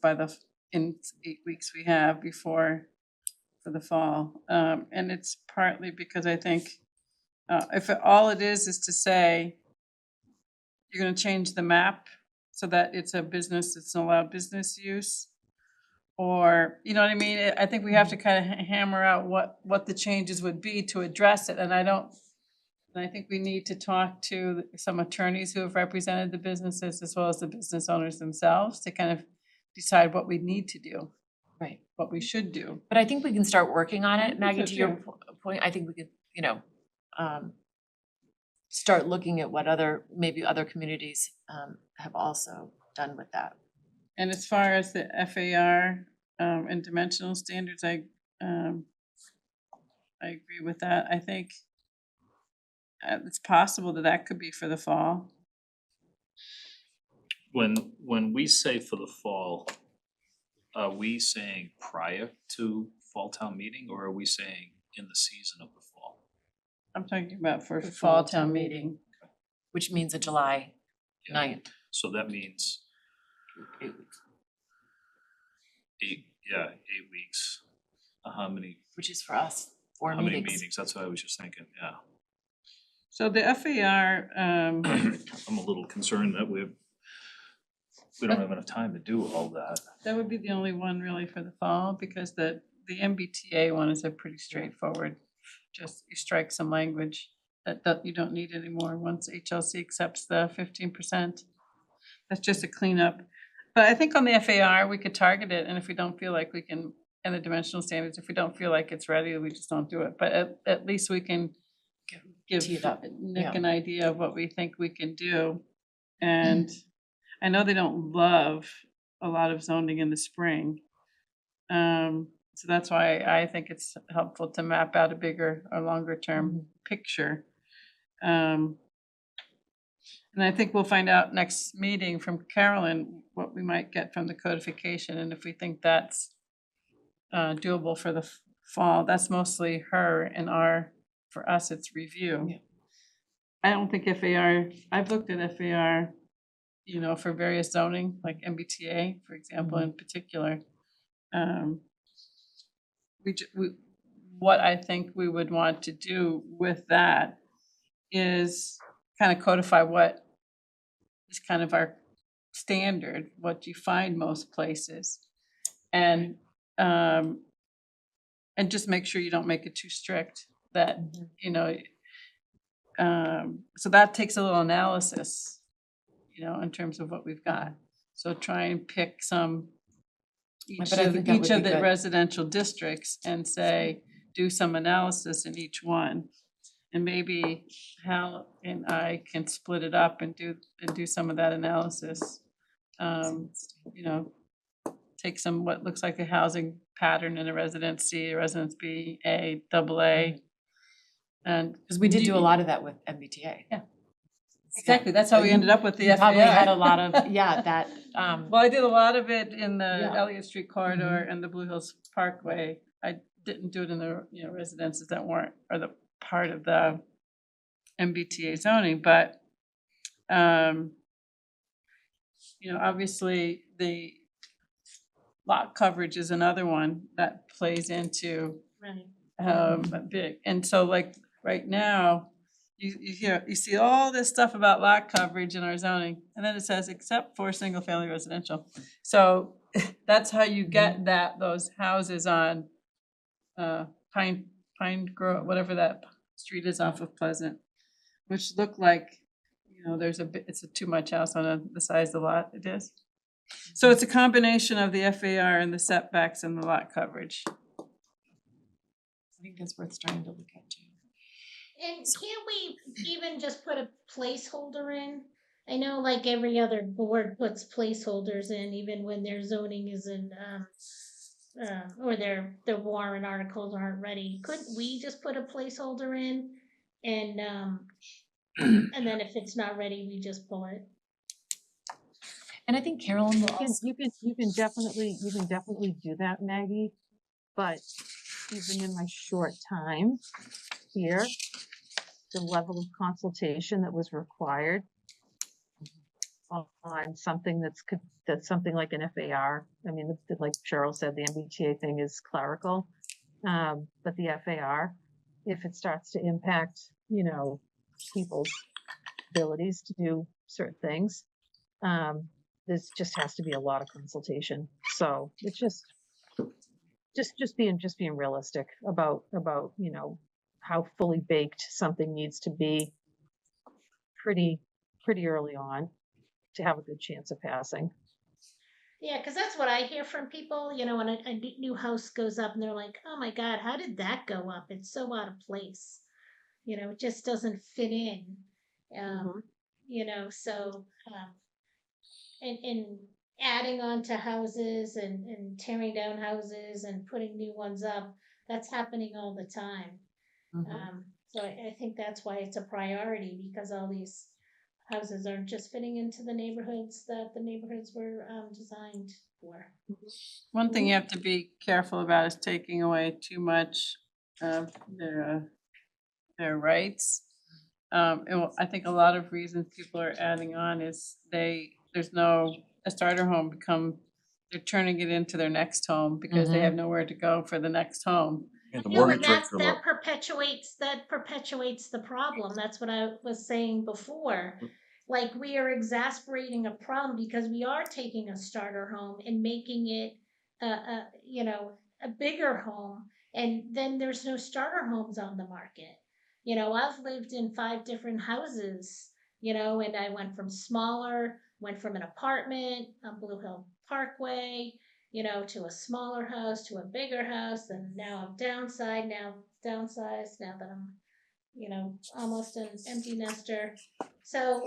in 8 weeks we have before for the fall. And it's partly because I think if all it is to say you're gonna change the map so that it's a business, it's an allowed business use. Or, you know what I mean? I think we have to kind of hammer out what the changes would be to address it, and I think we need to talk to some attorneys who have represented the businesses as well as the business owners themselves to kind of decide what we need to do, Right. what we should do. But I think we can start working on it, think Maggie, so to your too. point, I think we could, start looking at what maybe other communities have also done with that. And as far as the FAR and dimensional standards, I agree with that. I think it's possible that could be for the fall. When we say for the fall, are we saying prior to fall town meeting, or are we saying in the season of the fall? I'm talking about for For fall town meeting. Which means a July Yeah. 9th. So that means 8 weeks, 8 weeks. How many, which is for us, 4 how many meetings. meetings? That's what I was just thinking, yeah. So the FAR, I'm a little concerned that we don't have enough time to do all that. that would be the only one really for the fall, because the MBTA one is a pretty straightforward, just you strike some language that you don't need anymore once HLC accepts the 15%. That's just a cleanup. But I think on the FAR, we could target it, and if we don't feel like we can, and the dimensional standards, if we don't feel like it's ready, we just don't do it. But at least we can give Tee it up, Nick yeah. an idea of what we think we can do. And I know they don't love a lot of zoning in the spring. So that's why I think it's helpful to map out a bigger or longer term picture. And I think we'll find out next meeting from Carolyn what we might get from the codification, and if we think that's doable for the fall. That's mostly her and for us, it's review. Yeah. I don't think FAR, I've looked at FAR, you know, for various zoning, like MBTA, for example, in particular. What I think we would want to do with that is kind of codify what is kind of our standard, what you find most places. And just make sure you don't make it too strict, that, you know, so that takes a little analysis, you know, in terms of what we've got. So try and pick some, But I think that would each of be the good. residential districts and say, do some analysis in each one. And maybe Hal and I can split it up and do some of that analysis. You know, take some, what looks like a housing pattern in a residence C, a residence B, A, double A. And Because we did do a lot of that with MBTA. exactly, that's how we ended up with the You FAR. probably had a lot of, yeah, that, Well, I did a lot of it in the Yeah. Elliott Street corridor and the Blue Hills Parkway. I didn't do it in the, you know, residences that weren't, or the part of the MBTA zoning, but you know, obviously the lot coverage is another one that plays into Right. big. And so like right now, you see all this stuff about lot coverage in our zoning, and then it says except for single family residential. So that's how you get those houses on Pine Grove, whatever that street is off of Pleasant, which look like, you know, there's a bit, it's a too much house on the size of the lot it is. So it's a combination of the FAR and the setbacks and the lot coverage. I think that's worth starting to look at too. And can't we even just put a placeholder in? I know like every other board puts placeholders in, even when their zoning isn't, or their warrant articles aren't ready. Couldn't we just put a placeholder in and then if it's not ready, we just pull it? And I think Carolyn will also, You can definitely do that, Maggie, but even in my short time here, the level of consultation that was required on something that's something like an FAR. I mean, like Cheryl said, the MBTA thing is clerical, but the FAR, if it starts to impact, you know, people's abilities to do certain things, this just has to be a lot of consultation. So it's just being realistic about, you know, how fully baked something needs to be pretty early on to have a good chance of passing. Yeah, because that's what I hear from people, you know, when a new house goes up and they're like, oh my God, how did that go up? It's so out of place. You know, it just doesn't fit in. You know, so, and adding on to houses and tearing down houses and putting new ones up, that's happening all the time. So I think that's why it's a priority, because all these houses aren't just fitting into the neighborhoods that the neighborhoods were designed for. One thing you have to be careful about is taking away too much of their rights. I think a lot of reasons people are adding on is there's no, a starter home they're turning it into their next home because they have nowhere to go for the next home. And the No, mortgage and rates are low. that perpetuates the problem. That's what I was saying before. Like, we are exasperating a problem because we are taking a starter home and making it you know, a bigger home, and then there's no starter homes on the market. You know, I've lived in 5 different houses, you know, and I went from an apartment on Blue Hill Parkway, you know, to a smaller house, to a bigger house, and now I'm downsized now that I'm, you know, almost an empty nester. So,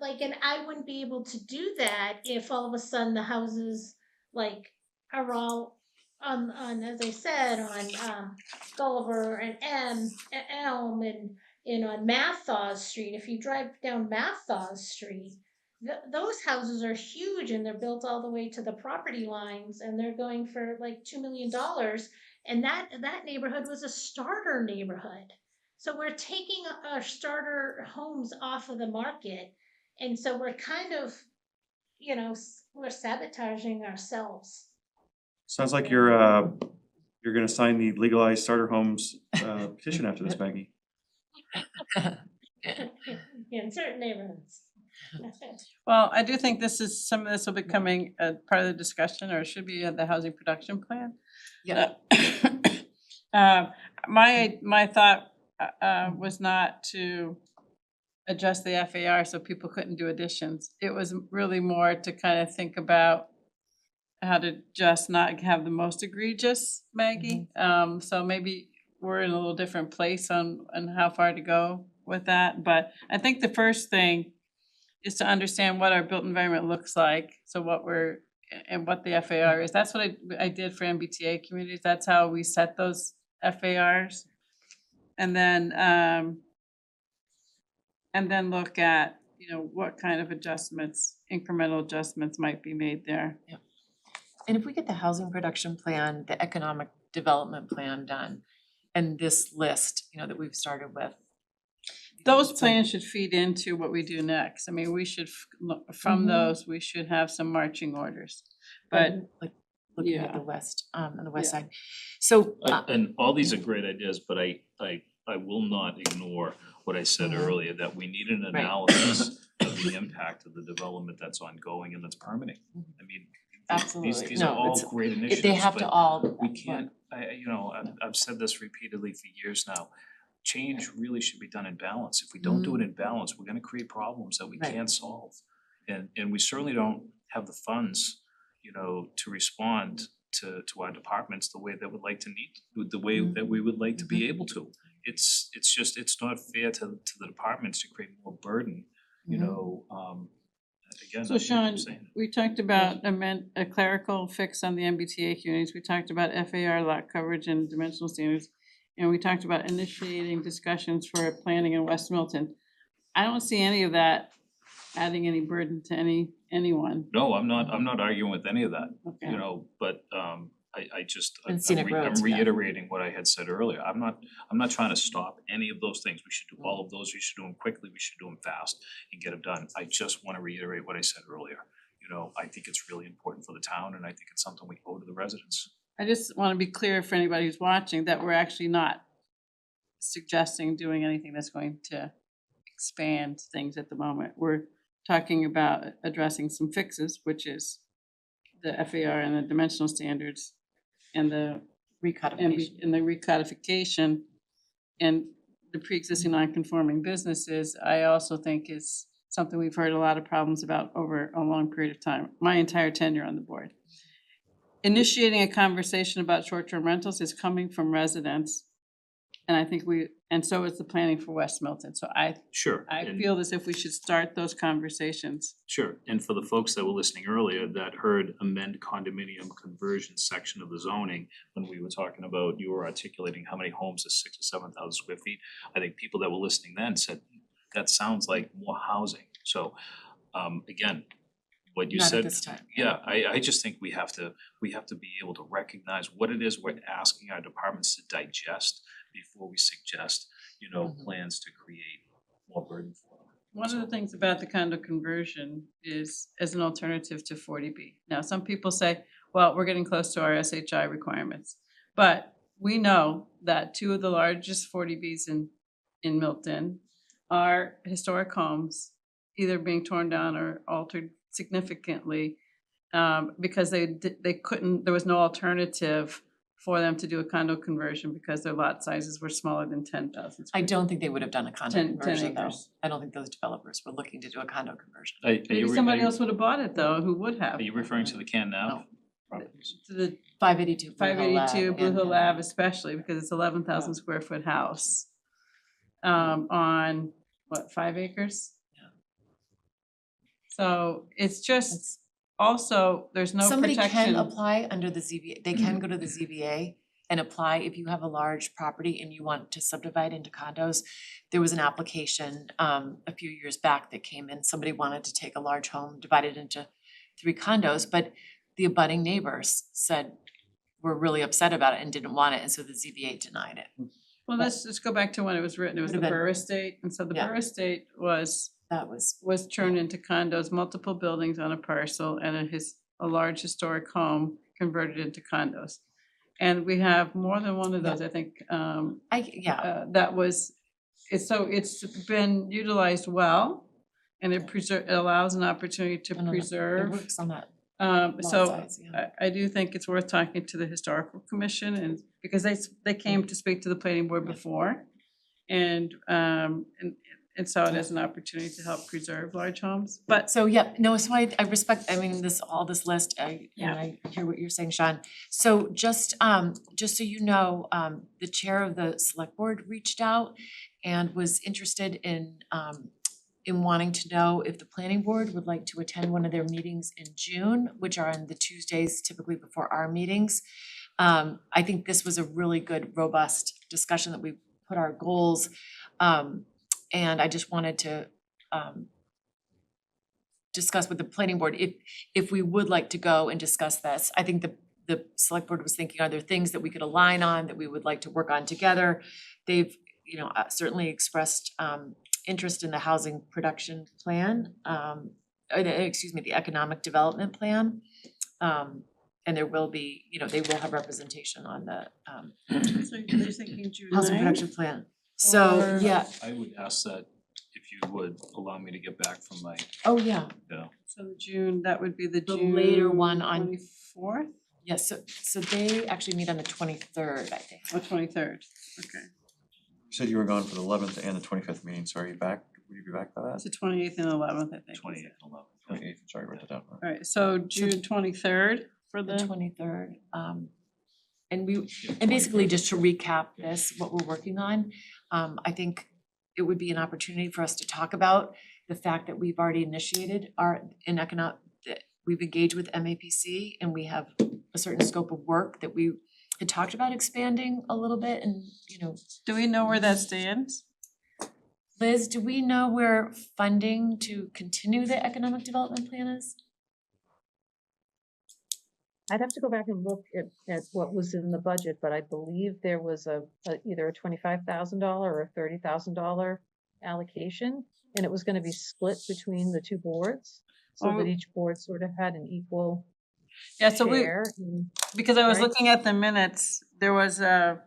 like, and I wouldn't be able to do that if all of a sudden the houses, like, are all on as I said, on Gulliver and Elm, and, And on Mathos Street, if you drive down Mathos Street, those houses are huge and they're built all the way to the property lines and they're going for like $2 million. And that neighborhood was a starter neighborhood. So we're taking our starter homes off of the market. And so we're kind of, we're sabotaging ourselves. Sounds like you're gonna sign the legalized starter homes petition after this, Maggie. In certain neighborhoods. Well, I do think some of this will be coming part of the discussion, or it should be the housing production plan. Yeah. My thought was not to adjust the FAR so people couldn't do additions. It was really more to kind of think about how to just not have the most egregious, Maggie. So maybe we're in a little different place on how far to go with that. But I think the first thing is to understand what our built environment looks like. So what the FAR is. That's what I did for MBTA communities. That's how we set those FARs. And then look at, what kind of adjustments, incremental adjustments might be made there. And if we get the housing production plan, the economic development plan done, and this list, that we've started with. Those plans should feed into what we do next. I mean, we should, from Mhm. those, we should have some marching orders. But Like, looking at yeah. the west, on the west Yeah. side. So, And all these are great ideas, but I will not ignore what I said Mhm. earlier, that we need an Right. analysis of the impact of the development that's ongoing and that's permitting. I mean, absolutely, these are no, all it's, great initiatives, they have to but all. we can't, I've said this repeatedly for years now. Change really should be done in balance. If we don't do it in balance, we're gonna create problems that we Right. can't solve. And we certainly don't have the funds, to respond to our departments the way that would like to need, the way that we would like to be able to. It's not fair to the departments to create more burden, again, So I Sean, keep saying it. we talked about a clerical fix on the MBTA communities, we talked about FAR lot coverage and dimensional standards, and we talked about initiating discussions for planning in West Milton. I don't see any of that adding any burden to anyone, No, I'm not arguing with any of that, okay? but And scenic roads, I'm yeah. reiterating what I had said earlier. I'm not trying to stop any of those things. We should do all of those. We should do them quickly. We should do them fast and get them done. I just wanna reiterate what I said earlier. I think it's really important for the town and I think it's something we owe to the residents. I just wanna be clear for anybody who's watching that we're actually not suggesting doing anything that's going to expand things at the moment. We're talking about addressing some fixes, which is the FAR and the dimensional standards and the Recodification. and the recodification and the pre-existing non-conforming businesses, I also think is something we've heard a lot of problems about over a long period of time, my entire tenure on the board. Initiating a conversation about short-term rentals is coming from residents. And I think and so is the planning for West Milton. So Sure. I and- feel as if we should start those conversations. Sure, and for the folks that were listening earlier that heard amend condominium conversion section of the zoning, when we were talking about, you were articulating how many homes are 6,000 to 7,000 square feet. I think people that were listening then said, that sounds like more housing. So, again, what you Not said. at this time. Yeah, I just think we have to be able to recognize what it is we're asking our departments to digest before we suggest, plans to create more burden for them. One of the things about the condo conversion is as an alternative to 40B. Now, some people say, well, we're getting close to our SHI requirements. But we know that two of the largest 40Bs in Milton are historic homes, either being torn down or altered significantly because they couldn't, there was no alternative for them to do a condo conversion because their lot sizes were smaller than 10,000 I square. don't think they would have done a condo 10 conversion though. acres. I don't think those developers were looking to do a condo conversion. Maybe somebody else would have bought it though, who would have. Are you referring to the Can Nav No. properties? To the 582 Blue Hill Lab 582 Blue and- Hill Lab especially, because it's 11,000 square foot house. On what, 5 acres? Yeah. So it's just, It's- also, there's no Somebody protection. can apply under the ZBA, they can go to the ZBA and apply if you have a large property and you want to subdivide into condos. There was an application a few years back that came in, somebody wanted to take a large home, divide it into 3 condos, but the abutting neighbors said were really upset about it and didn't want it, and so the ZBA denied it. Well, let's just go back to when it was written. It was the Would've been- Borough Estate, and so the Yeah. Borough Estate was That was, turned into condos, multiple buildings on a parcel, and a large historic home converted into condos. And we have more than one of those, I think, that was, it's been utilized well, and it allows an opportunity to it preserve. works on that lot So size, yeah. I do think it's worth talking to the Historical Commission, and because they came to speak to the planning board before. And saw it as an opportunity to help preserve large homes, but So, yeah, no, so I respect, I mean, all this list, and I hear what you're saying, Sean. So just so you know, the chair of the select board reached out and was interested in wanting to know if the planning board would like to attend one of their meetings in June, which are on the Tuesdays typically before our meetings. I think this was a really good, robust discussion that we put our goals, and I just wanted to discuss with the planning board if we would like to go and discuss this. I think the select board was thinking, are there things that we could align on that we would like to work on together? They've, certainly expressed interest in the housing production plan, the economic development plan. And there will be, they will have representation on the so you're thinking June housing 9th? production plan. So, Or- yeah, I would ask that if you would allow me to get back from my, oh, yeah, So the June, that would be the The June later one on- 24th yes, so they actually meet on the 23rd, I think. or 23rd, okay. You said you were gone for the 11th and the 25th meeting, so are you back? Will you be back for It's that? the 28th and 11th, I think. 28th and 11th. 28th, sorry, write that down. Alright, so June 23rd for The the, 23rd, and basically just to recap this, what we're working on, I think it would be an opportunity for us to talk about the fact that we've already initiated that we've engaged with MAPC and we have a certain scope of work that we had talked about expanding a little bit and, do we know where that stands? Liz, do we know where funding to continue the economic development plan is? I'd have to go back and look at what was in the budget, but I believe there was either a $25,000 or a $30,000 allocation, and it was gonna be split between the two boards, so Oh. that each board sort of had an equal Yeah, so share. and- because I was Right. looking at the minutes, there was a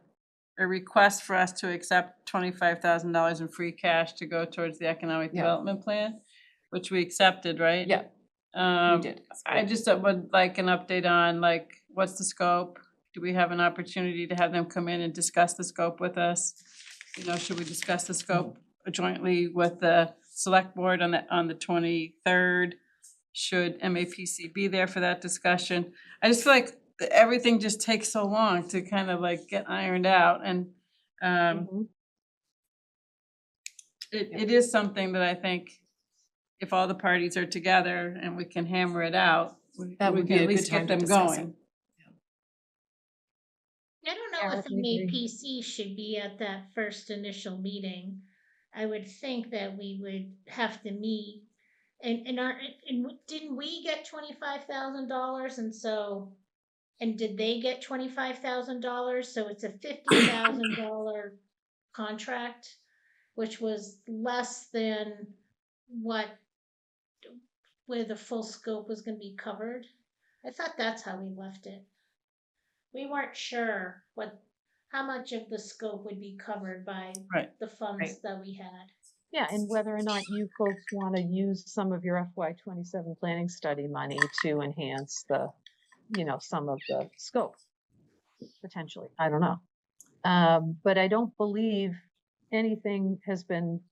request for us to accept $25,000 in free cash to go towards the economic Yeah. development plan, which we accepted, right? Yeah, we did. I just would like an update on what's the scope? Do we have an opportunity to have them come in and discuss the scope with us? Should we discuss the scope jointly with the select board on the 23rd? Should MAPC be there for that discussion? I just feel like everything just takes so long to kind of get ironed out, and Mhm. it is something that I think if all the parties are together and we can hammer it out, That we would can be a at good least time get to them discuss it. going. I don't know Yeah, I if agree. MAPC should be at that first initial meeting. I would think that we would have to meet and didn't we get $25,000 and did they get $25,000? So it's a $50,000 contract, which was less than where the full scope was gonna be covered. I thought that's how we left it. We weren't sure how much of the scope would be covered by Right. the funds Right. that we had. Yeah, and whether or not you folks wanna use some of your FY '27 planning study money to enhance some of the scope, potentially, I don't know. But I don't believe anything has been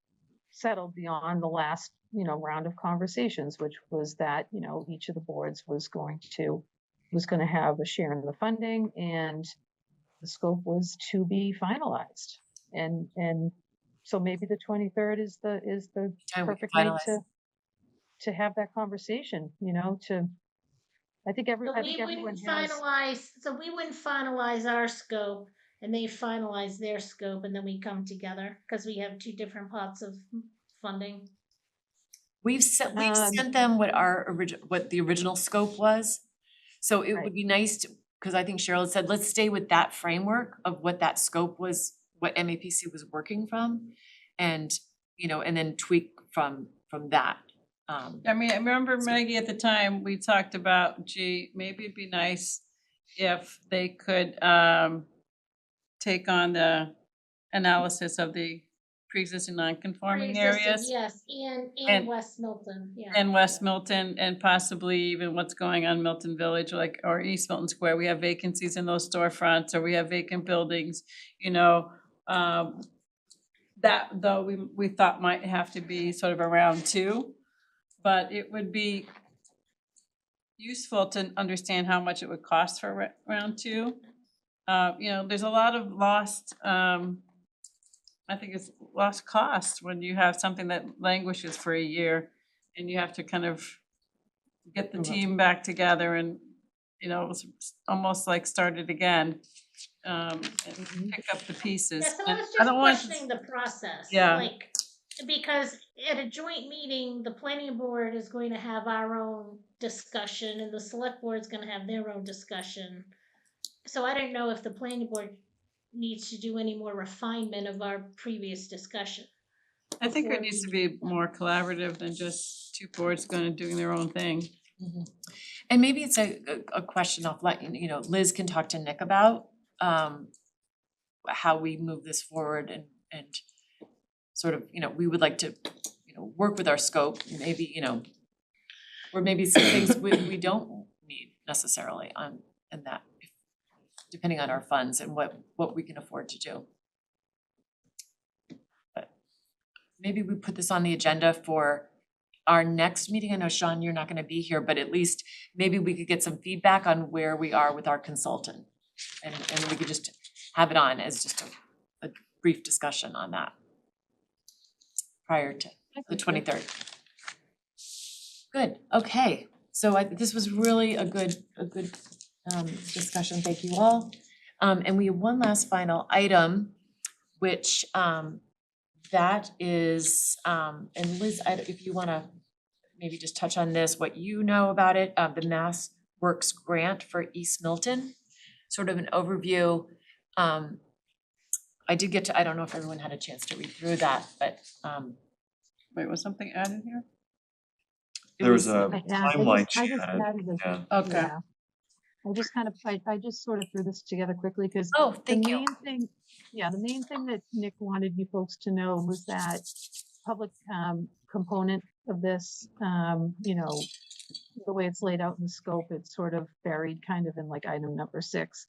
settled beyond the last, round of conversations, which was that, each of the boards was gonna have a share in the funding, and the scope was to be finalized. And so maybe the 23rd is the Time we can perfect night finalize. to have that conversation, to I think So everyone we has. we wouldn't finalize our scope and they finalize their scope and then we come together because we have two different pots of funding. We've Um, sent them what what the original scope was. So it Right. would be nice to, because I think Cheryl had said, let's stay with that framework of what that scope was, what MAPC was working from. And, and then tweak from that. I mean, I remember Maggie at the time, we talked about, gee, maybe it'd be nice if they could take on the analysis of the pre-existing non-conforming Pre-existing, areas. yes, And- and West Milton, yeah. And West Milton and possibly even what's going on Milton Village, like, or East Milton Square, we have vacancies in those storefronts, or we have vacant buildings, that though we thought might have to be sort of around too, but it would be useful to understand how much it would cost for round two. There's a lot of lost, I think it's lost cost when you have something that languishes for a year and you have to kind of get the team back together and, it's almost like start it again, and pick up the pieces. Yeah, so And I was I don't just want- questioning the process. Yeah. Like, because at a joint meeting, the planning board is going to have our own discussion and the select board is gonna have their own discussion. So I don't know if the planning board needs to do any more refinement of our previous discussion. I think before it needs to we- be more collaborative than just two boards going and doing their own thing. And maybe it's a question of like, Liz can talk to Nick about how we move this forward and sort of, we would like to, work with our scope, maybe, or maybe some things we don't need necessarily in that, depending on our funds and what we can afford to do. But maybe we put this on the agenda for our next meeting. I know, Sean, you're not gonna be here, but at least maybe we could get some feedback on where we are with our consultant. And we could just have it on as just a brief discussion on that prior to the 23rd. Good, okay. So this was really a good discussion. Thank you all. And we have one last final item, which that is, and Liz, if you wanna maybe just touch on this, what you know about it, the Mass Works grant for East Milton, sort of an overview. I did get to, I don't know if everyone had a chance to read through that, but Wait, was something added here? it There was was- a timeline she I just added, added it. yeah. Okay. Yeah. I just sort of threw this together quickly because Oh, the thank you. main thing that Nick wanted you folks to know was that public component of this, the way it's laid out in the scope, it's sort of buried kind of in like item number 6.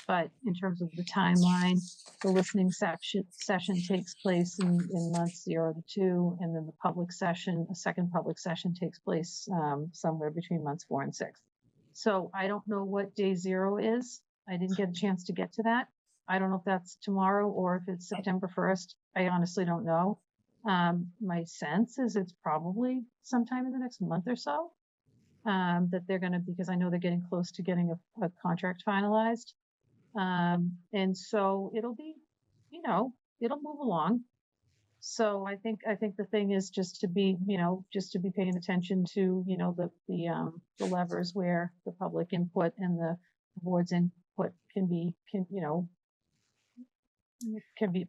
But in terms of the timeline, the listening session takes place in months 0 to 2, and then a second public session takes place somewhere between months 4 and 6. So I don't know what day 0 is. I didn't get a chance to get to that. I don't know if that's tomorrow or if it's September 1st. I honestly don't know. My sense is it's probably sometime in the next month or so that they're going to, because I know they're getting close to getting a contract finalized. And so it'll be, it'll move along. So I think the thing is just to be paying attention to, the levers where the public input and the board's input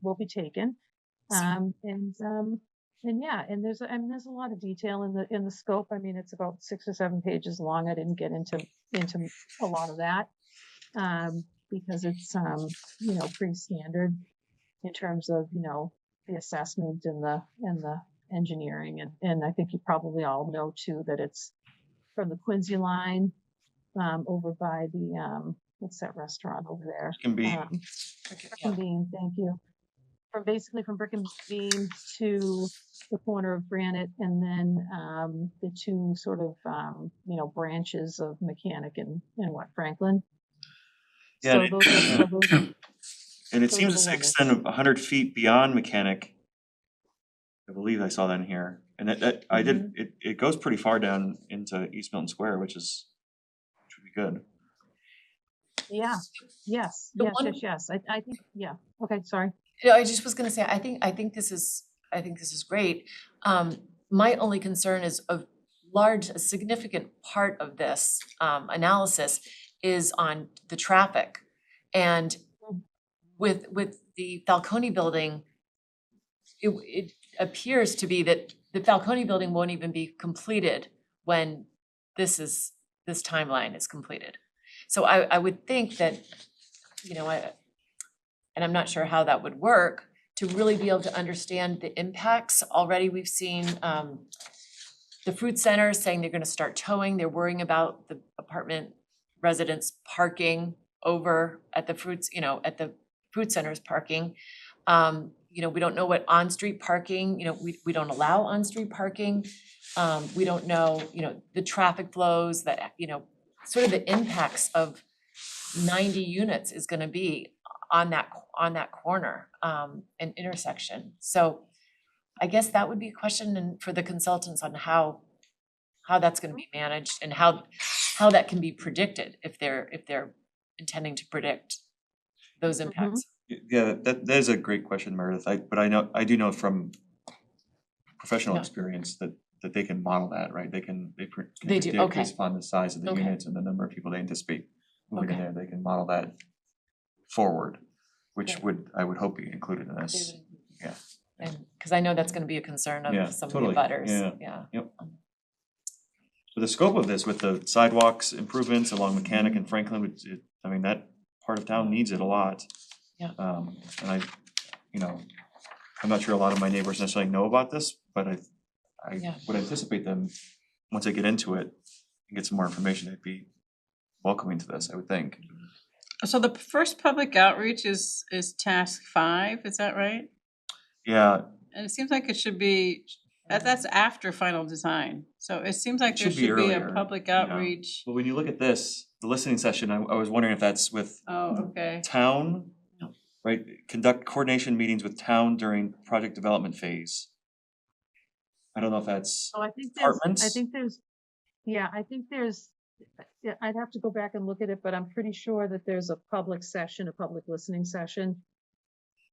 will be taken. And there's a lot of detail in the scope. I mean, it's about 6 or 7 pages long. I didn't get into a lot of that. Because it's pretty standard in terms of the assessment and the engineering, and I think you probably all know too that it's from the Quincy line over by the what's that restaurant over there? Can be, Brick and Bean, thank you. From Brick and Bean to the corner of Granite, and then the two sort of branches of Mechanic and Franklin. Yeah, So and those are, and it those seems are to the extend 100 feet beyond Mechanic. I believe I saw that in here, and it goes pretty far down into East Milton Square, which be good. Yeah, yes, The yes, one- yes, yes. I think, yeah. Okay, sorry. Yeah, I just was gonna say, I think this is great. My only concern is a significant part of this analysis is on the traffic. And with the Falcone building, it appears to be that the Falcone building won't even be completed when this timeline is completed. So I would think that, you know, and I'm not sure how that would work, to really be able to understand the impacts. Already we've seen the food center saying they're gonna start towing, they're worrying about the apartment residents parking over at the at the food center's parking. We don't know what on-street parking, we don't allow on-street parking. We don't know, the traffic flows that, sort of the impacts of 90 units is gonna be on that corner and intersection. So I guess that would be a question for the consultants on how that's gonna be managed and how that can be predicted if they're intending to predict those impacts. Yeah, that is a great question, Meredith. But I do know from professional Yeah. experience that they can model that, right? They can They do, predict okay. based upon the size of the Okay. units and the number of people they anticipate moving in Okay. there. They can model that forward, which Okay. I would hope be included in this. Yeah. And, cause I know that's gonna be a concern Yeah, of some of the totally. butters, Yeah. yeah. So the scope of this with the sidewalks improvements along Mechanic and Franklin, that part of town needs it a lot. Yeah. And I'm not sure a lot of my neighbors necessarily know about this, but I Yeah. would anticipate them, once they get into it and get some more information, they'd be welcoming to this, I would think. So the first public outreach is task 5, is that right? Yeah, And it seems like it should be, that's after final design. So it seems like It there should be should be a earlier, public yeah. outreach. but when you look at this, the listening session, I was wondering if that's with Oh, okay. town, No. right? Conduct coordination meetings with town during project development phase. I don't know if that's, So I think Apartments? yeah, I'd have to go back and look at it, but I'm pretty sure that there's a public session, a public listening session.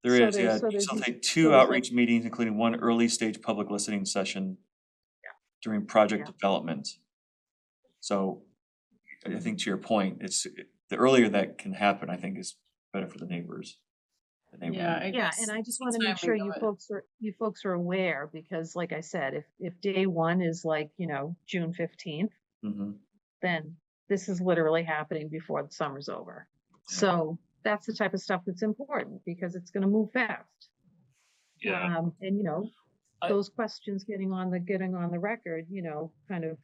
there So is, there's- yeah, so there's- so take so two there's like- outreach meetings, including one early stage public listening session during project Yeah. development. So I think to your point, the earlier that can happen, I think is better for the neighbors. Yeah, I Yeah, guess and I just some wanna make sure timing you of it. folks are aware, because like I said, if day one is like, June 15th, Mhm. then this is literally happening before the summer's over. Yeah. So that's the type of stuff that's important, because it's gonna move fast. Yeah, And I- those questions getting on the record, kind of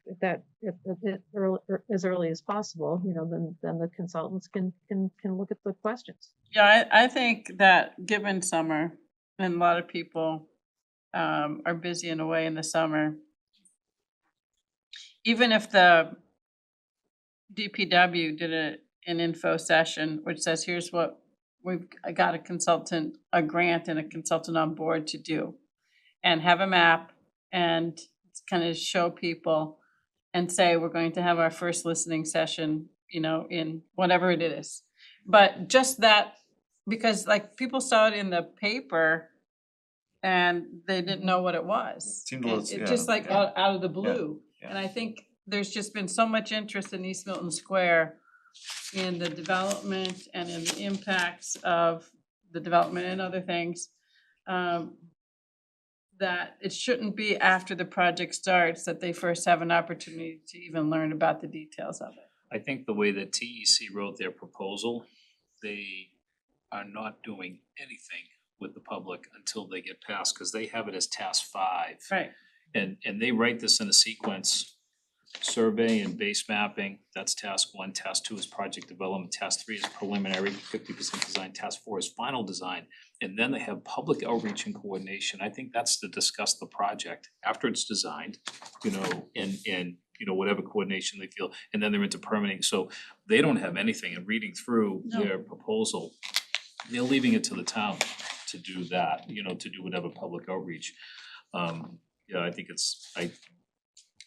as early as possible, then the consultants can look at the questions. Yeah, I think that given summer, and a lot of people are busy and away in the summer, even if the DPW did an info session, which says, here's what I got a grant and a consultant on board to do, and have a map and kind of show people and say, we're going to have our first listening session, in whatever it is. But just that, because like people saw it in the paper and they didn't know what it was. Seemed a little- And it yeah, just like yeah. out of the blue. yeah. And I think there's just been so much interest in East Milton Square in the development and in the impacts of the development and other things, that it shouldn't be after the project starts that they first have an opportunity to even learn about the details of it. I think the way that TEC wrote their proposal, they are not doing anything with the public until they get past, cause they have it as task 5. Right. And they write this in a sequence, survey and base mapping, that's task 1, task 2 is project development, task 3 is preliminary, 50% design, task 4 is final design. And then they have public outreach and coordination, I think that's to discuss the project after it's designed, and whatever coordination they feel, and then they're into permitting, so they don't have anything, and reading through No. their proposal, they're leaving it to the town to do that, to do whatever public outreach. I think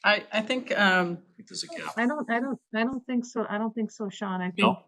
I think, I think there's a gap. I don't think so. I don't think so, Sean. No?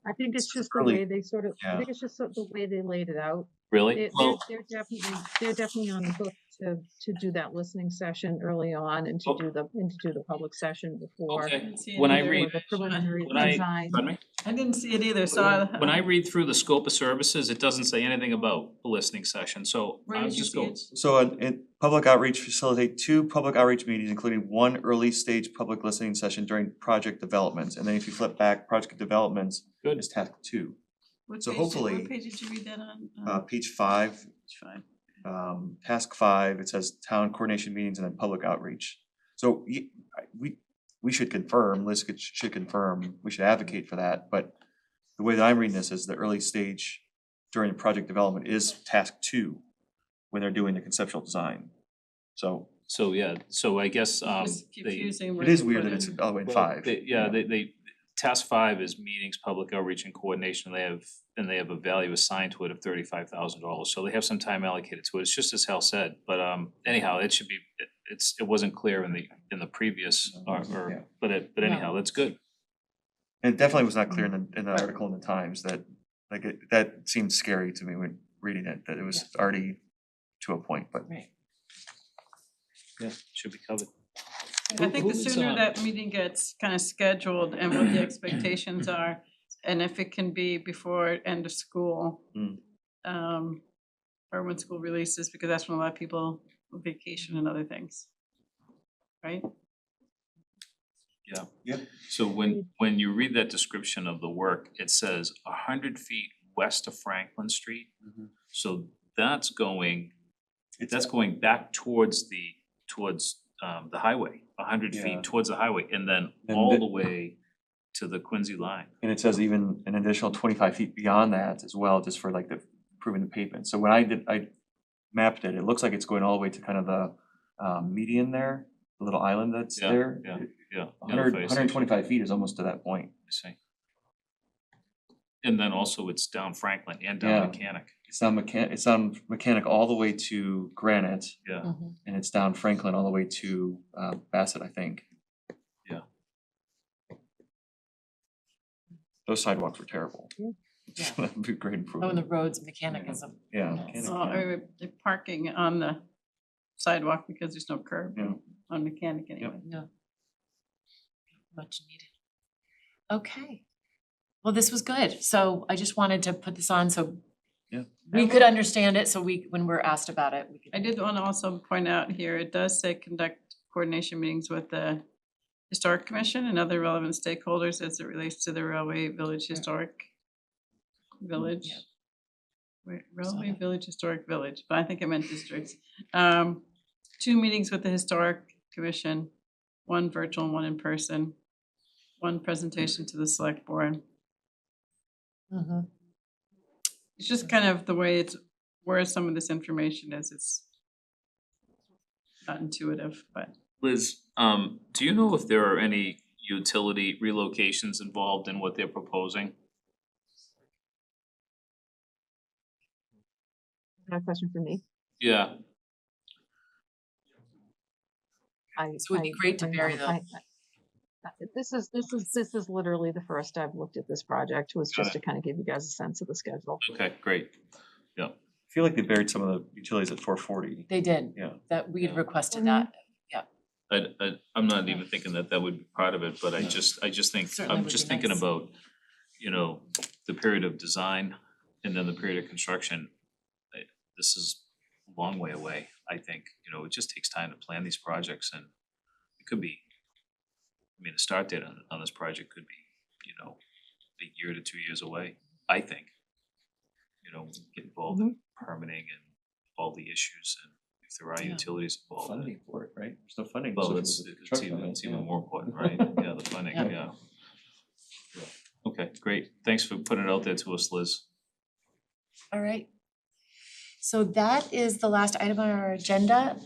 I think it's just the early. way they sort of, I Yeah. think it's just the way they laid it out. Really? Well, They're definitely on the hook to do that listening session early on and to do the public session before. okay. see When I it. read, The preliminary when I, design. pardon me? I didn't see it either, so I. When I read through the scope of services, it doesn't say anything about the listening session, so Where I'll did you just see go. it? So in public outreach, facilitate 2 public outreach meetings, including 1 early stage public listening session during project developments. And then if you flip back, project developments Good. is task 2. What So page hopefully, what page did you read that on? Page 5, Page 5. task 5, it says town coordination meetings and then public outreach. So we should confirm, Liz should confirm, we should advocate for that, but the way that I'm reading this is the early stage during project development is task 2 when they're doing the conceptual design. So So, yeah, so I guess, Just they, confusing where it is to weird put that it's it. all the way in well, 5. they, task 5 is meetings, public outreach and coordination, they have a value assigned to it of $35,000, so they have some time allocated to it, it's just as Hal said, but anyhow, it should be, it wasn't clear in the previous, Yeah. but anyhow, that's good. And it definitely was not clear in the article in the Times that, that seemed scary to me when reading it, that it was already to a point, but. Right. Yeah, should be covered. I think Who the is, sooner that meeting gets kind of scheduled and what the expectations are, and if it can be before end of school. Mm. Or when school releases, because that's when a lot of people vacation and other things. Right? Yeah. Yep. So when you read that description of the work, it says 100 feet west of Franklin Street. So that's going back towards the highway, 100 Yeah. feet towards the highway, and then And all the- the way to the Quincy line. And it says even an additional 25 feet beyond that as well, just for like the improving the pavement. So when I mapped it, it looks like it's going all the way to kind of the median there, the little island that's Yeah, there. yeah, yeah. 125 feet is almost to that point. I see. And then also it's down Franklin and down Yeah. Mechanic. It's on Mechanic all the way to Granite, Yeah, Mhm. and it's down Franklin all the way to Bassett, I think. Yeah. Those sidewalks were terrible. Yeah. That'd be a great Oh, and improvement. the roads mechanic is a. Yeah. Yes. Mechanic, So yeah. they're parking on the sidewalk because there's no curb Yeah. on Mechanic anyway. No. Much needed. Okay. Well, this was good. So I just wanted to put this on so Yeah. we could understand it, so when we're asked about it, we could. I did want to also point out here, it does say conduct coordination meetings with the Historic Commission and other relevant stakeholders as it relates to the Railway Village Historic Village. Yeah. Wait, Saw Railway that. Village Historic Village, but I think I meant districts. 2 meetings with the Historic Commission, 1 virtual and 1 in person, 1 presentation to the select board. Mhm. It's just kind of the way it's, where some of this information is, it's not intuitive, but Liz, do you know if there are any utility relocations involved in what they're proposing? Got a question for me? Yeah, This would be great to bury them. This is literally the first I've looked at this project, was Got just to kind of give you guys a sense of the schedule. okay, great. I feel like they buried some of the utilities at 440. They did, Yeah. that we had Yeah. requested Mhm. that. I'm not even thinking that would be part of it, but I just think, Certainly I'm would just be thinking nice. about, the period of design and then the period of construction. This is a long way away, I think, it just takes time to plan these projects and it could be, a start date on this project could be, a year to 2 years away, I think. Get involved in permitting and all the issues and if there are Yeah. utilities involved. Funding for it, right? There's no funding. Well, associated with the construction of it, it's even yeah. more important, right? Yeah, the funding, Yeah. yeah. Okay, great. Thanks for putting it out there to us, Liz. All right. So that is the last item on our agenda.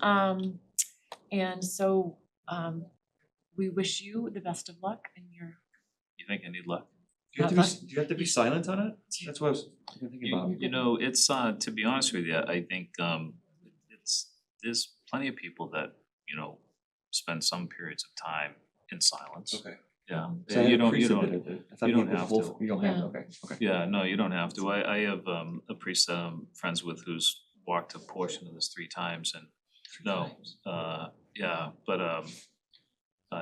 And so we wish you the best of luck in your. You think I need luck? Do you have to be silent on it? That's what I was thinking about. It's to be honest with you, I think there's plenty of people that, spend some periods of time in silence. Okay. Yeah, So I you had don't, pre-submitted it. I thought you don't people have both- to. You don't have to, Yeah. okay. Yeah, no, you don't have to. I have a priest that I'm friends with who's walked a portion of this 3 times and no, yeah, but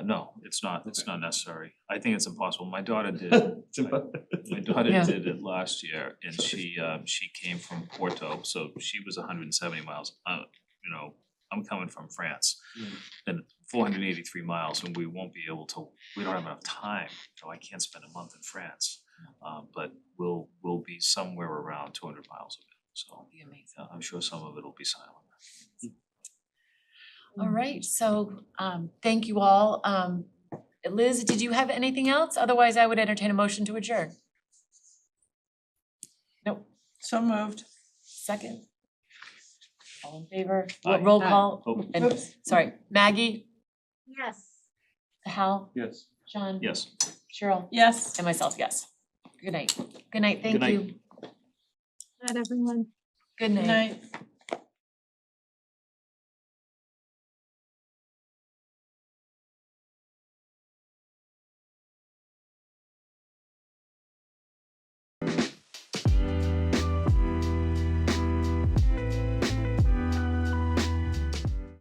no, it's not necessary. I think it's impossible. My daughter did, my daughter Yeah. did it last year and she came from Porto, so she was 170 miles. You know, I'm coming from France and 483 miles and we won't be able to, we don't have enough time. So I can't spend a month in France. But we'll be somewhere around 200 miles of it, so Be amazing. I'm sure some of it'll be silent. All right, so thank you all. Liz, did you have anything else? Otherwise, I would entertain a motion to adjourn. Nope, So moved. second. All in favor? Aye. Roll Aye. call. Oh, And sorry, Maggie, Yes. Hal, Yes. Sean, yes. Cheryl, Yes. and myself, yes. Good night. Good night, thank night. you. Not everyone. Good night. Night.